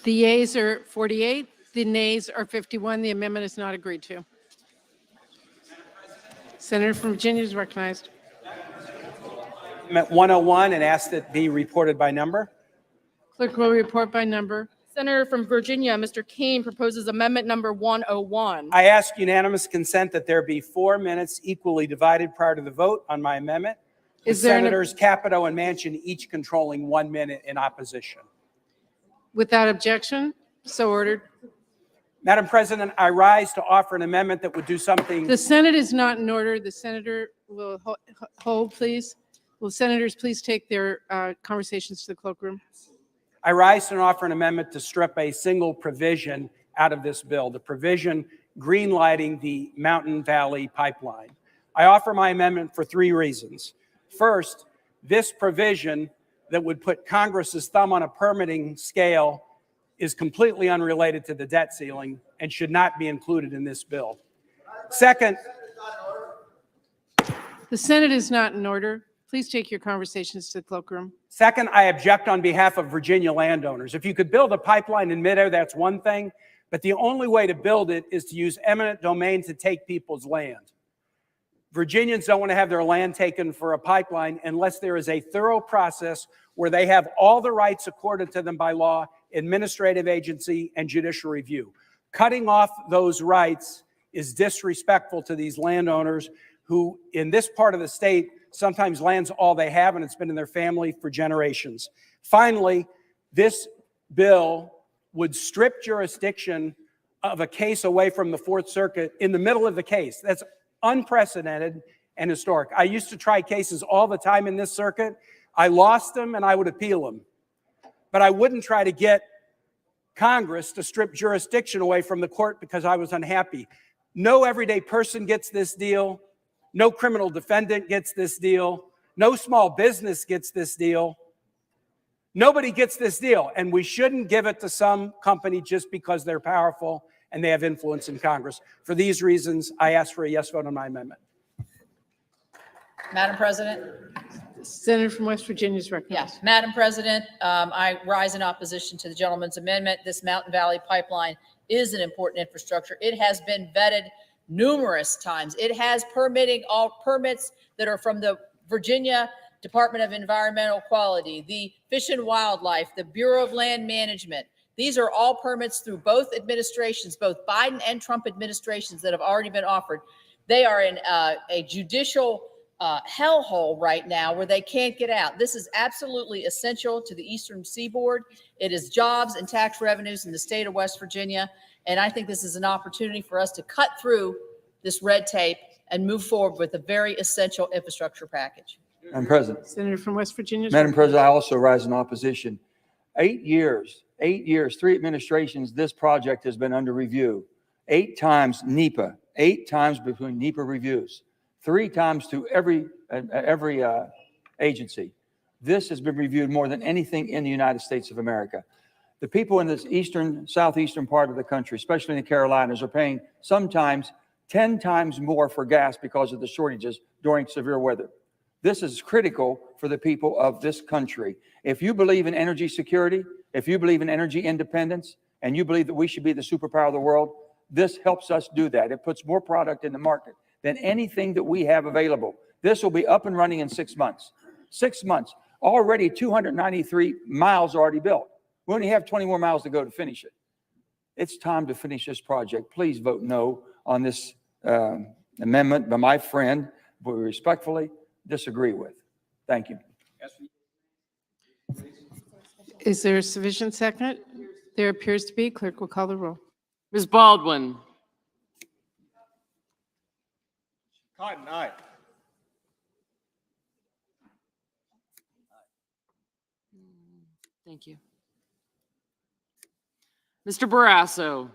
The yeas are 48, the nays are 51. The amendment is not agreed to. Senator from Virginia is recognized. Amendment 101 and ask that it be reported by number. Clerk will report by number. Senator from Virginia, Mr. Kane proposes amendment number 101. I ask unanimous consent that there be 4 minutes equally divided prior to the vote on my amendment. Is there an- Senators Capito and Manchin each controlling 1 minute in opposition. Without objection, so ordered. Madam President, I rise to offer an amendment that would do something. The Senate is not in order. The senator will hold, please. Will senators please take their conversations to the cloakroom? I rise to offer an amendment to strip a single provision out of this bill, the provision greenlighting the Mountain Valley Pipeline. I offer my amendment for 3 reasons. First, this provision that would put Congress's thumb on a permitting scale is completely unrelated to the debt ceiling and should not be included in this bill. Second, The Senate is not in order. Please take your conversations to the cloakroom. Second, I object on behalf of Virginia landowners. If you could build a pipeline in midair, that's one thing, but the only way to build it is to use eminent domain to take people's land. Virginians don't want to have their land taken for a pipeline unless there is a thorough process where they have all the rights accorded to them by law, administrative agency, and judicial review. Cutting off those rights is disrespectful to these landowners who, in this part of the state, sometimes land's all they have and it's been in their family for generations. Finally, this bill would strip jurisdiction of a case away from the Fourth Circuit in the middle of the case. That's unprecedented and historic. I used to try cases all the time in this circuit. I lost them and I would appeal them. But I wouldn't try to get Congress to strip jurisdiction away from the court because I was unhappy. No everyday person gets this deal. No criminal defendant gets this deal. No small business gets this deal. Nobody gets this deal, and we shouldn't give it to some company just because they're powerful and they have influence in Congress. For these reasons, I ask for a yes vote on my amendment. Madam President? Senator from West Virginia is recognized. Yes, Madam President, I rise in opposition to the gentleman's amendment. This Mountain Valley Pipeline is an important infrastructure. It has been vetted numerous times. It has all permits that are from the Virginia Department of Environmental Quality, the Fish and Wildlife, the Bureau of Land Management. These are all permits through both administrations, both Biden and Trump administrations, that have already been offered. They are in a judicial hellhole right now where they can't get out. This is absolutely essential to the Eastern Seaboard. It is jobs and tax revenues in the state of West Virginia. And I think this is an opportunity for us to cut through this red tape and move forward with a very essential infrastructure package. Madam President. Senator from West Virginia. Madam President, I also rise in opposition. 8 years, 3 administrations, this project has been under review. 8 times NEPA, 8 times between NEPA reviews, 3 times to every agency. This has been reviewed more than anything in the United States of America. The people in this southeastern part of the country, especially in the Carolinas, are paying sometimes 10 times more for gas because of the shortages during severe weather. This is critical for the people of this country. If you believe in energy security, if you believe in energy independence, and you believe that we should be the superpower of the world, this helps us do that. It puts more product in the market than anything that we have available. This will be up and running in 6 months. 6 months. Already 293 miles already built. We only have 20 more miles to go to finish it. It's time to finish this project. Please vote no on this amendment by my friend, who we respectfully disagree with. Thank you. Is there a sufficient second? There appears to be. Clerk will call the roll. Ms. Baldwin. Cotton, aye. Thank you. Mr. Barrasso.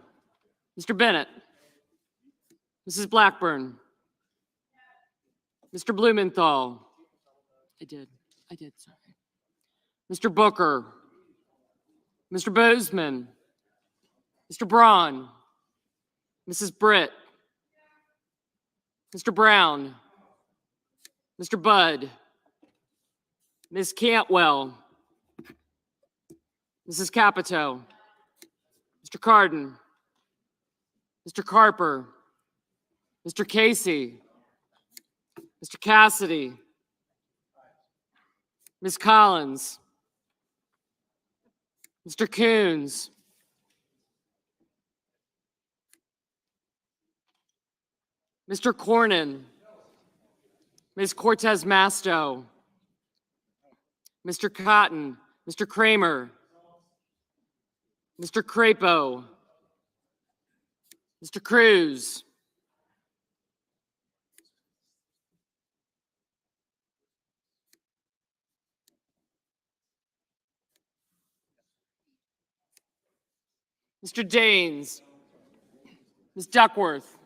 Mr. Bennett. Mrs. Blackburn. Mr. Blumenthal. I did, sorry. Mr. Booker. Mr. Bozeman. Mr. Braun. Mrs. Britt. Mr. Brown. Mr. Budd. Ms. Cantwell. Mrs. Capito. Mr. Cardin. Mr. Carper. Mr. Casey. Mr. Cassidy. Ms. Collins. Mr. Coons. Mr. Cornyn. Ms. Cortez Masto. Mr. Cotton. Mr. Kramer. Mr. Crapo. Mr. Cruz. Mr. Daines. Ms. Duckworth.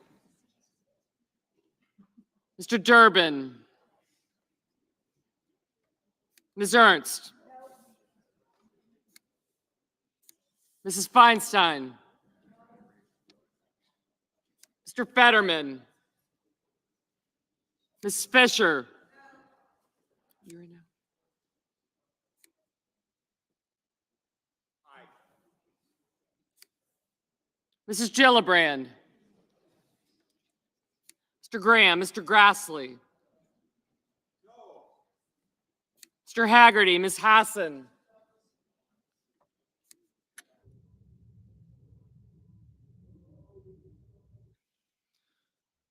Mr. Durbin. Ms. Ernst. Mrs. Feinstein. Mr. Fetterman. Ms. Fisher. Mrs. Gillibrand. Mr. Graham, Mr. Grassley. Mr. Haggerty, Ms. Hassan.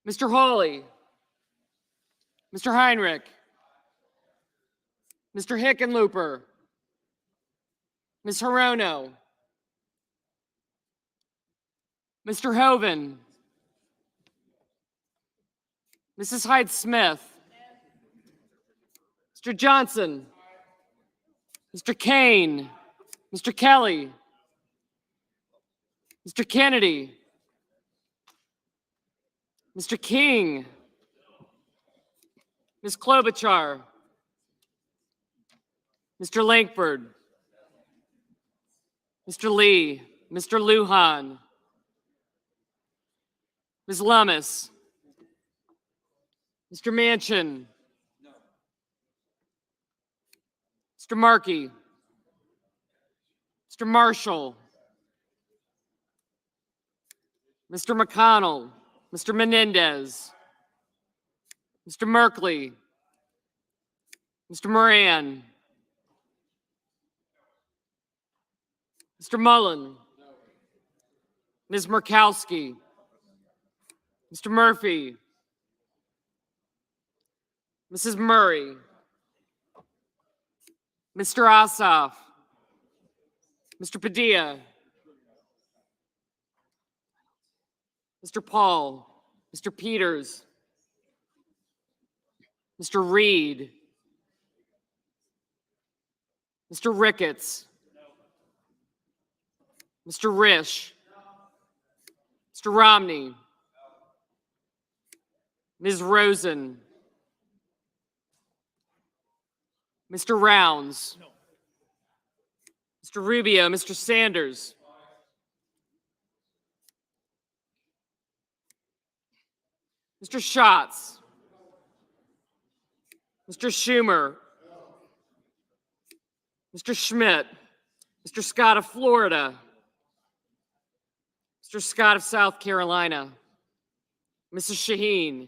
Mr. Hawley. Mr. Heinrich. Mr. Hickenlooper. Ms. Hirono. Mr. Hoven. Mrs. Hyde-Smith. Mr. Johnson. Mr. Kane. Mr. Kelly. Mr. Kennedy. Mr. King, Ms. Klobuchar, Mr. Langford, Mr. Lee, Mr. Lujan, Ms. Lummis, Mr. Manchin, Mr. Markey, Mr. Marshall, Mr. McConnell, Mr. Menendez, Mr. Merkley, Mr. Moran, Mr. Mullen, Ms. Murkowski, Mr. Murphy, Mrs. Murray, Mr. Ossoff, Mr. Padilla, Mr. Paul, Mr. Peters, Mr. Reed, Mr. Ricketts, Mr. Risch, Mr. Romney, Ms. Rosen, Mr. Rounds, Mr. Rubio, Mr. Sanders, Mr. Schatz, Mr. Schumer, Mr. Schmidt, Mr. Scott of Florida, Mr. Scott of South Carolina, Mrs. Shaheen,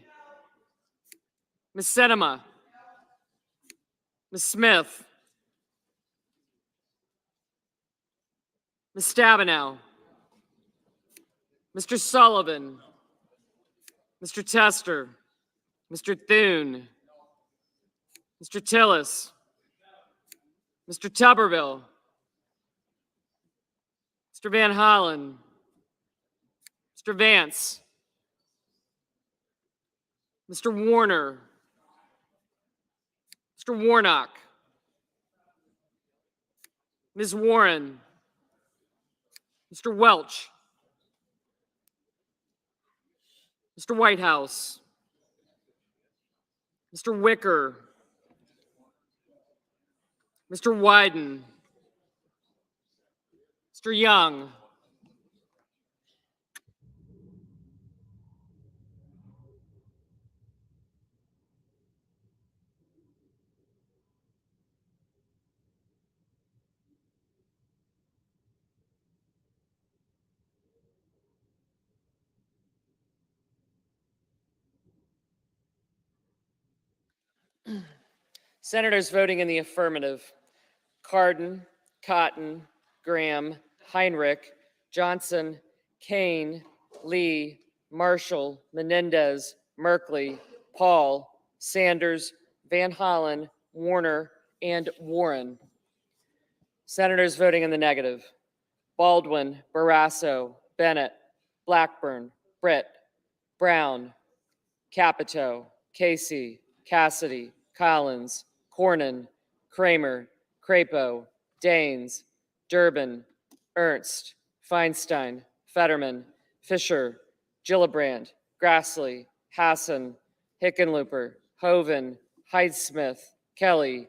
Ms. Sinema, Ms. Smith, Ms. Stabenow, Mr. Sullivan, Mr. Tester, Mr. Thune, Mr. Tillis, Mr. Tuberville, Mr. Van Hollen, Mr. Vance, Mr. Warner, Mr. Warnock, Ms. Warren, Mr. Welch, Mr. Whitehouse, Mr. Wicker, Mr. Wyden, Mr. Young, Senators voting in the affirmative: Cardin, Cotton, Graham, Heinrich, Johnson, Kane, Lee, Marshall, Menendez, Merkley, Paul, Sanders, Van Hollen, Warner, and Warren. Senators voting in the negative: Baldwin, Barrasso, Bennett, Blackburn, Britt, Brown, Capito, Casey, Cassidy, Collins, Cornyn, Kramer, Crapo, Daines, Durbin, Ernst, Feinstein, Fetterman, Fisher, Gillibrand, Grassley, Hassan, Hickenlooper, Hoven, Heidsmith, Kelly,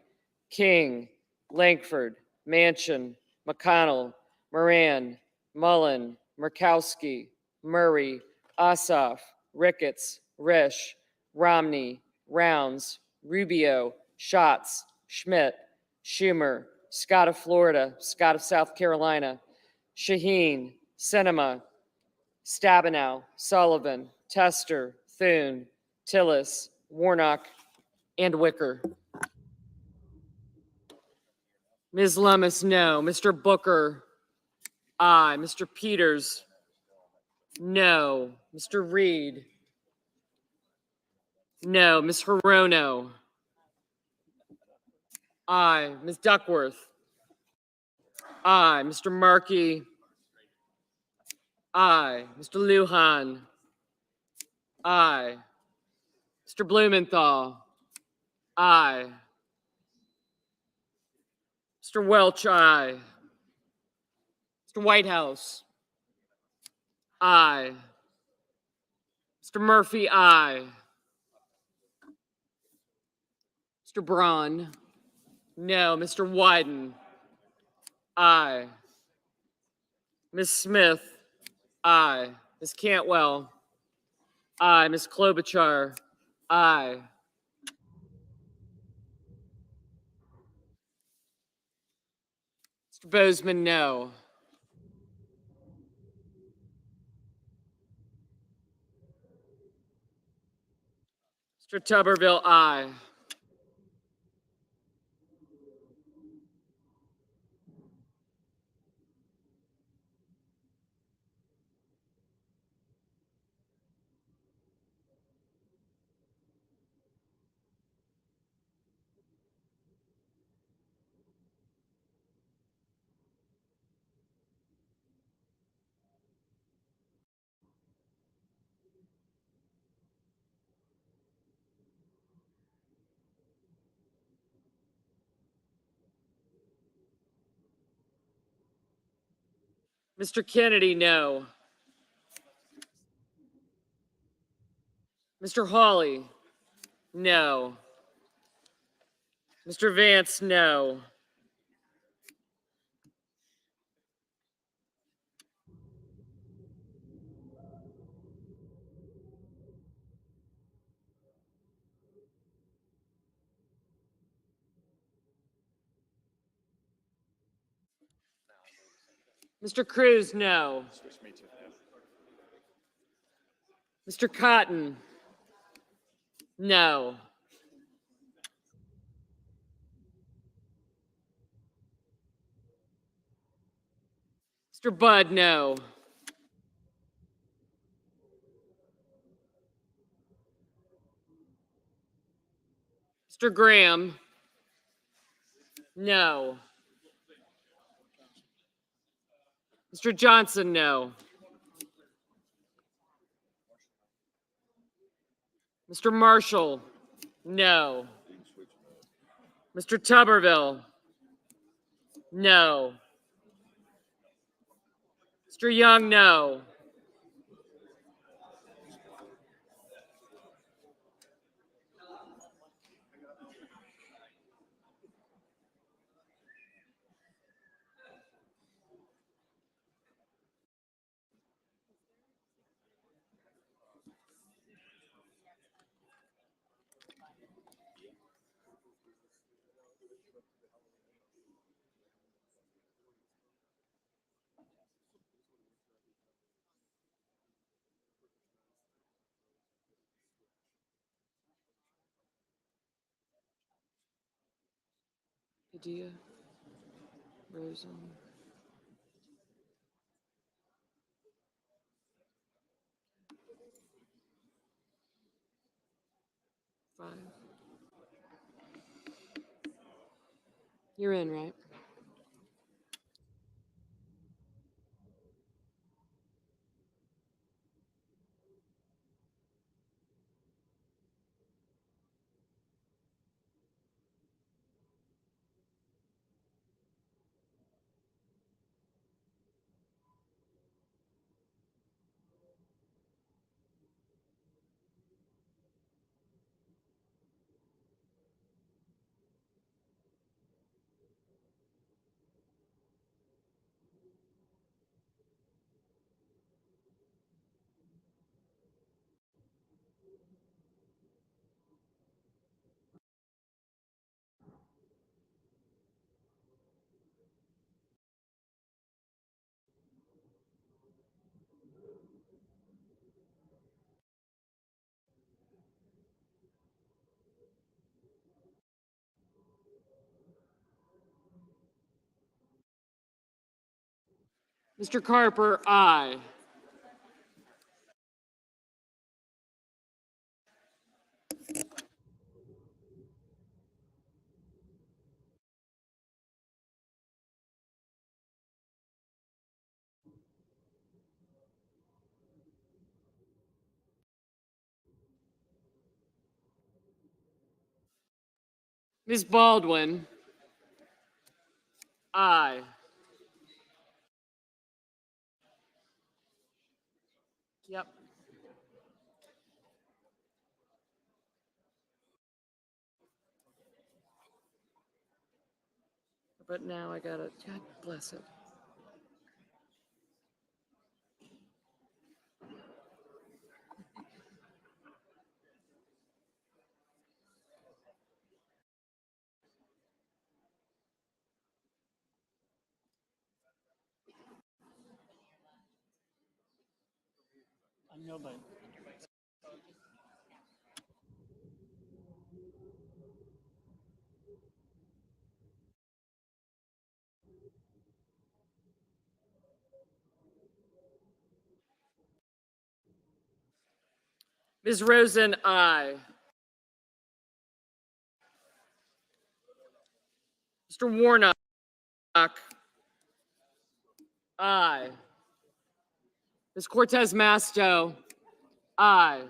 King, Langford, Manchin, McConnell, Moran, Mullen, Murkowski, Murray, Ossoff, Ricketts, Risch, Romney, Rounds, Rubio, Schatz, Schmidt, Schumer, Scott of Florida, Scott of South Carolina, Shaheen, Sinema, Stabenow, Sullivan, Tester, Thune, Tillis, Warnock, and Wicker. Ms. Lummis, no. Mr. Booker, aye. Mr. Peters, no. Mr. Reed, no. Ms. Hirono, aye. Ms. Duckworth, aye. Mr. Markey, aye. Mr. Lujan, aye. Mr. Blumenthal, aye. Mr. Welch, aye. Mr. Whitehouse, aye. Mr. Mr. Murphy, aye. Mr. Braun, no. Mr. Wyden, aye. Ms. Smith, aye. Ms. Cantwell, aye. Ms. Klobuchar, aye. Mr. Bozeman, no. Mr. Tuberville, aye. Mr. Kennedy, no. Mr. Hawley, no. Mr. Vance, no. Mr. Cruz, no. Mr. Cotton, no. Mr. Budd, no. Mr. Graham, no. Mr. Johnson, no. Mr. Marshall, no. Mr. Tuberville, no. Mr. Young, no. Padilla, Rosen. 5. You're in, right? Mr. Carper, aye. Ms. Baldwin, aye. Yep. But now I gotta, God bless it. Ms. Rosen, aye. Mr. Warnock, aye. Ms. Cortez Masto, aye.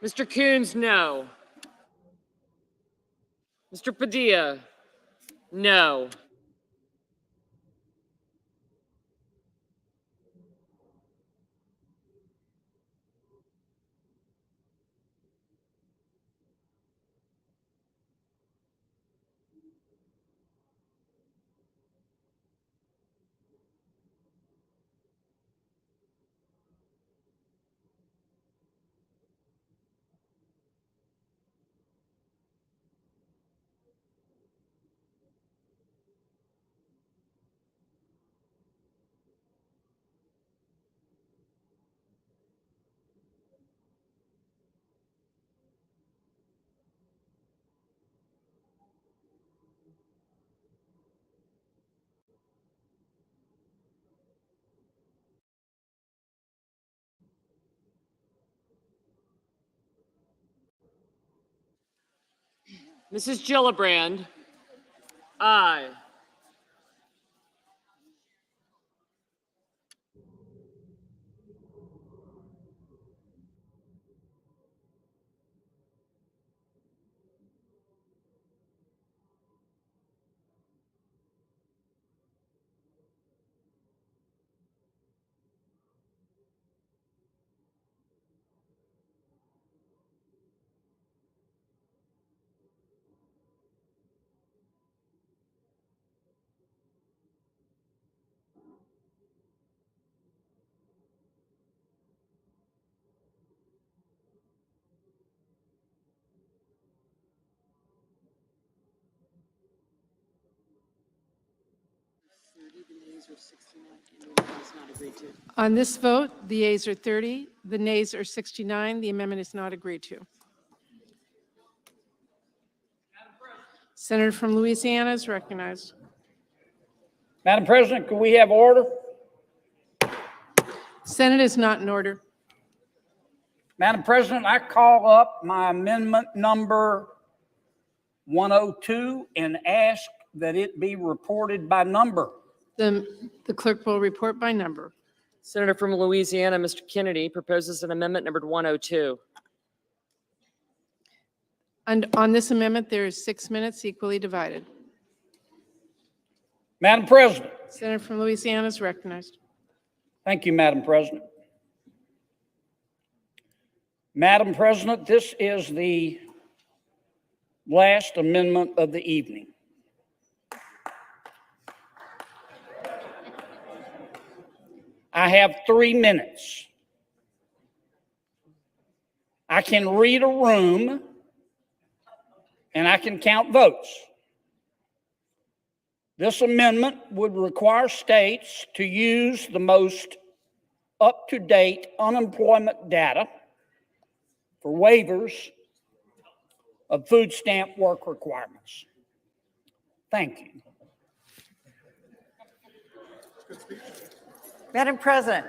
Mr. Coons, no. Mr. Padilla, no. Mrs. Gillibrand, aye. On this vote, the yeas are 30, the nays are 69. The amendment is not agreed to. Senator from Louisiana is recognized. Madam President, could we have order? Senate is not in order. Madam President, I call up my amendment number 102 and ask that it be reported by number. The clerk will report by number. Senator from Louisiana, Mr. Kennedy, proposes an amendment numbered 102. And on this amendment, there is 6 minutes equally divided. Madam President. Senator from Louisiana is recognized. Thank you, Madam President. Madam President, this is the last amendment of the evening. I have 3 minutes. I can read a room and I can count votes. This amendment would require states to use the most up-to-date unemployment data for waivers of food stamp work requirements. Thank you. Madam President.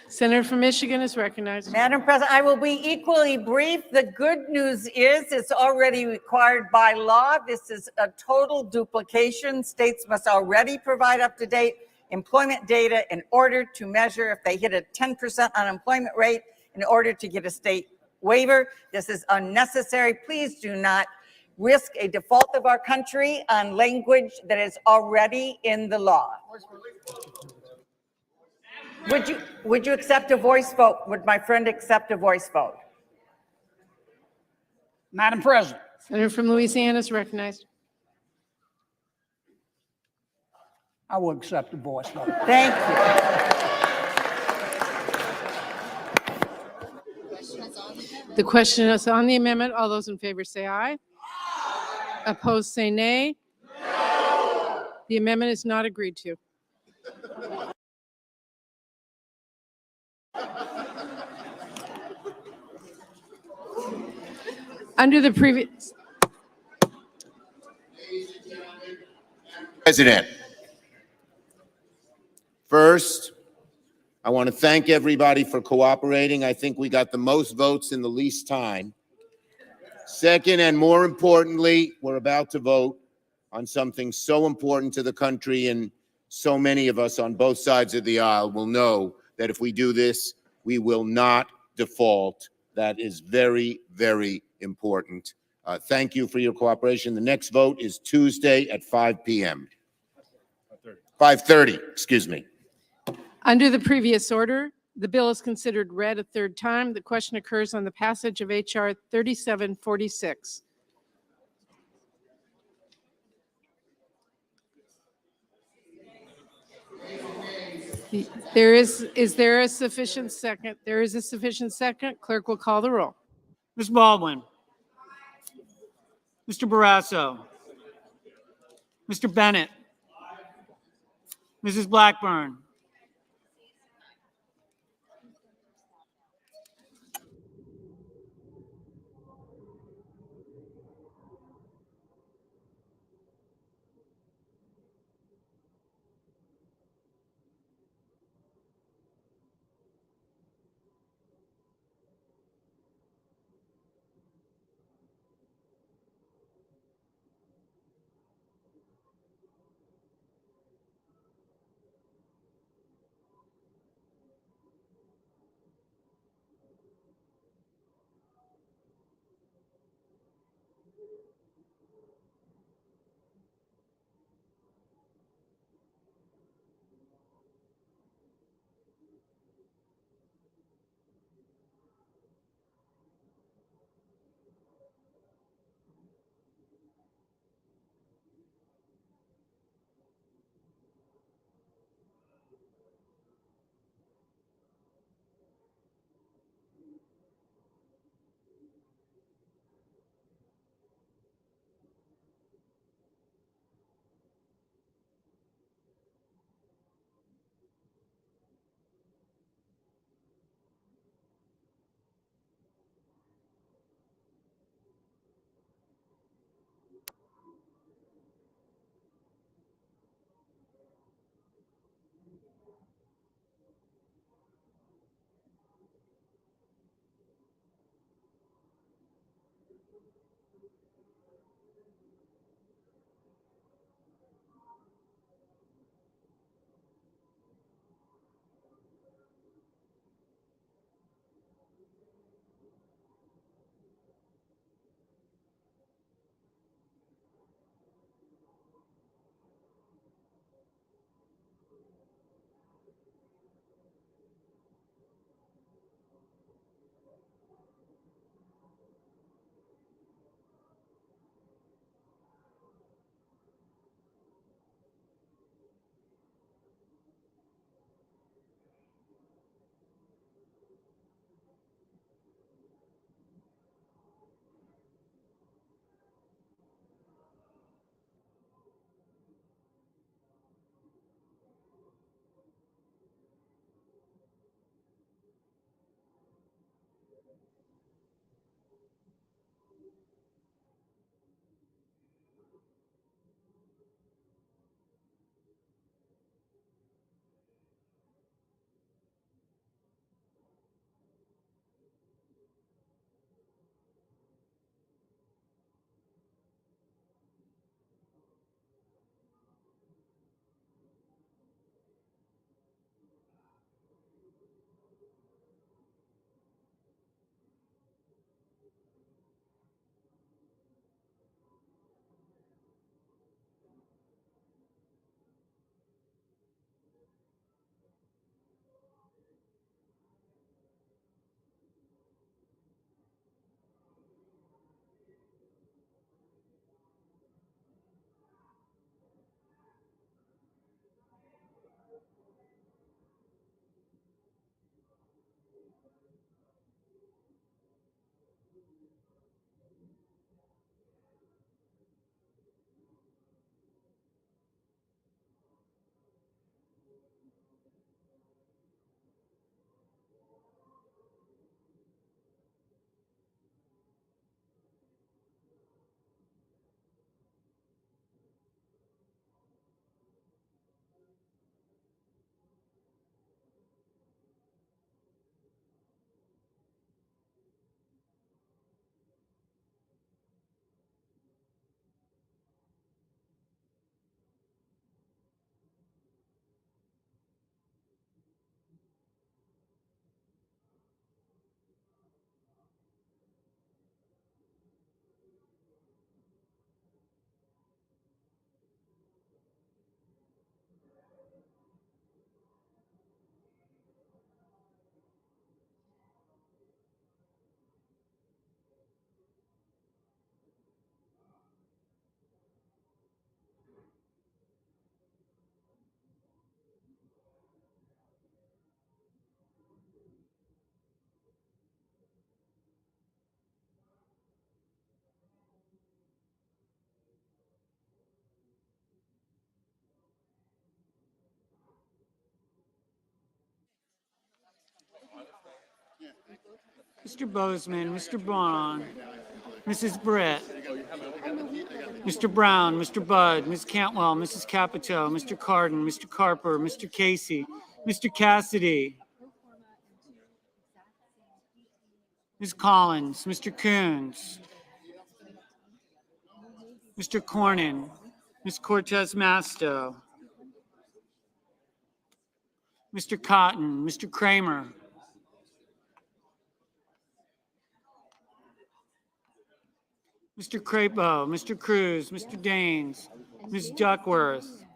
Senator from Michigan is recognized. Madam President, I will be equally brief. The good news is it's already required by law. This is a total duplication. States must already provide up-to-date employment data in order to measure if they hit a 10% unemployment rate in order to get a state waiver. This is unnecessary. Please do not risk a default of our country on language that is already in the law. Would you accept a voice vote? Would my friend accept a voice vote? Madam President. Senator from Louisiana is recognized. I will accept a voice vote. Thank you. The question is on the amendment. All those in favor say aye. Opposed say nay. The amendment is not agreed to. Under the previous. President, first, I want to thank everybody for cooperating. I think we got the most votes in the least time. Second, and more importantly, we're about to vote on something so important to the country, and so many of us on both sides of the aisle will know that if we do this, we will not default. That is very, very important. Thank you for your cooperation. The next vote is Tuesday at 5 p.m. 5:30, excuse me. Under the previous order, the bill is considered read a third time. The question occurs on the passage of H.R. 3746. Is there a sufficient second? There is a sufficient second. Clerk will call the roll. Ms. Baldwin. Mr. Barrasso. Mr. Bennett. Mrs. Blackburn. Mr. Bozeman, Mr. Braun, Mrs. Britt, Mr. Brown, Mr. Budd, Ms. Cantwell, Mrs. Capito, Mr. Cardin, Mr. Carper, Mr. Casey, Mr. Cassidy, Ms. Collins, Mr. Coons, Mr. Cornyn, Ms. Cortez Masto, Mr. Cotton, Mr. Kramer, Mr. Crapo, Mr. Cruz, Mr. Daines, Ms. Duckworth,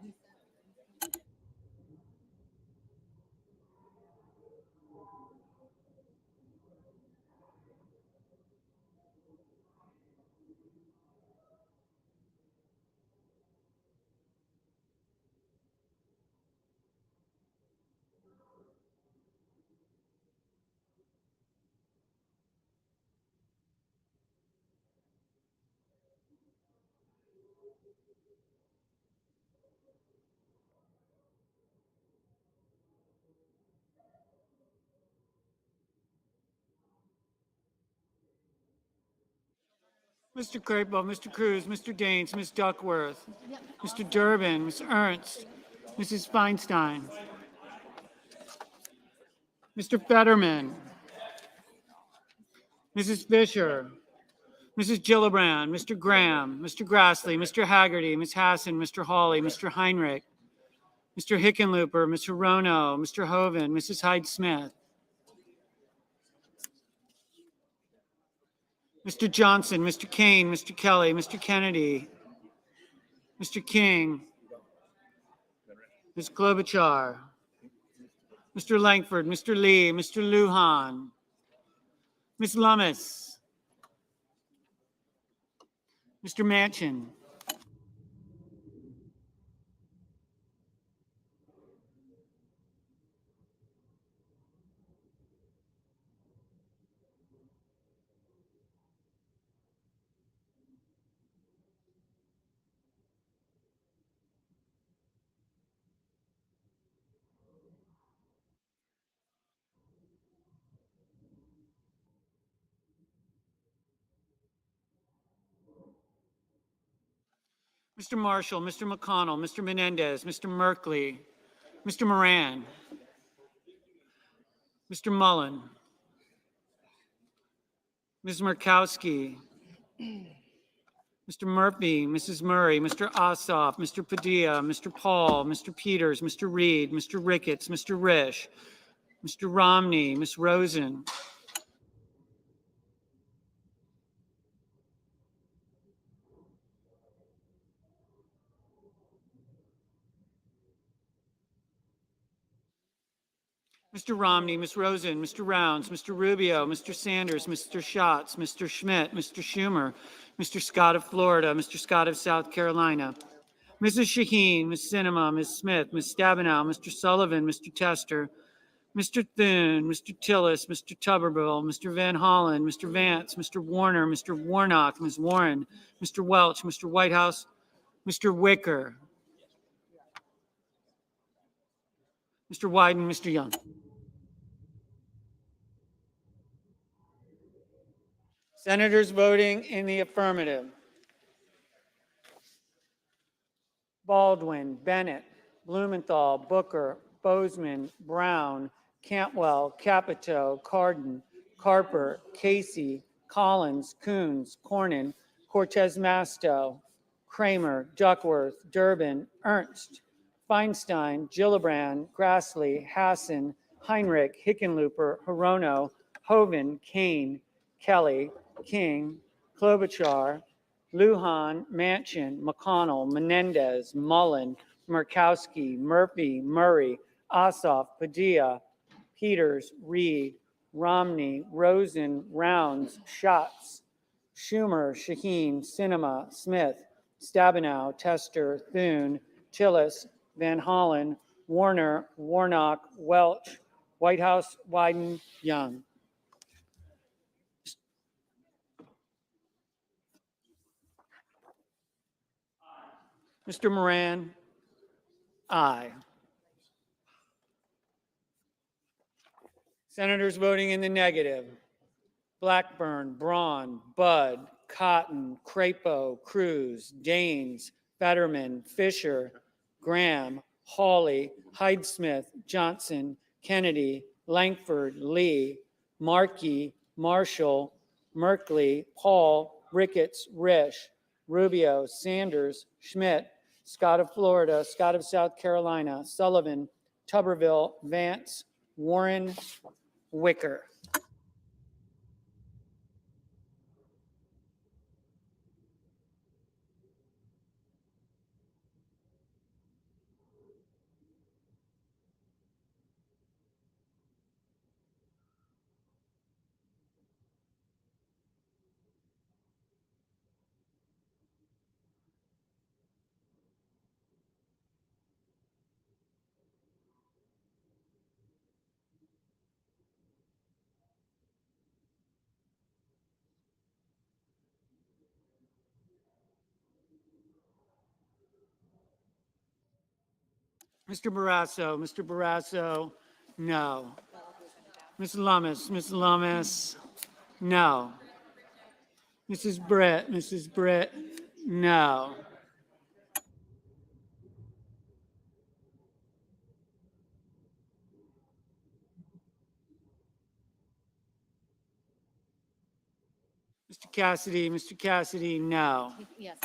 Mr. Crapo, Mr. Cruz, Mr. Daines, Ms. Duckworth, Mr. Durbin, Ms. Ernst, Mrs. Feinstein, Mr. Fetterman, Mrs. Fisher, Mrs. Gillibrand, Mr. Graham, Mr. Grassley, Mr. Haggerty, Ms. Hassan, Mr. Hawley, Mr. Heinrich, Mr. Hickenlooper, Mr. Rono, Mr. Hoven, Mrs. Hyde-Smith, Mr. Johnson, Mr. Kane, Mr. Kelly, Mr. Kennedy, Mr. King, Ms. Klobuchar, Mr. Langford, Mr. Lee, Mr. Lujan, Ms. Lummis, Mr. Manchin, Mr. Marshall, Mr. McConnell, Mr. Menendez, Mr. Merkley, Mr. Moran, Mr. Mullen, Ms. Murkowski, Mr. Murphy, Mrs. Murray, Mr. Ossoff, Mr. Padilla, Mr. Paul, Mr. Peters, Mr. Reed, Mr. Ricketts, Mr. Risch, Mr. Romney, Ms. Rosen, Mr. Romney, Ms. Rosen, Mr. Rounds, Mr. Rubio, Mr. Sanders, Mr. Schatz, Mr. Schmidt, Mr. Schumer, Mr. Scott of Florida, Mr. Scott of South Carolina, Mrs. Shaheen, Ms. Sinema, Ms. Smith, Ms. Stabenow, Mr. Sullivan, Mr. Tester, Mr. Thune, Mr. Tillis, Mr. Tuberville, Mr. Van Hollen, Mr. Vance, Mr. Warner, Mr. Warnock, Ms. Warren, Mr. Welch, Mr. Whitehouse, Mr. Wicker, Mr. Wyden, Mr. Young. Senators voting in the affirmative: Baldwin, Bennett, Blumenthal, Booker, Bozeman, Brown, Cantwell, Capito, Cardin, Carper, Casey, Collins, Coons, Cornyn, Cortez Masto, Kramer, Duckworth, Durbin, Ernst, Feinstein, Gillibrand, Grassley, Hassan, Heinrich, Hickenlooper, Hirono, Hoven, Kane, Kelly, King, Klobuchar, Lujan, Manchin, McConnell, Menendez, Mullen, Murkowski, Murphy, Murray, Ossoff, Padilla, Peters, Reed, Romney, Rosen, Rounds, Schatz, Schumer, Shaheen, Sinema, Smith, Stabenow, Tester, Thune, Tillis, Van Hollen, Warner, Warnock, Welch, Whitehouse, Wyden, Young. Mr. Moran, aye. Senators voting in the negative: Blackburn, Braun, Budd, Cotton, Crapo, Cruz, Daines, Fetterman, Fisher, Graham, Hawley, Hyde-Smith, Johnson, Kennedy, Langford, Lee, Markey, Marshall, Merkley, Paul, Ricketts, Risch, Rubio, Sanders, Schmidt, Scott of Florida, Scott of South Carolina, Sullivan, Tuberville, Vance, Warren, Wicker. Mr. Barrasso, no. Ms. Lummis, no. Mrs. Britt, no. Mr. Cassidy, no. Yes.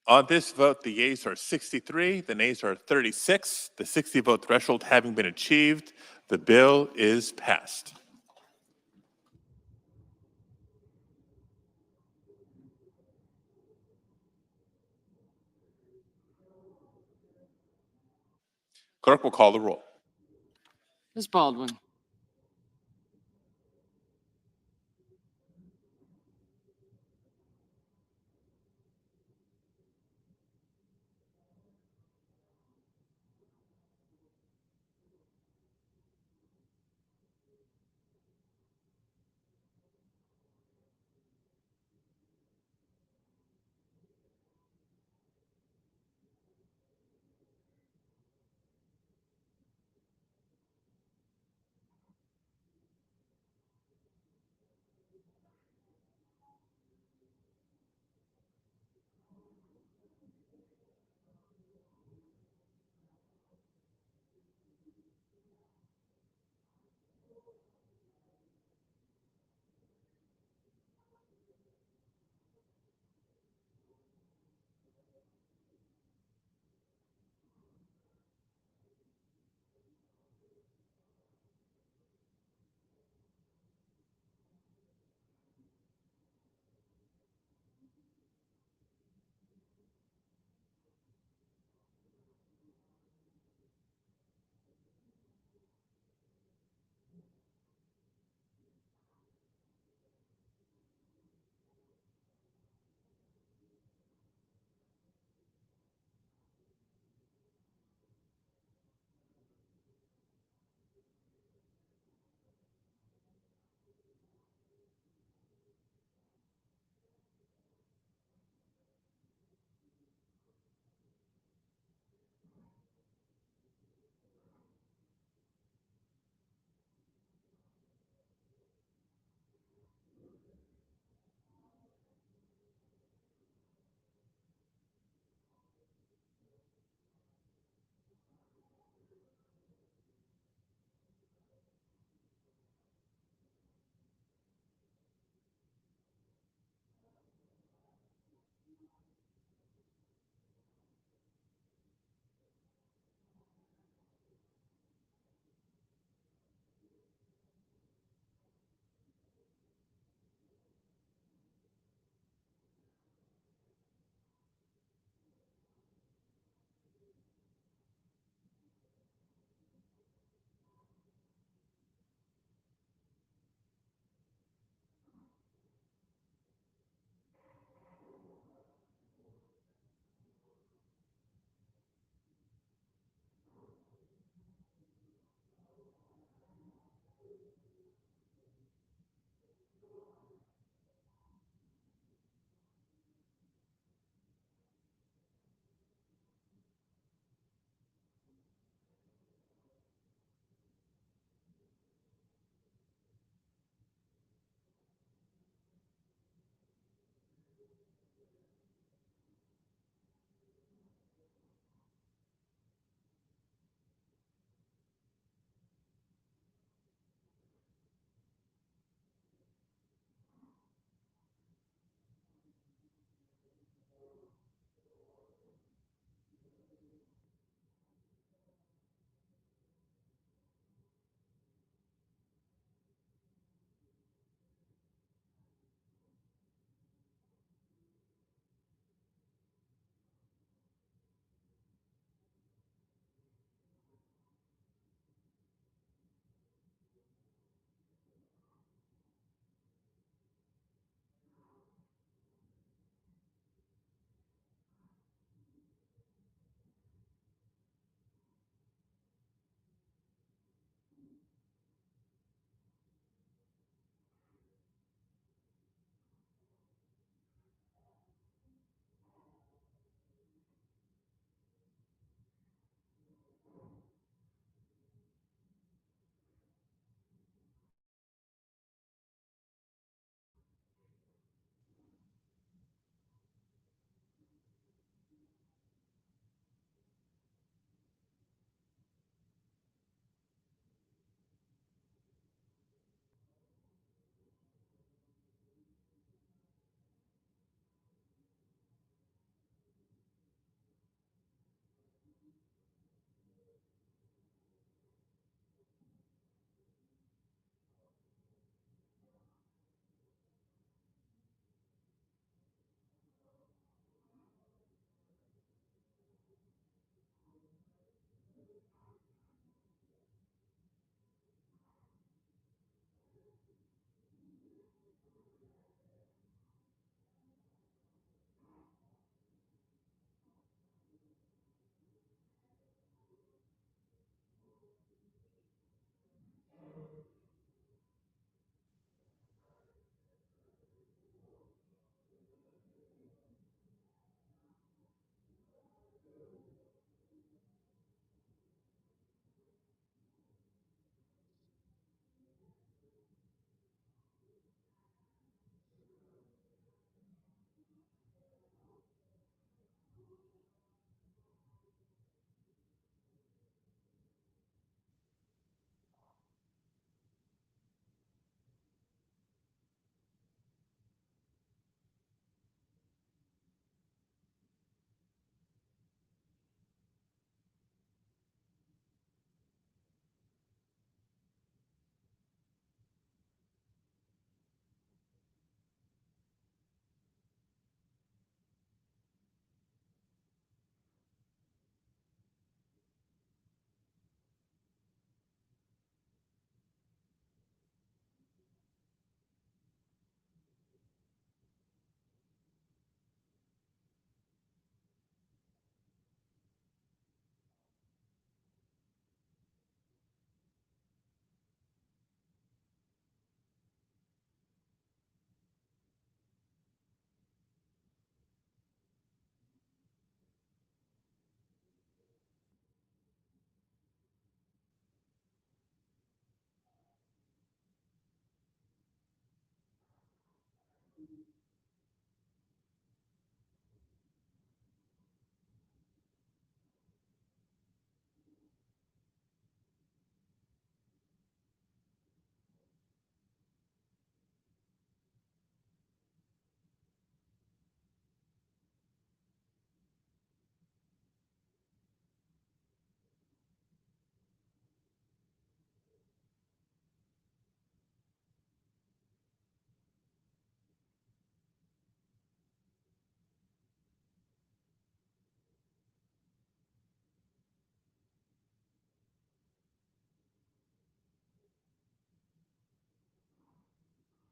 On this vote, the yeas are 63, the nays are 36. The 60-vote threshold having been achieved, the bill is passed. Clerk will call the roll. Ms. Baldwin.